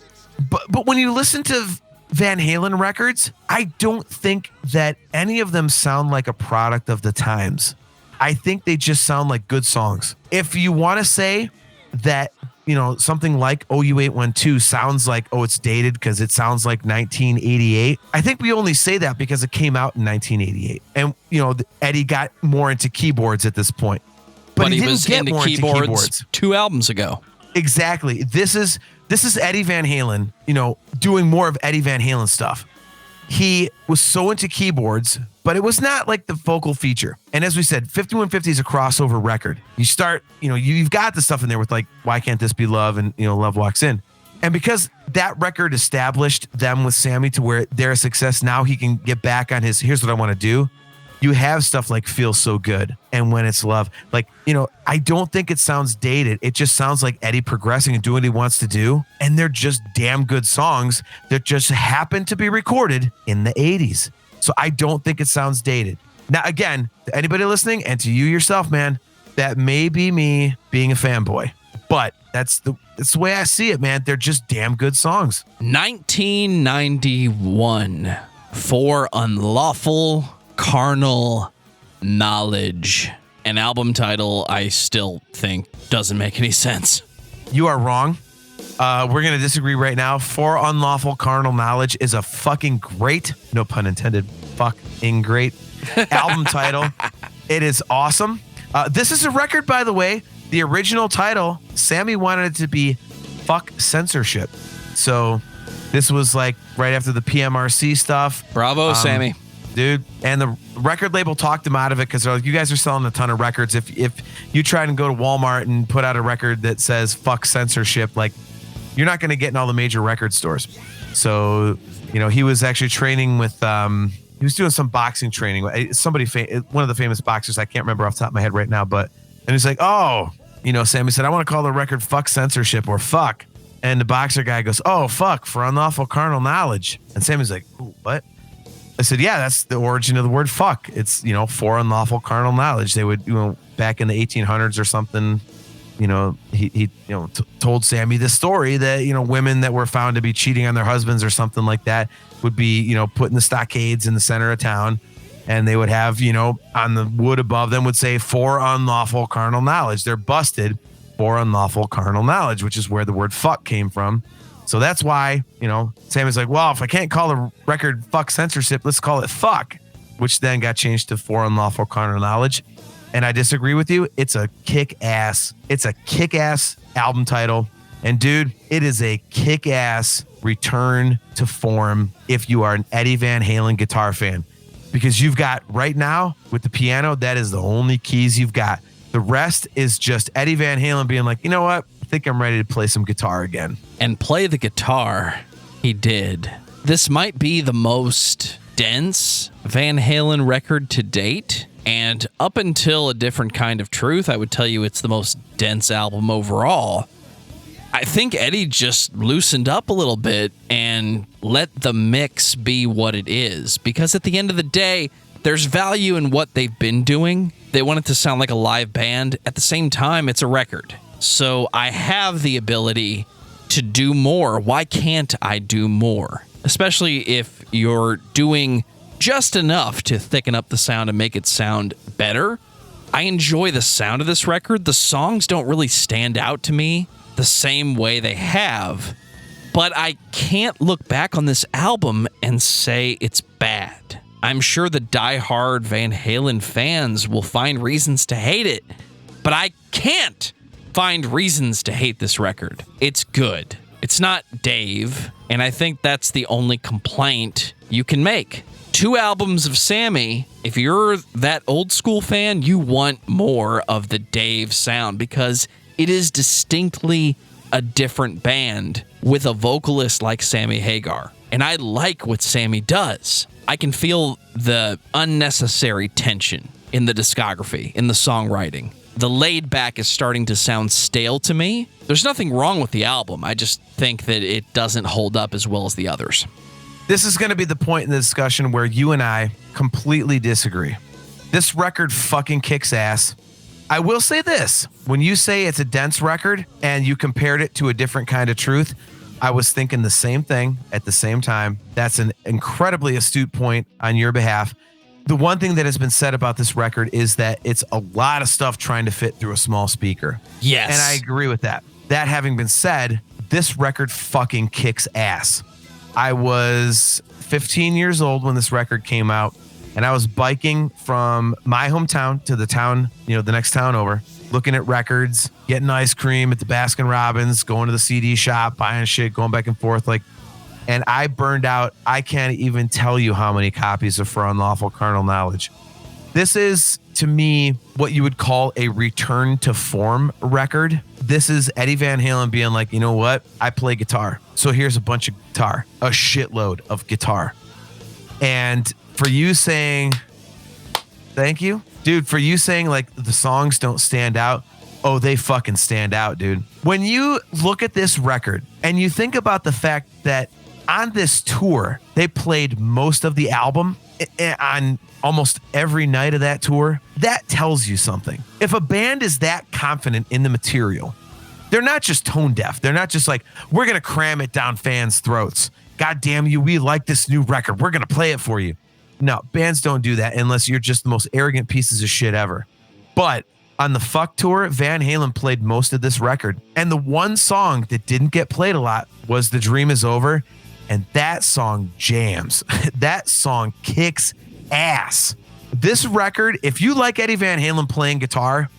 But when you listen to Van Halen records, I don't think that any of them sound like a product of the times. I think they just sound like good songs. If you want to say that something like OU812 sounds like, it's dated because it sounds like 1988. I think we only say that because it came out in 1988. And, Eddie got more into keyboards at this point. But he
was
didn't get
into
more
keyboards 2 albums ago.
Exactly. This is Eddie Van Halen, doing more of Eddie Van Halen stuff. He was so into keyboards, but it was not like the vocal feature. And as we said, 5150 is a crossover record. You start, you've got the stuff in there with like, Why Can't This Be Love? And, Love Walks In. And because that record established them with Sammy to where they're a success, now he can get back on his, here's what I want to do. You have stuff like Feel So Good and When It's Love. Like, I don't think it sounds dated. It just sounds like Eddie progressing and doing what he wants to do. And they're just damn good songs that just happen to be recorded in the 80s. So I don't think it sounds dated. Now, again, to anybody listening and to you yourself, man, that may be me being a fanboy. But that's the way I see it, man. They're just damn good songs.
1991 for Unlawful Carnal Knowledge, an album title I still think doesn't make any sense.
You are wrong. We're going to disagree right now. For Unlawful Carnal Knowledge is a fucking great, no pun intended, fucking great album title. It is awesome. This is a record, by the way. The original title, Sammy wanted it to be Fuck Censorship. So this was like right after the PMRC stuff.
Bravo, Sammy.
Dude, and the record label talked him out of it because they're like, you guys are selling a ton of records. If you try and go to Walmart and put out a record that says fuck censorship, like, you're not going to get in all the major record stores. So, he was actually training with, he was doing some boxing training. Somebody, one of the famous boxers, I can't remember off the top of my head right now, and he's like, Sammy said, I want to call the record Fuck Censorship or Fuck. And the boxer guy goes, oh, fuck, for unlawful carnal knowledge. And Sammy's like, ooh, what? I said, yeah, that's the origin of the word fuck. It's, for unlawful carnal knowledge. They would, back in the 1800s or something, he told Sammy this story that, women that were found to be cheating on their husbands or something like that would be, put in the stockades in the center of town. And they would have, on the wood above them would say, for unlawful carnal knowledge. They're busted for unlawful carnal knowledge, which is where the word fuck came from. So that's why, Sammy's like, well, if I can't call the record Fuck Censorship, let's call it Fuck, which then got changed to For Unlawful Carnal Knowledge. And I disagree with you. It's a kick-ass album title. And dude, it is a kick-ass return to form if you are an Eddie Van Halen guitar fan. Because you've got right now with the piano, that is the only keys you've got. The rest is just Eddie Van Halen being like, you know what? I think I'm ready to play some guitar again.
And play the guitar. He did. This might be the most dense Van Halen record to date. And up until A Different Kind of Truth, I would tell you it's the most dense album overall. I think Eddie just loosened up a little bit and let the mix be what it is. Because at the end of the day, there's value in what they've been doing. They want it to sound like a live band. At the same time, it's a record. So I have the ability to do more. Why can't I do more? Especially if you're doing just enough to thicken up the sound and make it sound better. I enjoy the sound of this record. The songs don't really stand out to me the same way they have, but I can't look back on this album and say it's bad. I'm sure the die-hard Van Halen fans will find reasons to hate it, but I can't find reasons to hate this record. It's good. It's not Dave, and I think that's the only complaint you can make. 2 albums of Sammy, if you're that old school fan, you want more of the Dave sound because it is distinctly a different band with a vocalist like Sammy Hagar. And I like what Sammy does. I can feel the unnecessary tension in the discography, in the songwriting. The laid back is starting to sound stale to me. There's nothing wrong with the album. I just think that it doesn't hold up as well as the others.
This is going to be the point in the discussion where you and I completely disagree. This record fucking kicks ass. I will say this. When you say it's a dense record and you compared it to A Different Kind of Truth, I was thinking the same thing at the same time. That's an incredibly astute point on your behalf. The one thing that has been said about this record is that it's a lot of stuff trying to fit through a small speaker.
Yes.
And I agree with that. that having been said, this record fucking kicks ass. I was 15 years old when this record came out, and I was biking from my hometown to the town, the next town over, looking at records, getting ice cream at the Baskin Robbins, going to the CD shop, buying shit, going back and forth. And I burned out, I can't even tell you how many copies of For Unlawful Carnal Knowledge. This is, to me, what you would call a return to form record. This is Eddie Van Halen being like, you know what? I play guitar. So here's a bunch of guitar, a shitload of guitar. And for you saying, thank you, dude, for you saying like the songs don't stand out. Oh, they fucking stand out, dude. When you look at this record and you think about the fact that on this tour, they played most of the album on almost every night of that tour, that tells you something. If a band is that confident in the material, they're not just tone deaf. They're not just like, we're going to cram it down fans' throats. God damn you, we like this new record. We're going to play it for you. No, bands don't do that unless you're just the most arrogant pieces of shit ever. But on the Fuck Tour, Van Halen played most of this record. And the one song that didn't get played a lot was The Dream Is Over. And that song jams. That song kicks ass. This record, if you like Eddie Van Halen playing guitar,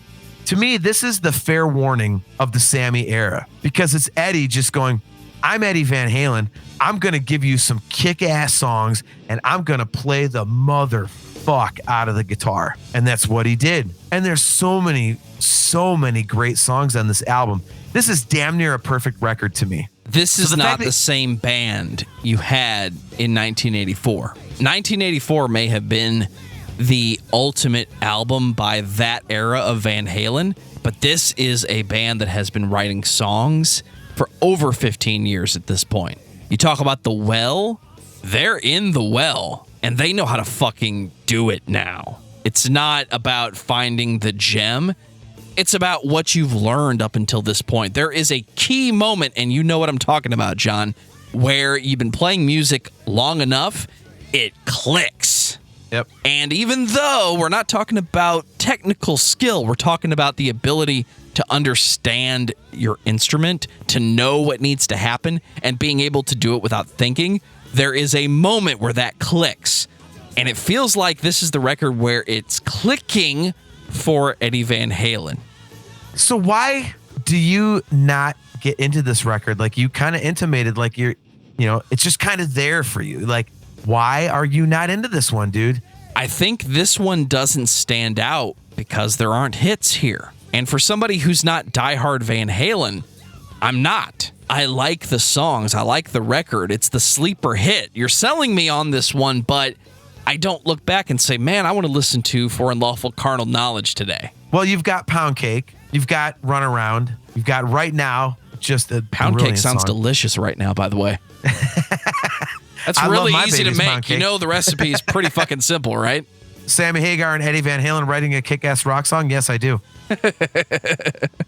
to me, this is the fair warning of the Sammy era, because it's Eddie just going, I'm Eddie Van Halen. I'm going to give you some kick-ass songs, and I'm going to play the motherfuck out of the guitar. And that's what he did. And there's so many great songs on this album. This is damn near a perfect record to me.
This is not the same band you had in 1984. 1984 may have been the ultimate album by that era of Van Halen, but this is a band that has been writing songs for over 15 years at this point. You talk about The Well, they're in The Well, and they know how to fucking do it now. It's not about finding the gem. It's about what you've learned up until this point. There is a key moment, and you know what I'm talking about, John, where you've been playing music long enough, it clicks.
Yep.
And even though we're not talking about technical skill, we're talking about the ability to understand your instrument, to know what needs to happen, and being able to do it without thinking, there is a moment where that clicks. And it feels like this is the record where it's clicking for Eddie Van Halen.
So why do you not get into this record? Like you kind of intimated, like it's just kind of there for you. Like, why are you not into this one, dude?
I think this one doesn't stand out because there aren't hits here. And for somebody who's not diehard Van Halen, I'm not. I like the songs. I like the record. It's the sleeper hit. You're selling me on this one, but I don't look back and say, man, I want to listen to For Unlawful Carnal Knowledge today.
Well, you've got Pound Cake. You've got Run Around. You've got Right Now, just a
Pound Cake sounds
song.
Delicious right now, by the way. That's really easy to make. You know the recipe is pretty fucking simple, right?
Sammy Hagar and Eddie Van Halen writing a kick-ass rock song? Yes, I do.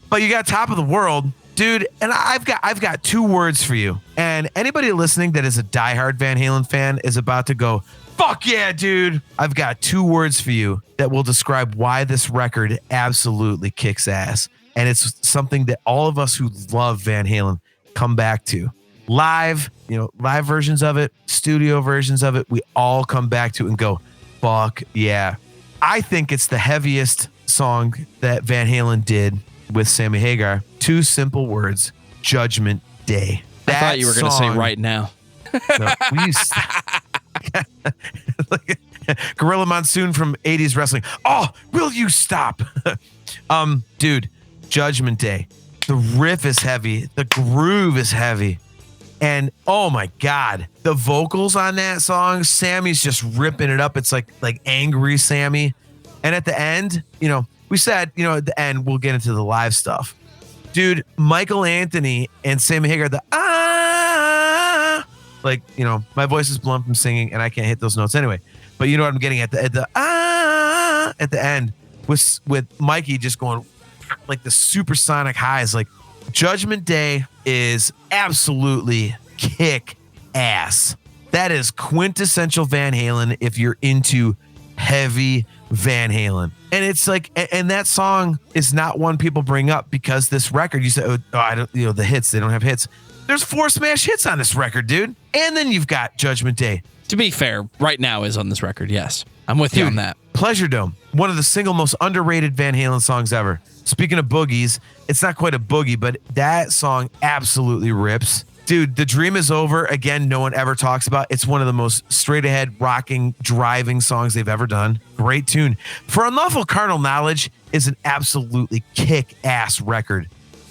But you got Top of the World, dude, and I've got two words for you. And anybody listening that is a diehard Van Halen fan is about to go, fuck yeah, dude. I've got two words for you that will describe why this record absolutely kicks ass. And it's something that all of us who love Van Halen come back to. Live versions of it, studio versions of it, we all come back to it and go, fuck yeah. I think it's the heaviest song that Van Halen did with Sammy Hagar. Two simple words, Judgment Day.
I thought you were going to say Right Now.
No, Gorilla Monsoon from 80s wrestling. Oh, will you stop? Dude, Judgment Day. The riff is heavy. The groove is heavy. And oh my God, the vocals on that song, Sammy's just ripping it up. It's like angry Sammy. And at the end, we said, at the end, we'll get into the live stuff. Dude, Michael Anthony and Sammy Hagar, my voice is blunt from singing and I can't hit those notes anyway. But you know what I'm getting at the end with Mikey just going like the supersonic highs. Like Judgment Day is absolutely kick ass. That is quintessential Van Halen if you're into heavy Van Halen. And it's like, and that song is not one people bring up because this record, you say, oh, I don't, the hits, they don't have hits. There's 4 smash hits on this record, dude. And then you've got Judgment Day.
To be fair, Right Now is on this record, yes. I'm with you on that.
Pleasure Dome, one of the single most underrated Van Halen songs ever. Speaking of boogies, it's not quite a boogie, but that song absolutely rips. Dude, The Dream Is Over, again, no one ever talks about. It's one of the most straight-ahead, rocking, driving songs they've ever done. Great tune. For Unlawful Carnal Knowledge is an absolutely kick-ass record.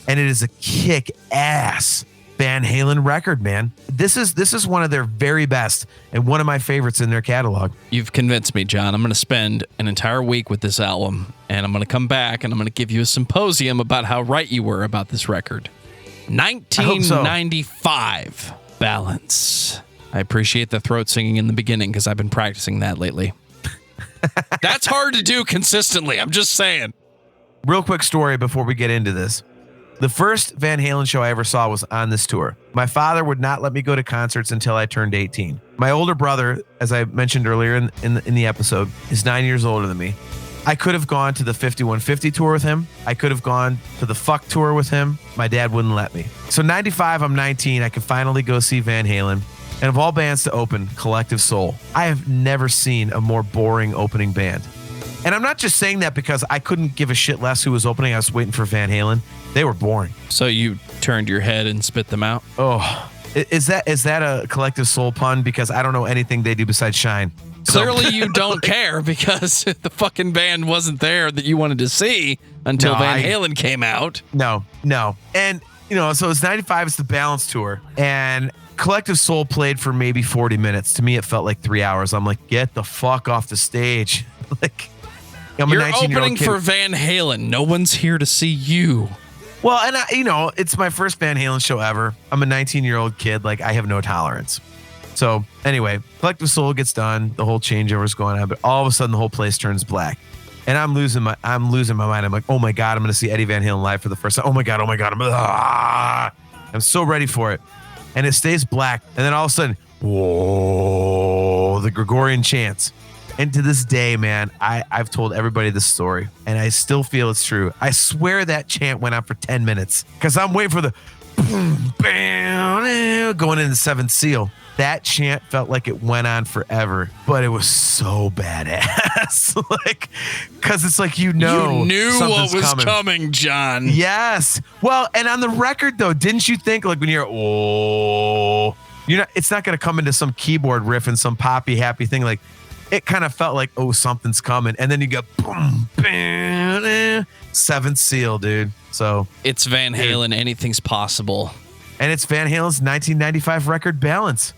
And it is a kick-ass Van Halen record, man. This is one of their very best and one of my favorites in their catalog.
You've convinced me, John. I'm going to spend an entire week with this album, and I'm going to come back, and I'm going to give you a symposium about how right you were about this record. 1995, Balance. I appreciate the throat singing in the beginning because I've been practicing that lately. That's hard to do consistently. I'm just saying.
Real quick story before we get into this. The first Van Halen show I ever saw was on this tour. My father would not let me go to concerts until I turned 18. My older brother, as I mentioned earlier in the episode, is 9 years older than me. I could have gone to the 5150 tour with him. I could have gone to the Fuck tour with him. My dad wouldn't let me. So 95, I'm 19. I could finally go see Van Halen. And of all bands to open, Collective Soul. I have never seen a more boring opening band. And I'm not just saying that because I couldn't give a shit less who was opening. I was waiting for Van Halen. They were boring.
So you turned your head and spit them out?
Oh, is that a Collective Soul pun? Because I don't know anything they do besides shine.
Clearly you don't care because the fucking band wasn't there that you wanted to see until Van Halen came out.
No. And, so it's 95, it's the Balance tour. And Collective Soul played for maybe 40 minutes. To me, it felt like 3 hours. I'm like, get the fuck off the stage. Like,
You're opening for Van Halen. No one's here to see you.
Well, and it's my first Van Halen show ever. I'm a 19-year-old kid. Like, I have no tolerance. So anyway, Collective Soul gets done. The whole changeover is going on, but all of a sudden the whole place turns black, and I'm losing my mind. I'm like, oh my god, I'm going to see Eddie Van Halen live for the first time. Oh my god. I'm so ready for it, and it stays black, and then all of a sudden, whoa, the Gregorian chants. And to this day, man, I've told everybody this story, and I still feel it's true. I swear that chant went on for 10 minutes because I'm waiting for the boom, bam, going into the seventh seal. That chant felt like it went on forever, but it was so badass. Like, because it's like, you
knew what was coming, John.
Yes. Well, and on the record, though, didn't you think, like, when you're, it's not going to come into some keyboard riff and some poppy, happy thing. Like, it kind of felt like, oh, something's coming. And then you go, boom, bam, seventh seal, dude. So
it's Van Halen. Dude. Anything's possible.
And it's Van Halen's 1995 record, Balance.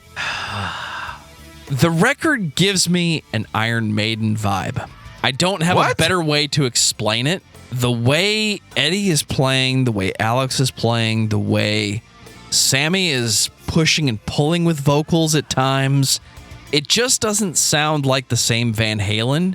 The record gives me an Iron Maiden vibe. I don't have a better way to explain it. The way Eddie is playing, the way Alex is playing, the way Sammy is pushing and pulling with vocals at times, it just doesn't sound like the same Van Halen.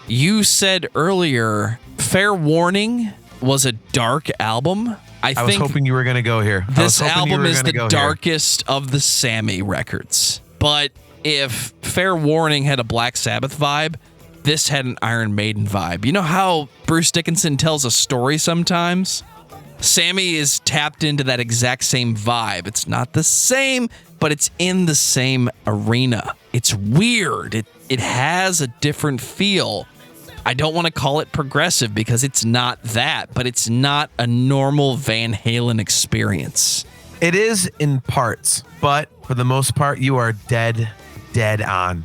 You said earlier, Fair Warning was a dark album. I was
hoping you were going to go here.
This album is the darkest of the Sammy records. But if Fair Warning had a Black Sabbath vibe, this had an Iron Maiden vibe. You know how Bruce Dickinson tells a story sometimes? Sammy is tapped into that exact same vibe. It's not the same, but it's in the same arena. It's weird. It has a different feel. I don't want to call it progressive because it's not that, but it's not a normal Van Halen experience.
It is in parts, but for the most part, you are dead on.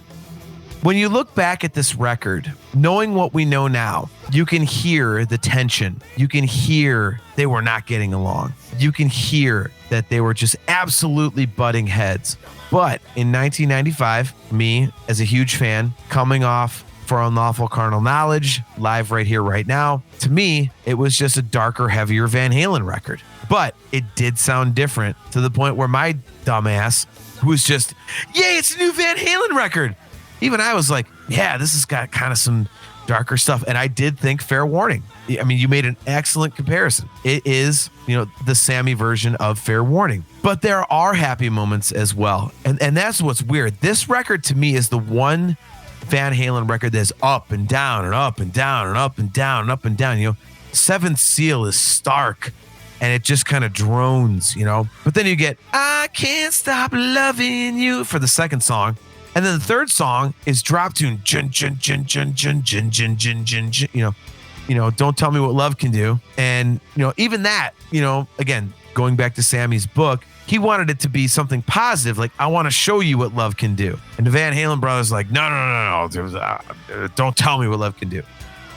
When you look back at this record, knowing what we know now, you can hear the tension. You can hear they were not getting along. You can hear that they were just absolutely butting heads. But in 1995, me, as a huge fan, coming off For Unlawful Carnal Knowledge, live right here, right now, to me, it was just a darker, heavier Van Halen record. But it did sound different to the point where my dumbass, who was just, yay, it's a new Van Halen record. Even I was like, yeah, this has got kind of some darker stuff. And I did think Fair Warning. I mean, you made an excellent comparison. It is, the Sammy version of Fair Warning. But there are happy moments as well. And that's what's weird. This record to me is the one Van Halen record that's up and down and up and down and up and down and up and down. You know, Seventh Seal is stark and it just kind of drones, you know. But then you get I Can't Stop Loving You for the second song. And then the third song is drop tune, jun, jun, jun, jun, jun, jun, jun, jun, jun, jun, you know, Don't Tell Me What Love Can Do. And, you know, even that, you know, again, going back to Sammy's book, he wanted it to be something positive. Like, I want to show you what love can do. And the Van Halen brothers like, no. Don't tell me what love can do.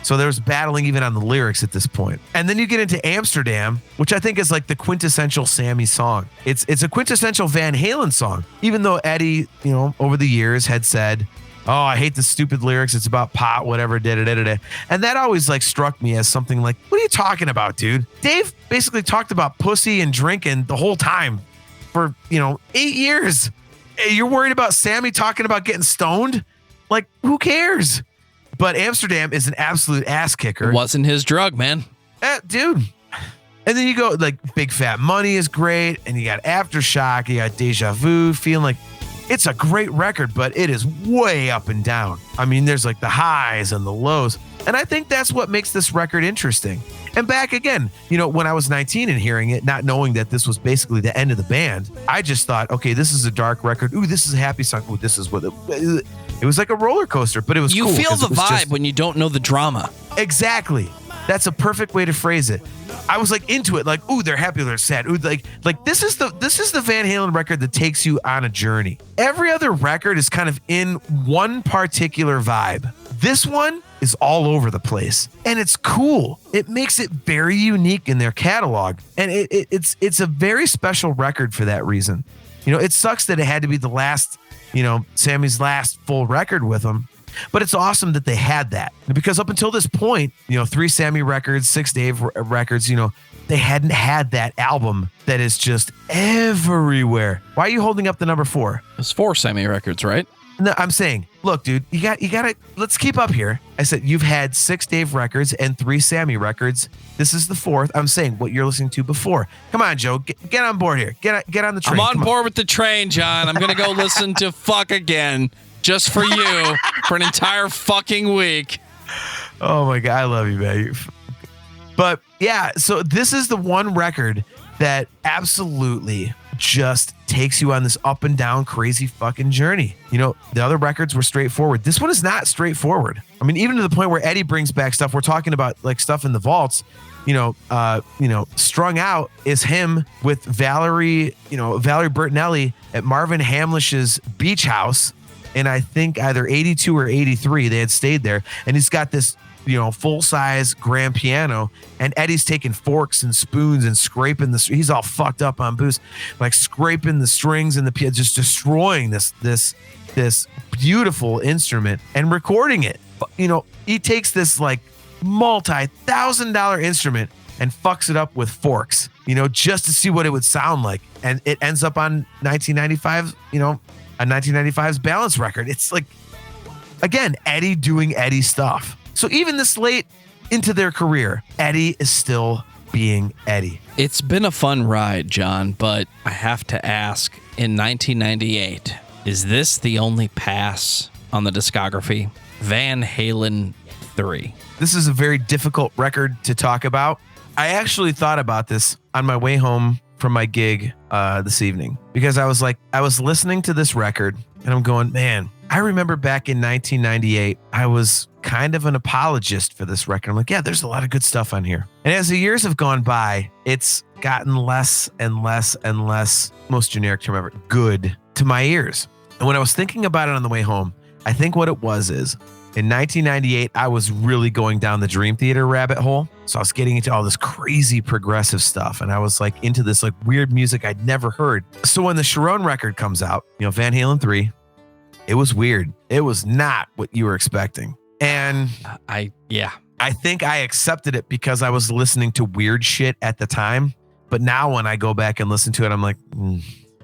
So there was battling even on the lyrics at this point. And then you get into Amsterdam, which I think is like the quintessential Sammy song. It's a quintessential Van Halen song, even though Eddie, you know, over the years had said, oh, I hate the stupid lyrics. It's about pot, whatever, da-da-da-da-da. And that always like struck me as something like, what are you talking about, dude? Dave basically talked about pussy and drinking the whole time for, you know, 8 years. You're worried about Sammy talking about getting stoned? Like, who cares? But Amsterdam is an absolute ass kicker.
It wasn't his drug, man.
Dude. And then you go like Big Fat Money is great. And you got Aftershock. You got Deja Vu, feeling like it's a great record, but it is way up and down. I mean, there's like the highs and the lows. And I think that's what makes this record interesting. And back again, you know, when I was 19 and hearing it, not knowing that this was basically the end of the band, I just thought, okay, this is a dark record. Ooh, this is a happy song. Ooh, this is what it was like a roller coaster, but it was
you
cool.
You feel the vibe when you don't know the drama.
Exactly. That's a perfect way to phrase it. I was like into it, like, ooh, they're happy, they're sad. Ooh, like this is the Van Halen record that takes you on a journey. Every other record is kind of in one particular vibe. This one is all over the place, and it's cool. It makes it very unique in their catalog, and it's a very special record for that reason. You know, it sucks that it had to be the last, you know, Sammy's last full record with them. But it's awesome that they had that, because up until this point, you know, 3 Sammy records, 6 Dave records, you know, they hadn't had that album that is just everywhere. Why are you holding up the number 4?
It's 4 Sammy records, right?
No, I'm saying, look, dude, you got to, let's keep up here. I said, you've had 6 Dave records and 3 Sammy records. This is the 4th. I'm saying what you're listening to before. Come on, Joe, get on board here. Get on the train.
I'm on board with the train, John. I'm going to go listen to Fuck Again. Just for you, for an entire fucking week.
Oh my God, I love you, man. But yeah, so this is the one record that absolutely just takes you on this up and down crazy fucking journey. You know, the other records were straightforward. This one is not straightforward. I mean, even to the point where Eddie brings back stuff. We're talking about like stuff in the vaults. Strung Out is him with Valerie Bertinelli at Marvin Hamlish's beach house. And I think either 82 or 83, they had stayed there. And he's got this, you know, full-size grand piano. And Eddie's taking forks and spoons and scraping he's all fucked up on booze, like scraping the strings and the piano, just destroying this beautiful instrument and recording it. You know, he takes this like multi-$1,000 instrument and fucks it up with forks, you know, just to see what it would sound like. And it ends up on 1995, you know, a 1995's Balance record. It's like, again, Eddie doing Eddie stuff. So even this late into their career, Eddie is still being Eddie.
It's been a fun ride, John, but I have to ask, in 1998, is this the only pass on the discography? Van Halen 3.
This is a very difficult record to talk about. I actually thought about this on my way home from my gig this evening, because I was listening to this record and I'm going, man, I remember back in 1998, I was kind of an apologist for this record. I'm like, yeah, there's a lot of good stuff on here. And as the years have gone by, it's gotten less and less and less, most generic term ever, good to my ears. And when I was thinking about it on the way home, I think what it was is, in 1998, I was really going down the Dream Theater rabbit hole. So I was getting into all this crazy progressive stuff. And I was like into this like weird music I'd never heard. So when the Sharon record comes out, you know, Van Halen 3, it was weird. It was not what you were expecting. And I think I accepted it because I was listening to weird shit at the time. But now when I go back and listen to it, I'm like,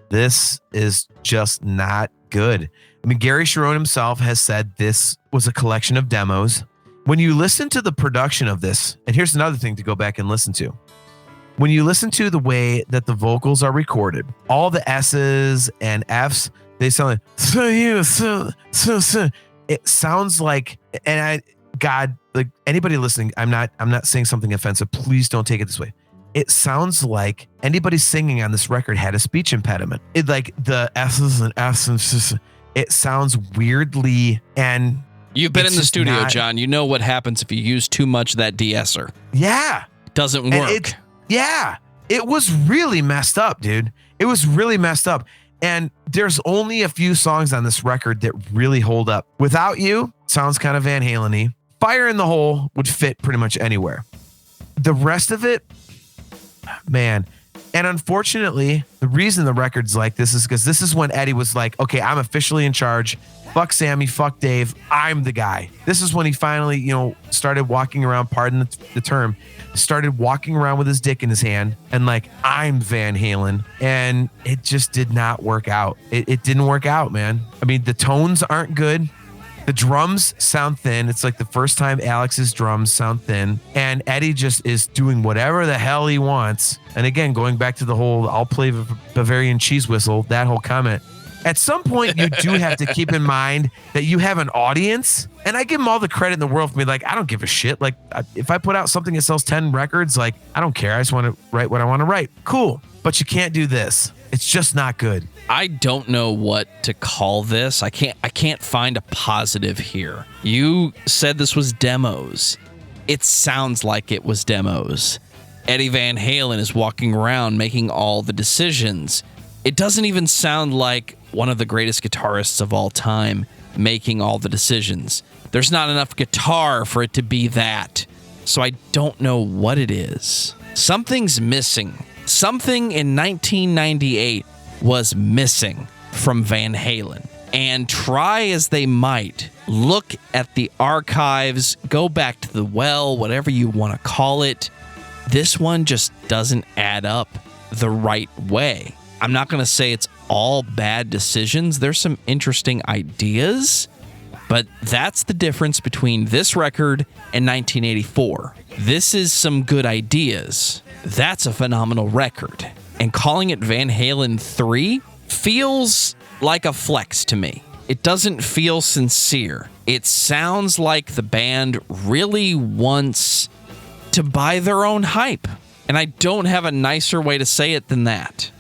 this is just not good. I mean, Gary Sharon himself has said this was a collection of demos. When you listen to the production of this, and here's another thing to go back and listen to. When you listen to the way that the vocals are recorded, all the S's and F's, they sound like, so. it sounds like, and God, like anybody listening, I'm not saying something offensive. Please don't take it this way. It sounds like anybody singing on this record had a speech impediment. It like the S's and S's. It sounds weirdly, and
you've been in the studio, John. You know what happens if you use too much of that de-esser.
Yeah.
It doesn't work.
It was really messed up, dude. It was really messed up. And there's only a few songs on this record that really hold up. Without You sounds kind of Van Halen-y. Fire in the Hole would fit pretty much anywhere. The rest of it, man. And unfortunately, the reason the record's like this is because this is when Eddie was like, okay, I'm officially in charge. Fuck Sammy, fuck Dave. I'm the guy. This is when he finally, started walking around, pardon the term, started walking around with his dick in his hand and like, I'm Van Halen. And it just did not work out. It didn't work out, man. I mean, the tones aren't good. The drums sound thin. It's like the first time Alex's drums sound thin. And Eddie just is doing whatever the hell he wants. And again, going back to the whole, I'll play Bavarian cheese whistle, that whole comment. At some point, you do have to keep in mind that you have an audience. And I give him all the credit in the world for me. Like, I don't give a shit. Like, if I put out something that sells 10 records, like, I don't care. I just want to write what I want to write. Cool. But you can't do this. It's just not good.
I don't know what to call this. I can't find a positive here. You said this was demos. It sounds like it was demos. Eddie Van Halen is walking around making all the decisions. It doesn't even sound like one of the greatest guitarists of all time making all the decisions. There's not enough guitar for it to be that. So I don't know what it is. Something's missing. Something in 1998 was missing from Van Halen. And try as they might, look at the archives, go back to the well, whatever you want to call it, this one just doesn't add up the right way. I'm not going to say it's all bad decisions. There's some interesting ideas, but that's the difference between this record and 1984. This is some good ideas. That's a phenomenal record. And calling it Van Halen 3 feels like a flex to me. It doesn't feel sincere. It sounds like the band really wants to buy their own hype. And I don't have a nicer way to say it than that.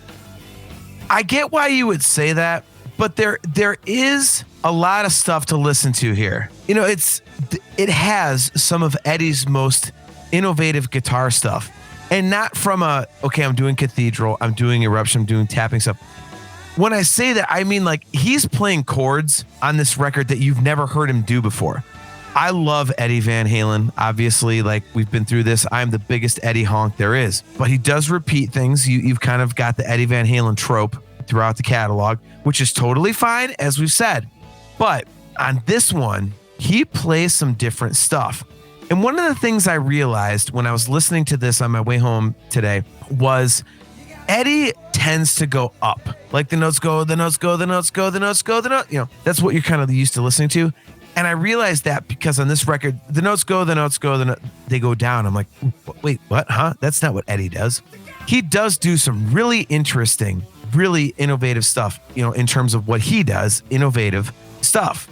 I get why you would say that, but there is a lot of stuff to listen to here. It has some of Eddie's most innovative guitar stuff. And not from I'm doing Cathedral, I'm doing Eruption, I'm doing tapping stuff. When I say that, I mean like he's playing chords on this record that you've never heard him do before. I love Eddie Van Halen. Obviously, like we've been through this. I'm the biggest Eddie honk there is. But he does repeat things. You've kind of got the Eddie Van Halen trope throughout the catalog, which is totally fine, as we've said. But on this one, he plays some different stuff. And one of the things I realized when I was listening to this on my way home today was Eddie tends to go up. Like the notes go, the notes go, the notes go, the notes go, the note. That's what you're kind of used to listening to. And I realized that because on this record, the notes go, the notes go, they go down. I'm like, wait, what? Huh? That's not what Eddie does. He does do some really interesting, really innovative stuff, in terms of what he does, innovative stuff.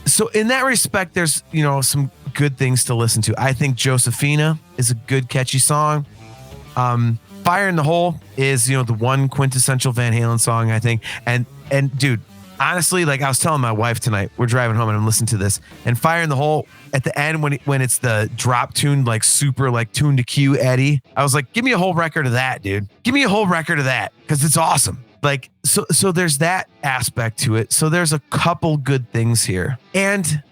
So in that respect, there's, some good things to listen to. I think Josephina is a good, catchy song. Fire in the Hole is, the one quintessential Van Halen song, I think. And dude, honestly, like I was telling my wife tonight, we're driving home and I'm listening to this, and Fire in the Hole at the end when it's the drop tune, like super like tuned to Q Eddie, I was like, give me a whole record of that, dude. Give me a whole record of that because it's awesome. Like, so there's that aspect to it. So there's a couple good things here. And,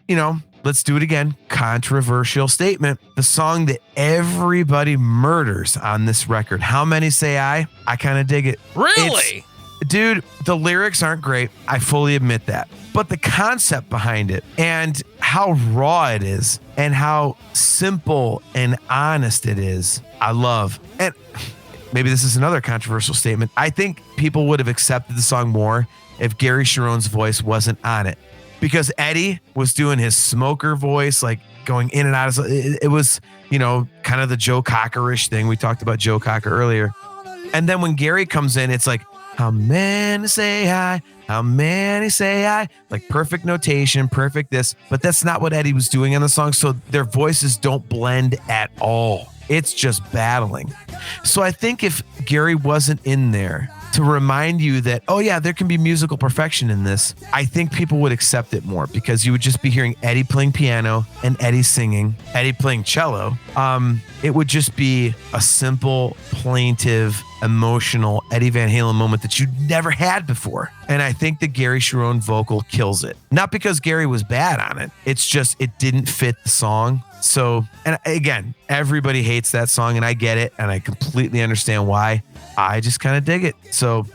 let's do it again. Controversial statement. The song that everybody murders on this record. How many say I? I kind of dig it.
Really?
Dude, the lyrics aren't great. I fully admit that. But the concept behind it and how raw it is and how simple and honest it is, I love. And maybe this is another controversial statement. I think people would have accepted the song more if Gary Sharon's voice wasn't on it. Because Eddie was doing his smoker voice, like going in and out of it was, kind of the Joe Cocker-ish thing. We talked about Joe Cocker earlier. And then when Gary comes in, it's like How many say I? How many say I? Like perfect notation, perfect this. But that's not what Eddie was doing on the song. So their voices don't blend at all. It's just battling. So I think if Gary wasn't in there to remind you that, oh yeah, there can be musical perfection in this, I think people would accept it more, because you would just be hearing Eddie playing piano and Eddie singing, Eddie playing cello. It would just be a simple, plaintive, emotional Eddie Van Halen moment that you'd never had before. And I think the Gary Cherone vocal kills it. Not because Gary was bad on it. It's just, it didn't fit the song. So, and again, everybody hates that song, and I get it, and I completely understand why. I just kind of dig it. So,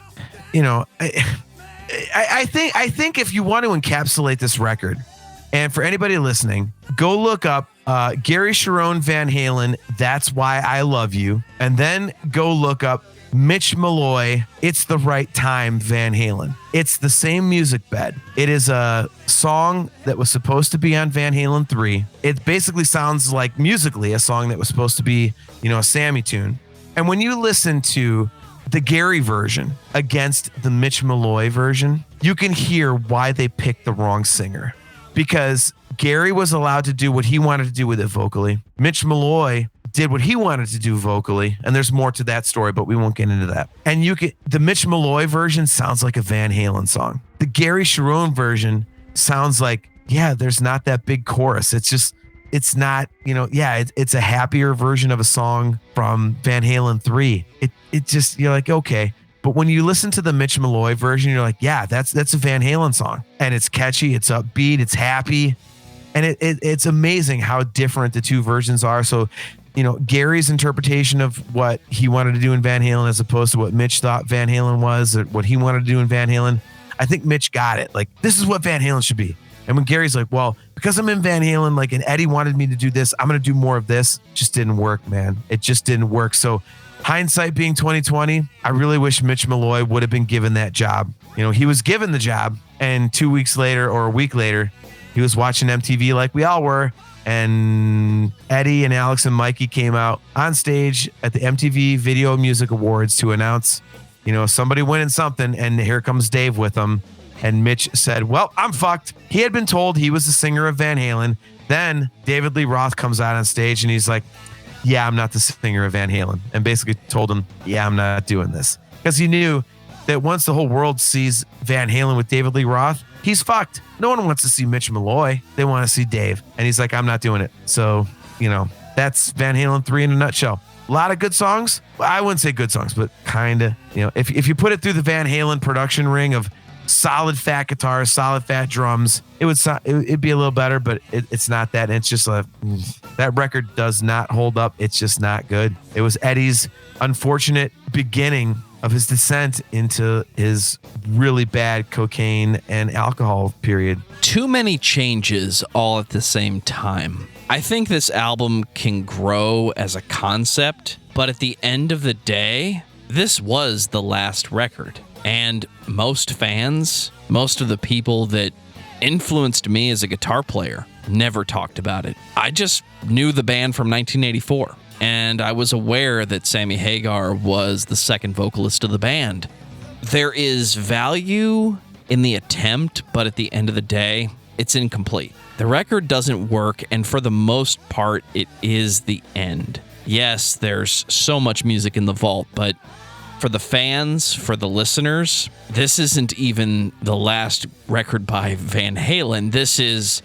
you know, I think if you want to encapsulate this record, and for anybody listening, go look up Gary Cherone Van Halen, That's Why I Love You, and then go look up Mitch Malloy, It's the Right Time Van Halen. It's the same music bed. It is a song that was supposed to be on Van Halen 3. It basically sounds like musically a song that was supposed to be, you know, a Sammy tune. And when you listen to the Gary version against the Mitch Malloy version, you can hear why they picked the wrong singer. Because Gary was allowed to do what he wanted to do with it vocally. Mitch Malloy did what he wanted to do vocally, and there's more to that story, but we won't get into that. And the Mitch Malloy version sounds like a Van Halen song. The Gary Cherone version sounds like, yeah, there's not that big chorus. It's not, you know, yeah, it's a happier version of a song from Van Halen 3. It just, you're like, okay. But when you listen to the Mitch Malloy version, you're like, yeah, that's a Van Halen song. And it's catchy, it's upbeat, it's happy. And it's amazing how different the two versions are. So, you know, Gary's interpretation of what he wanted to do in Van Halen as opposed to what Mitch thought Van Halen was, or what he wanted to do in Van Halen, I think Mitch got it. Like, this is what Van Halen should be. And when Gary's like, well, because I'm in Van Halen, like, and Eddie wanted me to do this, I'm going to do more of this. Just didn't work, man. It just didn't work. So hindsight being 2020, I really wish Mitch Malloy would have been given that job. You know, he was given the job, and 2 weeks later or a week later, he was watching MTV like we all were. And Eddie and Alex and Mikey came out on stage at the MTV Video Music Awards to announce, you know, somebody winning something. And here comes Dave with them. And Mitch said, well, I'm fucked. He had been told he was the singer of Van Halen. Then David Lee Roth comes out on stage and he's like, yeah, I'm not the singer of Van Halen. And basically told him, yeah, I'm not doing this. Because he knew that once the whole world sees Van Halen with David Lee Roth, he's fucked. No one wants to see Mitch Malloy. They want to see Dave. And he's like, I'm not doing it. So, you know, that's Van Halen 3 in a nutshell. A lot of good songs. Well, I wouldn't say good songs, but kind of, you know, if you put it through the Van Halen production ring of solid fat guitars, solid fat drums, it'd be a little better, but it's not that. And it's just that record does not hold up. It's just not good. It was Eddie's unfortunate beginning of his descent into his really bad cocaine and alcohol period.
Too many changes all at the same time. I think this album can grow as a concept, but at the end of the day, this was the last record. And most fans, most of the people that influenced me as a guitar player, never talked about it. I just knew the band from 1984. And I was aware that Sammy Hagar was the second vocalist of the band. There is value in the attempt, but at the end of the day, it's incomplete. The record doesn't work, and for the most part, it is the end. Yes, there's so much music in the vault, but for the fans, for the listeners, this isn't even the last record by Van Halen. This is,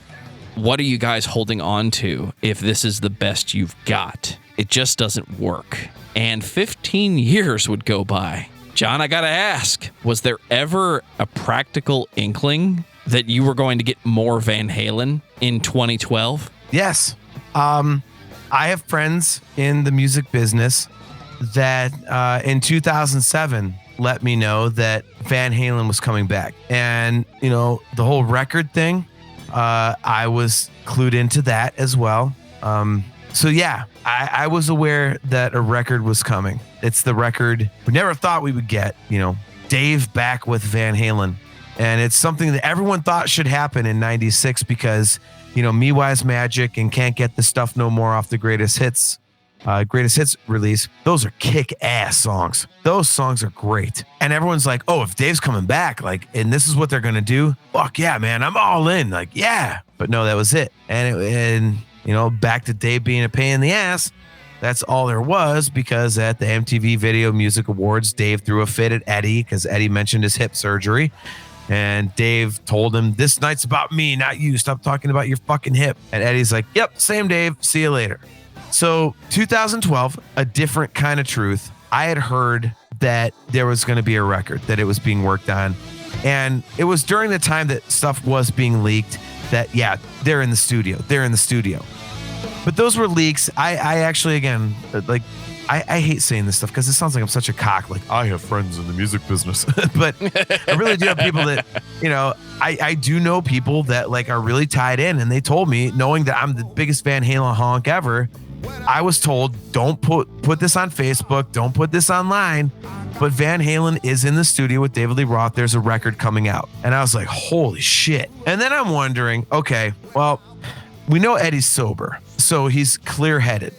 what are you guys holding on to if this is the best you've got? It just doesn't work. And 15 years would go by. John, I gotta ask, was there ever a practical inkling that you were going to get more Van Halen in 2012?
Yes. I have friends in the music business that in 2007 let me know that Van Halen was coming back. And, you know, the whole record thing, I was clued into that as well. So yeah, I was aware that a record was coming. It's the record we never thought we would get, you know, Dave back with Van Halen. And it's something that everyone thought should happen in 96 because, you know, Me Wise Magic and Can't Get the Stuff No More off the greatest hits greatest hits release, those are kick-ass songs. Those songs are great. And everyone's like, oh, if Dave's coming back, like, and this is what they're going to do, fuck yeah, man, I'm all in. Like, yeah. But no, that was it. And you know, back to Dave being a pain in the ass, that's all there was, because at the MTV Video Music Awards, Dave threw a fit at Eddie because Eddie mentioned his hip surgery. And Dave told him, this night's about me, not you. Stop talking about your fucking hip. And Eddie's like, yep, same Dave. See you later. So 2012, A Different Kind of Truth. I had heard that there was going to be a record, that it was being worked on. And it was during the time that stuff was being leaked that, yeah, they're in the studio. But those were leaks. I actually, again, like, I hate saying this stuff because it sounds like I'm such a cock. Like, I have friends in the music business. But I really do have people that, you know, I do know people that like are really tied in. And they told me, knowing that I'm the biggest Van Halen honk ever, I was told, don't put this on Facebook. Don't put this online. But Van Halen is in the studio with David Lee Roth. There's a record coming out. And I was like, holy shit. And then I'm wondering, okay, well, we know Eddie's sober, so he's clear-headed.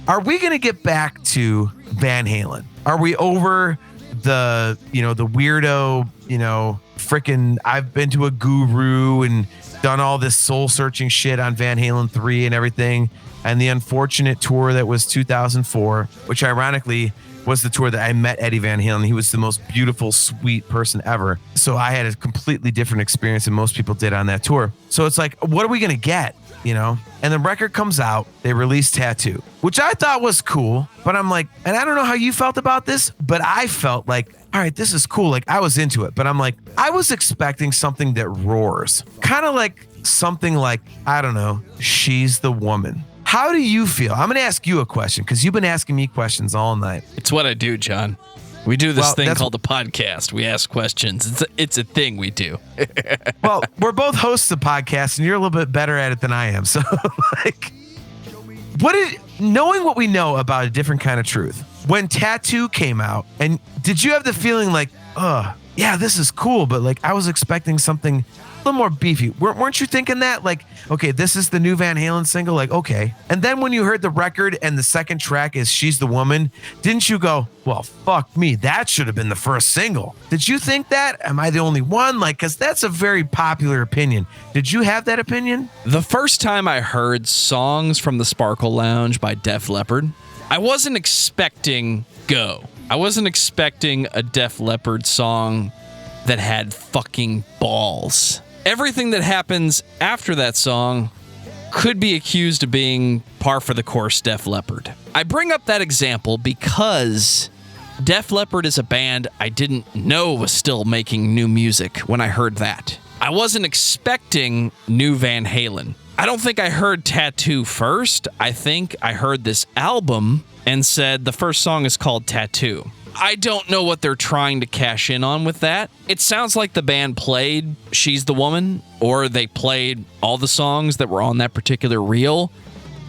Are we going to get back to Van Halen? Are we over the, you know, the weirdo, you know, frickin' I've been to a guru and done all this soul-searching shit on Van Halen 3 and everything, and the unfortunate tour that was 2004, which ironically was the tour that I met Eddie Van Halen. He was the most beautiful, sweet person ever. So I had a completely different experience than most people did on that tour. So it's like, what are we going to get? You know, and the record comes out, they release Tattoo, which I thought was cool, but I'm like, and I don't know how you felt about this, but I felt like, all right, this is cool. Like, I was into it, but I'm like, I was expecting something that roars, kind of like something like, I don't know, She's the Woman. How do you feel? I'm going to ask you a question because you've been asking me questions all night.
It's what I do, John. We do this thing called the podcast. We ask questions. It's a thing we do.
Well, we're both hosts of podcasts, and you're a little bit better at it than I am. So, like, knowing what we know about A Different Kind of Truth, when Tattoo came out, and did you have the feeling like, yeah, this is cool, but like I was expecting something a little more beefy? Weren't you thinking that? Like, okay, this is the new Van Halen single. Like, okay. And then when you heard the record and the second track is She's the Woman, didn't you go, well, fuck me, that should have been the first single? Did you think that? Am I the only one? Like, because that's a very popular opinion. Did you have that opinion?
The first time I heard Songs from the Sparkle Lounge by Def Leppard, I wasn't expecting Go. I wasn't expecting a Def Leppard song that had fucking balls. Everything that happens after that song could be accused of being par for the course Def Leppard. I bring up that example because Def Leppard is a band I didn't know was still making new music when I heard that. I wasn't expecting new Van Halen. I don't think I heard Tattoo first. I think I heard this album and said the first song is called Tattoo. I don't know what they're trying to cash in on with that. It sounds like the band played She's the Woman, or they played all the songs that were on that particular reel,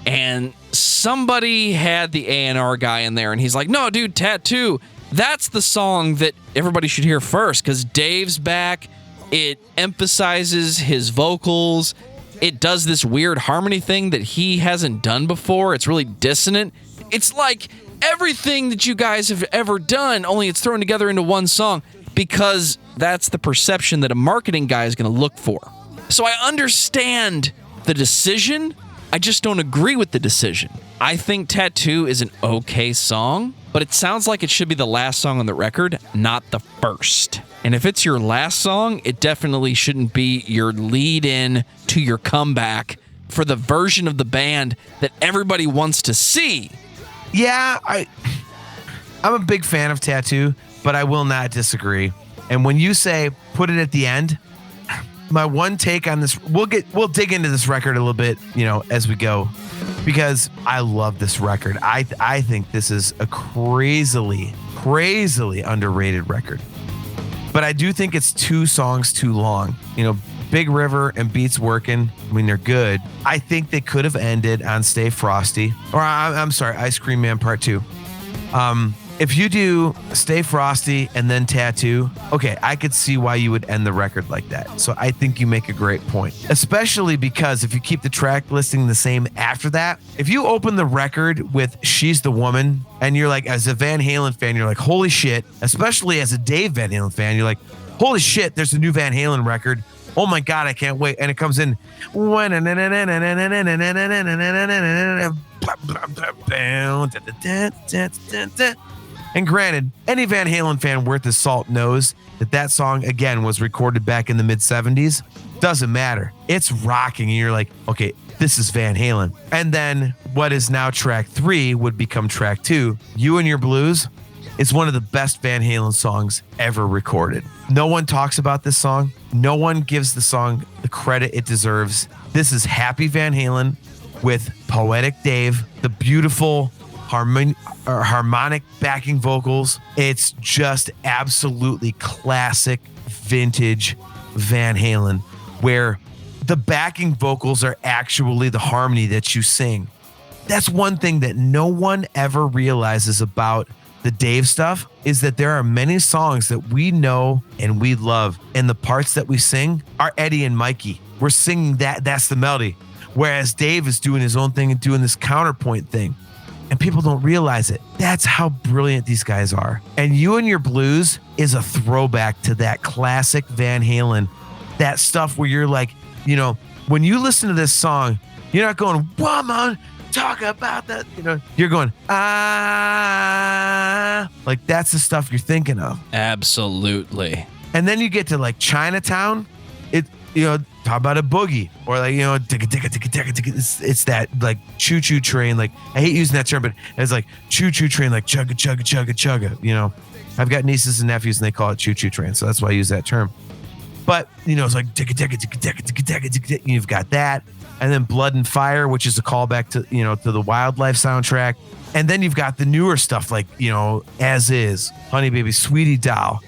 and somebody had the A&R guy in there, and he's like, no, dude, Tattoo, that's the song that everybody should hear first, because Dave's back, it emphasizes his vocals, it does this weird harmony thing that he hasn't done before, it's really dissonant. It's like everything that you guys have ever done, only it's thrown together into one song, because that's the perception that a marketing guy is going to look for. So I understand the decision. I just don't agree with the decision. I think Tattoo is an okay song, but it sounds like it should be the last song on the record, not the first. And if it's your last song, it definitely shouldn't be your lead-in to your comeback for the version of the band that everybody wants to see.
Yeah, I'm a big fan of Tattoo, but I will not disagree. And when you say put it at the end, my one take on this, we'll dig into this record a little bit, you know, as we go, because I love this record. I think this is a crazily underrated record. But I do think it's 2 songs too long. You know, Big River and Beats Workin', I mean, they're good. I think they could have ended on Stay Frosty, or I'm sorry, Ice Cream Man Part 2. if you do Stay Frosty and then Tattoo, okay, I could see why you would end the record like that. So I think you make a great point, especially because if you keep the track listing the same after that, if you open the record with She's the Woman and you're like, as a Van Halen fan, you're like, holy shit, especially as a Dave Van Halen fan, you're like, holy shit, there's a new Van Halen record. Oh my God, I can't wait. And it comes in. And granted, any Van Halen fan worth his salt knows that song, again, was recorded back in the mid-70s. Doesn't matter. It's rocking. And you're like, okay, this is Van Halen. And then what is now track 3 would become track 2. You and Your Blues is one of the best Van Halen songs ever recorded. No one talks about this song. No one gives the song the credit it deserves. This is Happy Van Halen with Poetic Dave, the beautiful harmonic backing vocals. It's just absolutely classic vintage Van Halen, where the backing vocals are actually the harmony that you sing. That's one thing that no one ever realizes about the Dave stuff, is that there are many songs that we know and we love, and the parts that we sing are Eddie and Mikey. We're singing that's the melody, whereas Dave is doing his own thing and doing this counterpoint thing. And people don't realize it. That's how brilliant these guys are. And You and Your Blues is a throwback to that classic Van Halen, that stuff where you're like, you know, when you listen to this song, you're not going, woman, talk about that. You know, you're going, like that's the stuff you're thinking of.
Absolutely.
And then you get to like Chinatown, talk about a boogie, or like, it's that like choo-choo train. Like, I hate using that term, but it's like choo-choo train, like chugga, chugga, chugga, chugga. You know, I've got nieces and nephews and they call it choo-choo train. So that's why I use that term. But, you know, it's like, you've got that. And then Blood and Fire, which is a callback to, you know, to the Wildlife soundtrack. And then you've got the newer stuff like, you know, As Is, Honey Baby, Sweetie Doll,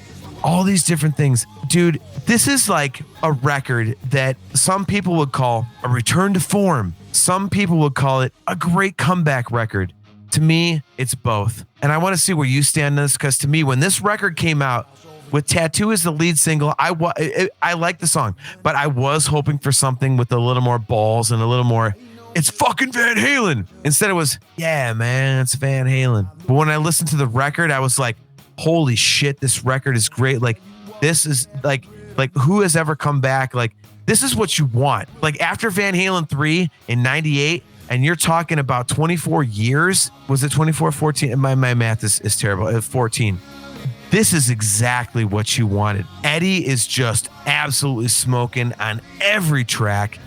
all these different things. Dude, this is like a record that some people would call a return to form. Some people would call it a great comeback record. To me, it's both. And I want to see where you stand on this, because to me, when this record came out, with Tattoo as the lead single, I like the song, but I was hoping for something with a little more balls and a little more, it's fucking Van Halen. Instead it was, yeah, man, it's Van Halen. But when I listened to the record, I was like, holy shit, this record is great. Like, this is like who has ever come back? Like, this is what you want. Like, after Van Halen 3 in 98, and you're talking about 24 years, was it 24, 14? My math is terrible. 14. This is exactly what you wanted. Eddie is just absolutely smoking on every track.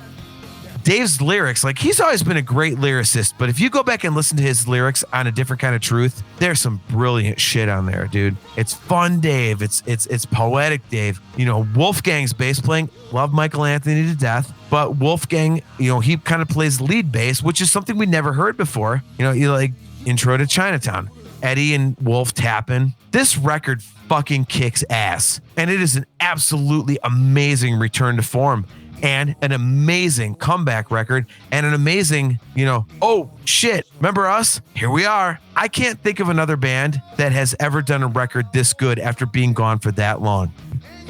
Dave's lyrics, like, he's always been a great lyricist, but if you go back and listen to his lyrics on A Different Kind of Truth, there's some brilliant shit on there, dude. It's fun Dave. It's poetic Dave. You know, Wolfgang's bass playing, love Michael Anthony to death, but Wolfgang, you know, he kind of plays lead bass, which is something we never heard before. You know, you like Intro to Chinatown, Eddie and Wolf tapping. This record fucking kicks ass, and it is an absolutely amazing return to form, and an amazing comeback record, and an amazing, you know, oh shit, remember us? Here we are. I can't think of another band that has ever done a record this good after being gone for that long.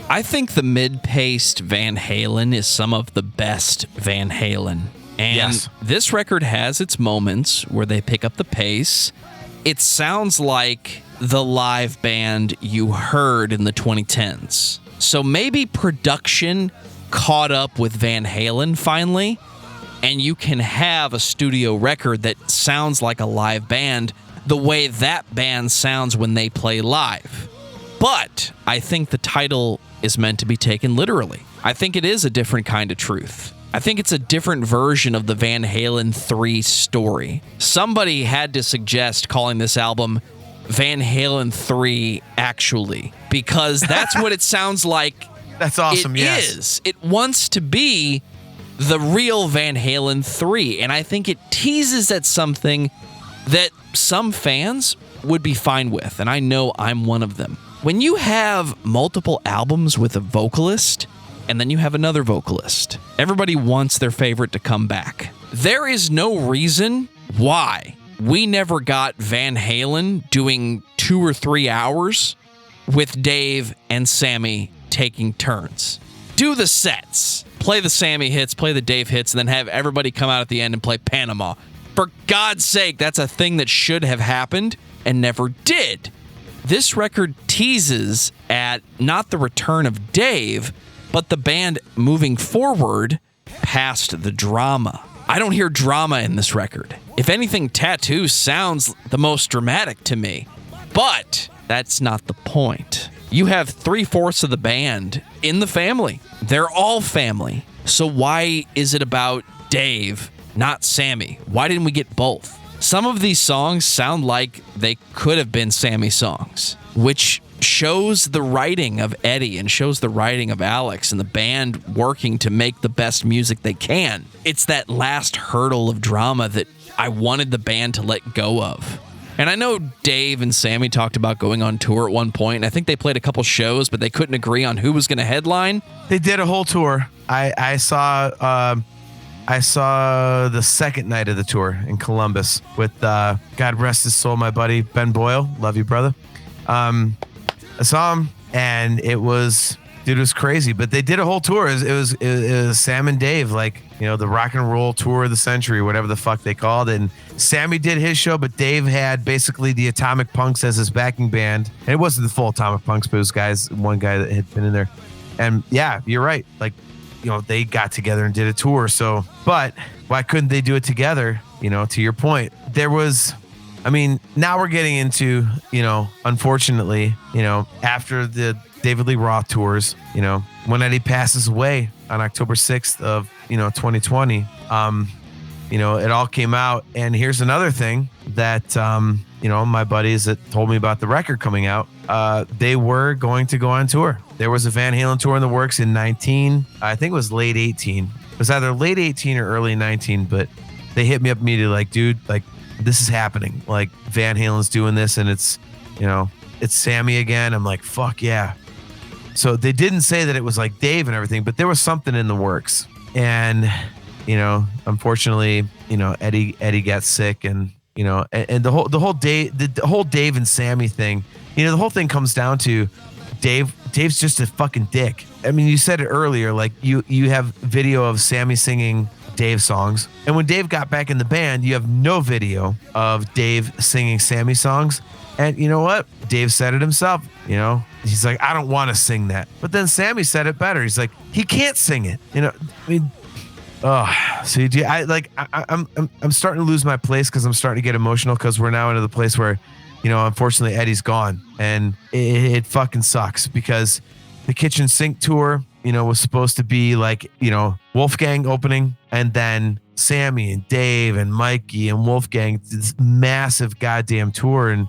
I think the mid-paced Van Halen is some of the best Van Halen. And
yes,
this record has its moments where they pick up the pace. It sounds like the live band you heard in the 2010s. So maybe production caught up with Van Halen finally, and you can have a studio record that sounds like a live band the way that band sounds when they play live. But I think the title is meant to be taken literally. I think it is a different kind of truth. I think it's a different version of the Van Halen 3 story. Somebody had to suggest calling this album Van Halen 3 Actually, because that's what it sounds like.
That's awesome.
It wants to be the real Van Halen 3, and I think it teases at something that some fans would be fine with, and I know I'm one of them. When you have multiple albums with a vocalist, and then you have another vocalist, everybody wants their favorite to come back. There is no reason why we never got Van Halen doing 2 or 3 hours with Dave and Sammy taking turns. Do the sets. Play the Sammy hits, play the Dave hits, and then have everybody come out at the end and play Panama. For God's sake, that's a thing that should have happened and never did. This record teases at not the return of Dave, but the band moving forward past the drama. I don't hear drama in this record. If anything, Tattoo sounds the most dramatic to me. But that's not the point. You have 3/4 of the band in the family. They're all family. So why is it about Dave, not Sammy? Why didn't we get both? Some of these songs sound like they could have been Sammy songs, which shows the writing of Eddie and shows the writing of Alex and the band working to make the best music they can. It's that last hurdle of drama that I wanted the band to let go of. And I know Dave and Sammy talked about going on tour at one point, and I think they played a couple shows, but they couldn't agree on who was going to headline.
They did a whole tour. I saw the second night of the tour in Columbus with God rest his soul, my buddy Ben Boyle. Love you, brother. I saw him, and it was crazy. But they did a whole tour. It was Sam and Dave, like, you know, the rock and roll tour of the century, whatever the fuck they called it. And Sammy did his show, but Dave had basically the Atomic Punks as his backing band. And it wasn't the full Atomic Punks, but it was one guy that had been in there. And yeah, you're right. Like, you know, they got together and did a tour. So, but why couldn't they do it together? You know, to your point, there was, I mean, now we're getting into, you know, unfortunately, you know, after the David Lee Roth tours, you know, when Eddie passes away on October 6th of, 2020, you know, it all came out. And here's another thing that, you know, my buddies that told me about the record coming out, they were going to go on tour. There was a Van Halen tour in the works in 19, I think it was late 18. It was either late 18 or early 19, but they hit me up immediately like, dude, like, this is happening. Like, Van Halen's doing this, and it's, you know, it's Sammy again. I'm like, fuck yeah. So they didn't say that it was like Dave and everything, but there was something in the works. And, you know, unfortunately, you know, Eddie got sick, and, you know, and the whole Dave and Sammy thing, you know, the whole thing comes down to Dave's just a fucking dick. I mean, you said it earlier, like you have video of Sammy singing Dave songs. And when Dave got back in the band, you have no video of Dave singing Sammy songs. And you know what? Dave said it himself, you know, he's like, I don't want to sing that. But then Sammy said it better. He's like, he can't sing it. You know, I mean, so I'm starting to lose my place, because I'm starting to get emotional, because we're now into the place where, you know, unfortunately Eddie's gone, and it fucking sucks, because the Kitchen Sink tour, you know, was supposed to be like, you know, Wolfgang opening, and then Sammy and Dave and Mikey and Wolfgang, this massive goddamn tour. And,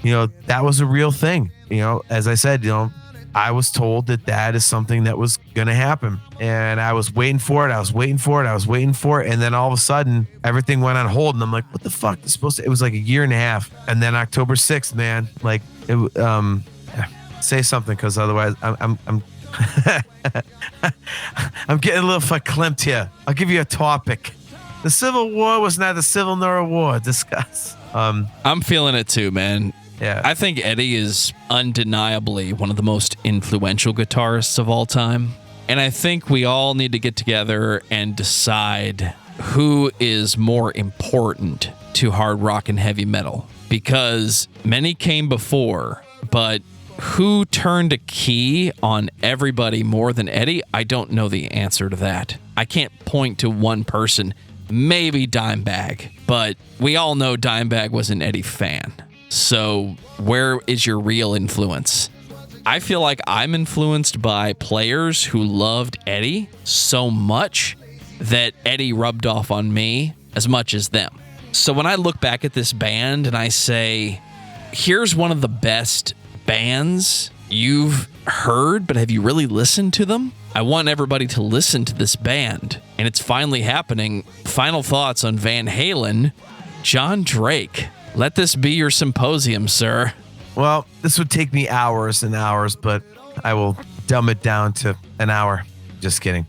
you know, that was a real thing. You know, as I said, you know, I was told that is something that was going to happen, and I was waiting for it. And then all of a sudden everything went on hold, and I'm like, what the fuck? It's supposed to, it was like a year and a half. And then October 6th, man, like it, say something, because otherwise I'm I'm getting a little verklempt here. I'll give you a topic. The Civil War was neither civil nor a war. Discuss.
I'm feeling it too, man.
Yeah.
I think Eddie is undeniably one of the most influential guitarists of all time. And I think we all need to get together and decide who is more important to hard rock and heavy metal. Because many came before, but who turned a key on everybody more than Eddie? I don't know the answer to that. I can't point to one person. Maybe Dimebag, but we all know Dimebag was an Eddie fan. So where is your real influence? I feel like I'm influenced by players who loved Eddie so much that Eddie rubbed off on me as much as them. So when I look back at this band and I say, here's one of the best bands you've heard, but have you really listened to them? I want everybody to listen to this band, and it's finally happening. Final thoughts on Van Halen. Jon Drake. Let this be your symposium, sir.
Well, this would take me hours and hours, but I will dumb it down to an hour. Just kidding.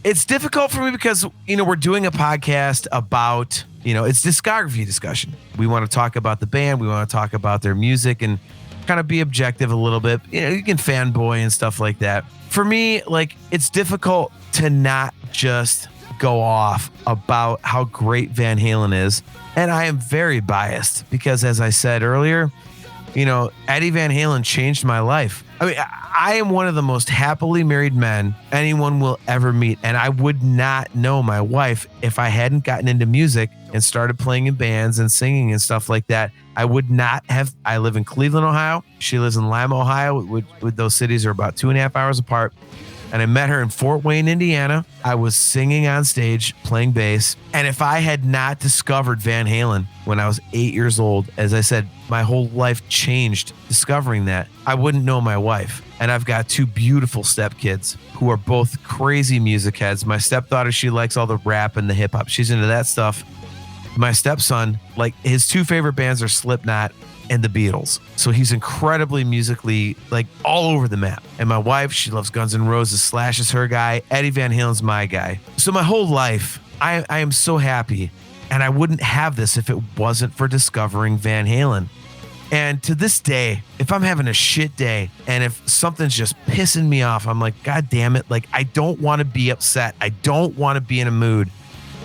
It's difficult for me because, you know, we're doing a podcast about it's discography discussion. We want to talk about the band. We want to talk about their music and kind of be objective a little bit. You can fanboy and stuff like that. For me, like, it's difficult to not just go off about how great Van Halen is. And I am very biased because, as I said earlier, Eddie Van Halen changed my life. I mean, I am one of the most happily married men anyone will ever meet. And I would not know my wife if I hadn't gotten into music and started playing in bands and singing and stuff like that. I would not have. I live in Cleveland, Ohio. She lives in Lima, Ohio. With those cities are about 2.5 hours apart. And I met her in Fort Wayne, Indiana. I was singing on stage, playing bass. And if I had not discovered Van Halen when I was 8 years old, as I said, my whole life changed discovering that. I wouldn't know my wife. And I've got 2 beautiful stepkids who are both crazy music heads. My stepdaughter, she likes all the rap and the hip hop. She's into that stuff. My stepson, like, his 2 favorite bands are Slipknot and the Beatles. So he's incredibly musically, like, all over the map. And my wife, she loves Guns N' Roses. Slash is her guy. Eddie Van Halen's my guy. So my whole life, I am so happy. And I wouldn't have this if it wasn't for discovering Van Halen. And to this day, if I'm having a shit day and if something's just pissing me off, I'm like, God damn it. Like, I don't want to be upset. I don't want to be in a mood.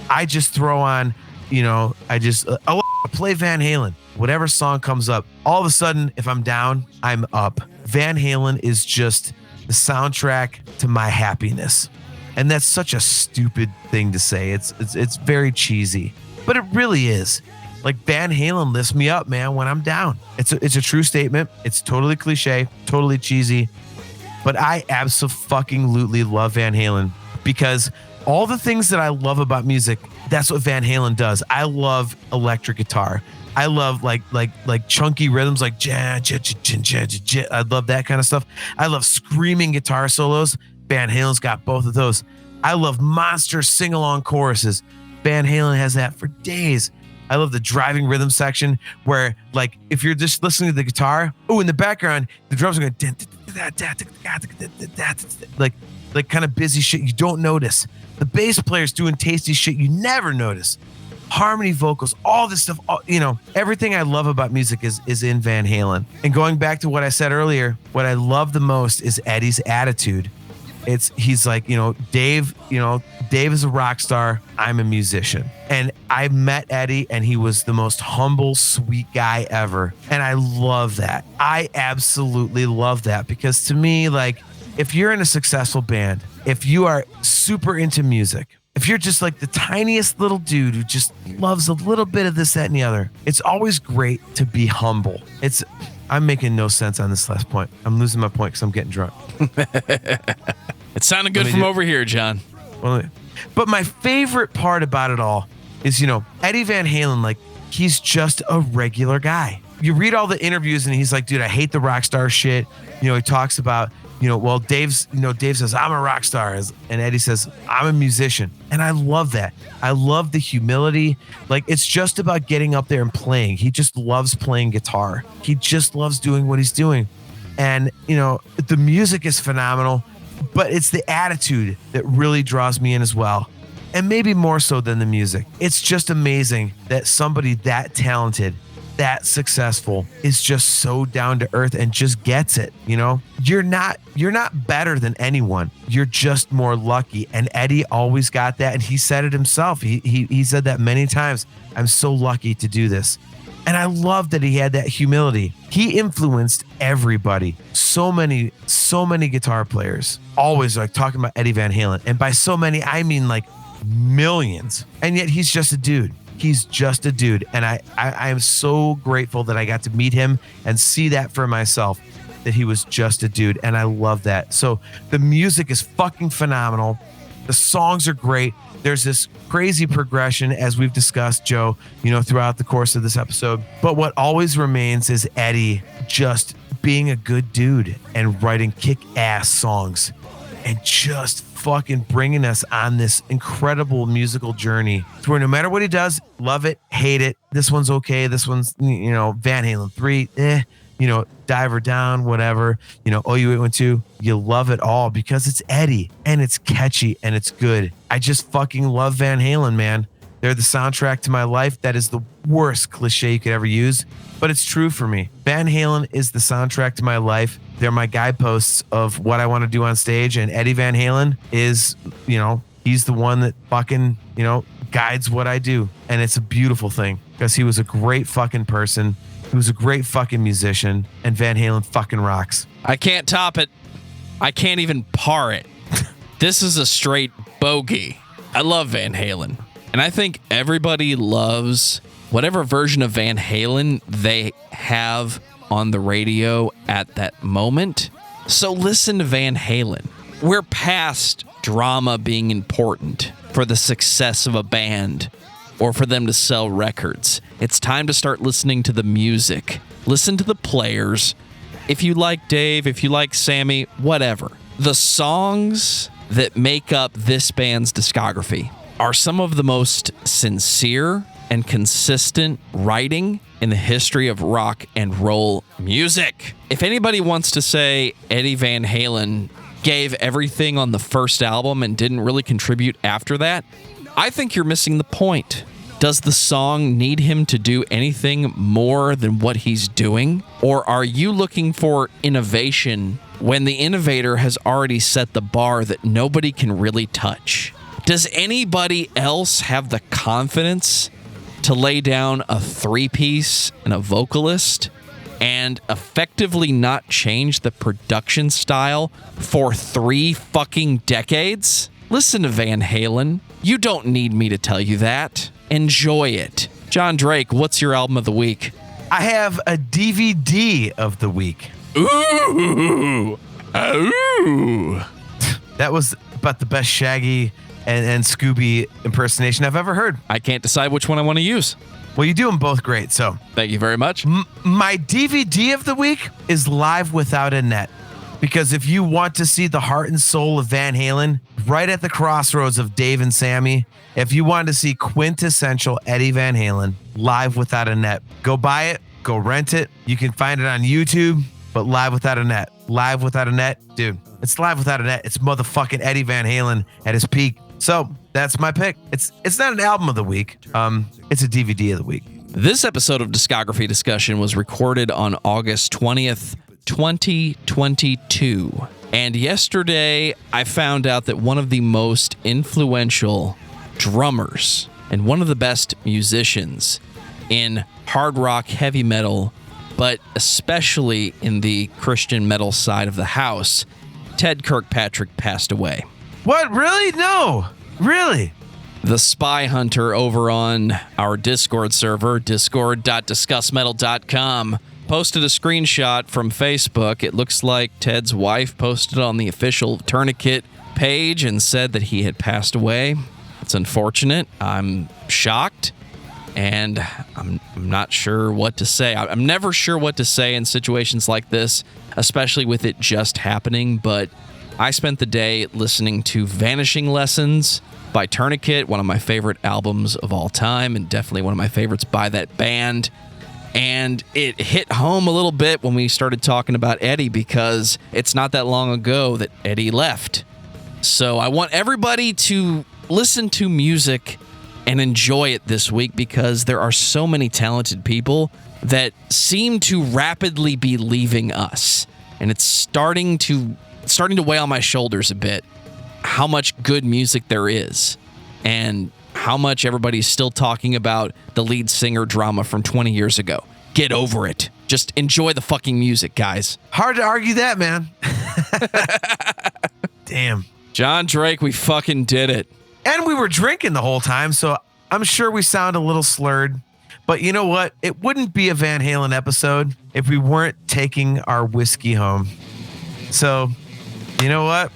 I just throw on, I'll play Van Halen. Whatever song comes up, all of a sudden, if I'm down, I'm up. Van Halen is just the soundtrack to my happiness. And that's such a stupid thing to say. It's very cheesy, but it really is. Like, Van Halen lifts me up, man, when I'm down. It's a true statement. It's totally cliche, totally cheesy, but I absolutely love Van Halen because all the things that I love about music, that's what Van Halen does. I love electric guitar. I love like chunky rhythms like ja, ja, ja, ja, ja, ja. I love that kind of stuff. I love screaming guitar solos. Van Halen's got both of those. I love monster sing-along choruses. Van Halen has that for days. I love the driving rhythm section where, like, if you're just listening to the guitar, in the background, the drums are going like kind of busy shit you don't notice. The bass player's doing tasty shit you never notice. Harmony vocals, all this stuff, everything I love about music is in Van Halen. And going back to what I said earlier, what I love the most is Eddie's attitude. He's like, Dave is a rock star. I'm a musician. And I met Eddie and he was the most humble, sweet guy ever. And I love that. I absolutely love that because to me, like, if you're in a successful band, if you are super into music, if you're just like the tiniest little dude who just loves a little bit of this, that, and the other, it's always great to be humble. I'm making no sense on this last point. I'm losing my point because I'm getting drunk.
It sounded good from over here, John.
But my favorite part about it all is, Eddie Van Halen, like, he's just a regular guy. You read all the interviews and he's like, dude, I hate the rock star shit. He talks about, Dave says, I'm a rock star. And Eddie says, I'm a musician. And I love that. I love the humility. Like, it's just about getting up there and playing. He just loves playing guitar. He just loves doing what he's doing. And, the music is phenomenal, but it's the attitude that really draws me in as well. And maybe more so than the music. It's just amazing that somebody that talented, that successful is just so down to earth and just gets it. You're not better than anyone. You're just more lucky. And Eddie always got that. And he said it himself. He said that many times. I'm so lucky to do this. And I love that he had that humility. He influenced everybody. So many guitar players always like talking about Eddie Van Halen. And by so many, I mean like millions. And yet he's just a dude. He's just a dude. And I am so grateful that I got to meet him and see that for myself, that he was just a dude. And I love that. So the music is fucking phenomenal. The songs are great. There's this crazy progression, as we've discussed, Joe, throughout the course of this episode. But what always remains is Eddie just being a good dude and writing kick-ass songs and just fucking bringing us on this incredible musical journey to where no matter what he does, love it, hate it. This one's okay. This one's, Van Halen 3, Diver Down, whatever, OU812, you love it all because it's Eddie and it's catchy and it's good. I just fucking love Van Halen, man. They're the soundtrack to my life. That is the worst cliche you could ever use, but it's true for me. Van Halen is the soundtrack to my life. They're my guideposts of what I want to do on stage. And Eddie Van Halen is, he's the one that fucking, guides what I do. And it's a beautiful thing because he was a great fucking person. He was a great fucking musician. And Van Halen fucking rocks.
I can't top it. I can't even par it. This is a straight bogey. I love Van Halen. And I think everybody loves whatever version of Van Halen they have on the radio at that moment. So listen to Van Halen. We're past drama being important for the success of a band or for them to sell records. It's time to start listening to the music. Listen to the players. If you like Dave, if you like Sammy, whatever. The songs that make up this band's discography are some of the most sincere and consistent writing in the history of rock and roll music. If anybody wants to say Eddie Van Halen gave everything on the first album and didn't really contribute after that, I think you're missing the point. Does the song need him to do anything more than what he's doing? Or are you looking for innovation when the innovator has already set the bar that nobody can really touch? Does anybody else have the confidence to lay down a three-piece and a vocalist and effectively not change the production style for 3 fucking decades? Listen to Van Halen. You don't need me to tell you that. Enjoy it. Jon Drake, what's your album of the week?
I have a DVD of the week.
Ooh. Ooh.
That was about the best Shaggy and Scooby impersonation I've ever heard.
I can't decide which one I want to use.
Well, you do them both great, so.
Thank you very much.
My DVD of the week is Live Without a Net. Because if you want to see the heart and soul of Van Halen, right at the crossroads of Dave and Sammy, if you want to see quintessential Eddie Van Halen, Live Without a Net, go buy it, go rent it. You can find it on YouTube, but Live Without a Net. Live Without a Net, dude, it's Live Without a Net. It's motherfucking Eddie Van Halen at his peak. So that's my pick. It's not an album of the week. It's a DVD of the week.
This episode of Discography Discussion was recorded on August 20th, 2022. And yesterday, I found out that one of the most influential drummers and one of the best musicians in hard rock, heavy metal, but especially in the Christian metal side of the house, Ted Kirkpatrick passed away.
What? Really? No. Really?
The Spy Hunter over on our Discord server, discord.discussmetal.com, posted a screenshot from Facebook. It looks like Ted's wife posted on the official Tourniquet page and said that he had passed away. It's unfortunate. I'm shocked, and I'm not sure what to say. I'm never sure what to say in situations like this, especially with it just happening, but I spent the day listening to Vanishing Lessons by Tourniquet, one of my favorite albums of all time, and definitely one of my favorites by that band. And it hit home a little bit when we started talking about Eddie, because it's not that long ago that Eddie left. So I want everybody to listen to music and enjoy it this week, because there are so many talented people that seem to rapidly be leaving us. And it's starting to weigh on my shoulders a bit how much good music there is and how much everybody's still talking about the lead singer drama from 20 years ago. Get over it. Just enjoy the fucking music, guys.
Hard to argue that, man. Damn.
Jon Drake, we fucking did it.
And we were drinking the whole time, so I'm sure we sound a little slurred. But you know what? It wouldn't be a Van Halen episode if we weren't taking our whiskey home. So, you know what?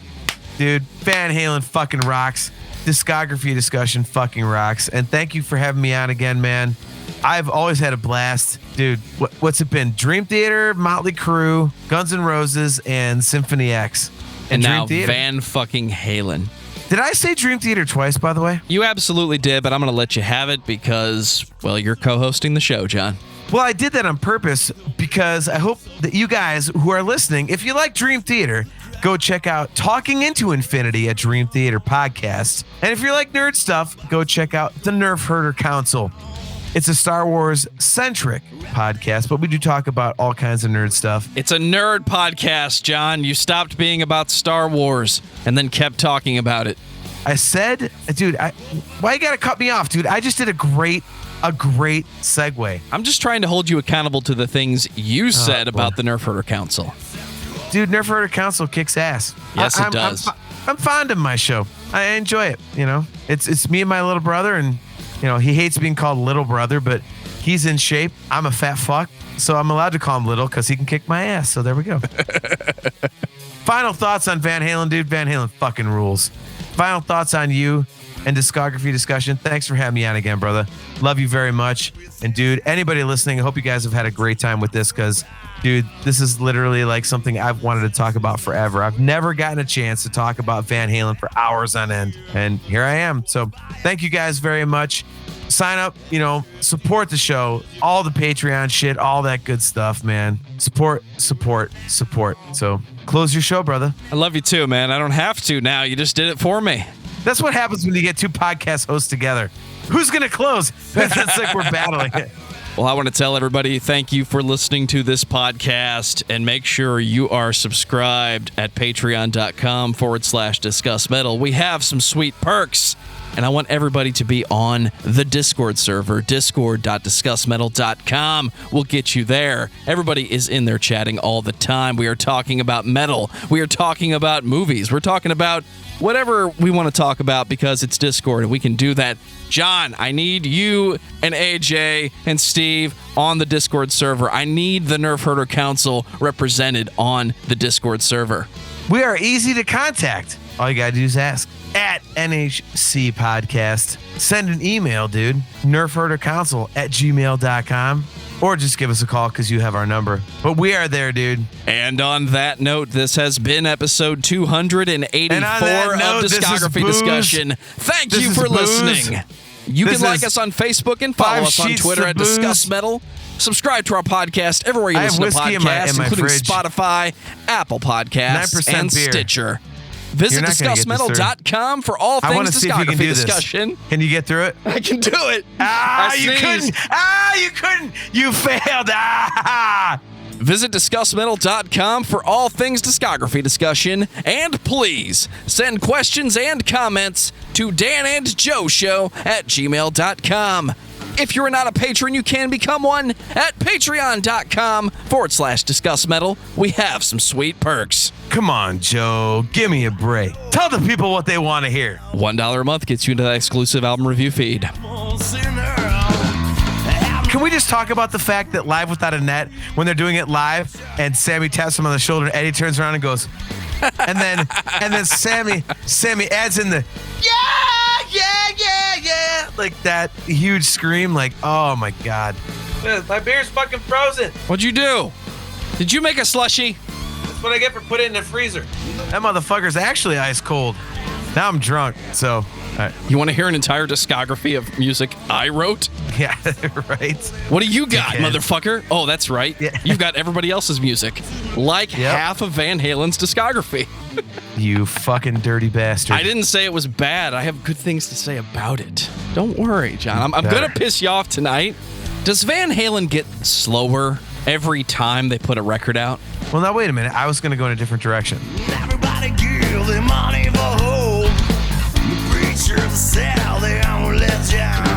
Dude, Van Halen fucking rocks. Discography Discussion fucking rocks. And thank you for having me on again, man. I've always had a blast. Dude, what's it been? Dream Theater, Motley Crue, Guns N' Roses, and Symphony X.
And now Van fucking Halen.
Did I say Dream Theater twice, by the way?
You absolutely did, but I'm going to let you have it because, well, you're co-hosting the show, John.
Well, I did that on purpose because I hope that you guys who are listening, if you like Dream Theater, go check out Talking Into Infinity at Dream Theater Podcast. And if you like nerd stuff, go check out the Nerfherder Council. It's a Star Wars-centric podcast, but we do talk about all kinds of nerd stuff.
It's a nerd podcast, John. You stopped being about Star Wars and then kept talking about it.
I said, dude, why you gotta cut me off, dude? I just did a great segue.
I'm just trying to hold you accountable to the things you said about the Nerfherder Council.
Dude, Nerfherder Council kicks ass.
Yes, it does.
I'm fond of my show. I enjoy it, you know? It's me and my little brother, and, you know, he hates being called little brother, but he's in shape. I'm a fat fuck, so I'm allowed to call him little because he can kick my ass, so there we go. Final thoughts on Van Halen, dude. Van Halen fucking rules. Final thoughts on you and Discography Discussion. Thanks for having me on again, brother. Love you very much. And, dude, anybody listening, I hope you guys have had a great time with this because, dude, this is literally like something I've wanted to talk about forever. I've never gotten a chance to talk about Van Halen for hours on end. And here I am. So thank you guys very much. Sign up, you know, support the show, all the Patreon shit, all that good stuff, man. Support. So close your show, brother.
I love you too, man. I don't have to now. You just did it for me.
That's what happens when you get two podcast hosts together. Who's going to close? It's like we're battling it.
Well, I want to tell everybody thank you for listening to this podcast, and make sure you are subscribed at patreon.com/discussmetal. We have some sweet perks, and I want everybody to be on the Discord server. Discord.discussmetal.com will get you there. Everybody is in there chatting all the time. We are talking about metal. We are talking about movies. We're talking about whatever we want to talk about because it's Discord and we can do that. John, I need you and AJ and Steve on the Discord server. I need the Nerfherder Council represented on the Discord server.
We are easy to contact. All you got to do is ask. At NHC Podcast. Send an email, dude. Nerfherdercouncil@gmail.com. Or just give us a call because you have our number. But we are there, dude.
And on that note, this has been episode 284 of Discography Discussion. Thank you for listening. You can like us on Facebook and follow us on Twitter at DiscussMetal. Subscribe to our podcast everywhere you listen to podcasts, including Spotify, Apple Podcasts, and
beer.
Stitcher. Visit discussmetal.com for all things Discography Discussion.
Can you get through it?
I can do it.
You couldn't. You couldn't. You failed.
Visit discussmetal.com for all things Discography Discussion. And please send questions and comments to danandjoeshow@gmail.com. If you're not a patron, you can become one at patreon.com/discussmetal. We have some sweet perks.
Come on, Joe. Give me a break. Tell the people what they want to hear.
$1 a month gets you into that exclusive album review feed.
Can we just talk about the fact that Live Without a Net, when they're doing it live, and Sammy taps him on the shoulder, and Eddie turns around and goes, and then Sammy adds in the yeah, like that huge scream, like, oh my god, my beer's fucking frozen.
What'd you do? Did you make a slushie?
That's what I get for putting it in the freezer. That motherfucker's actually ice cold. Now I'm drunk, so. All right.
You want to hear an entire discography of music I wrote?
Yeah, right.
What do you got, motherfucker? Oh, that's right.
Yeah.
You've got everybody else's music. Like half of Van Halen's discography.
You fucking dirty bastard.
I didn't say it was bad. I have good things to say about it. Don't worry, John. I'm going to piss you off tonight. Does Van Halen get slower every time they put a record out?
Well, now, wait a minute. I was going to go in a different direction.
Everybody give them money for hope. The preacher of the South, they don't let you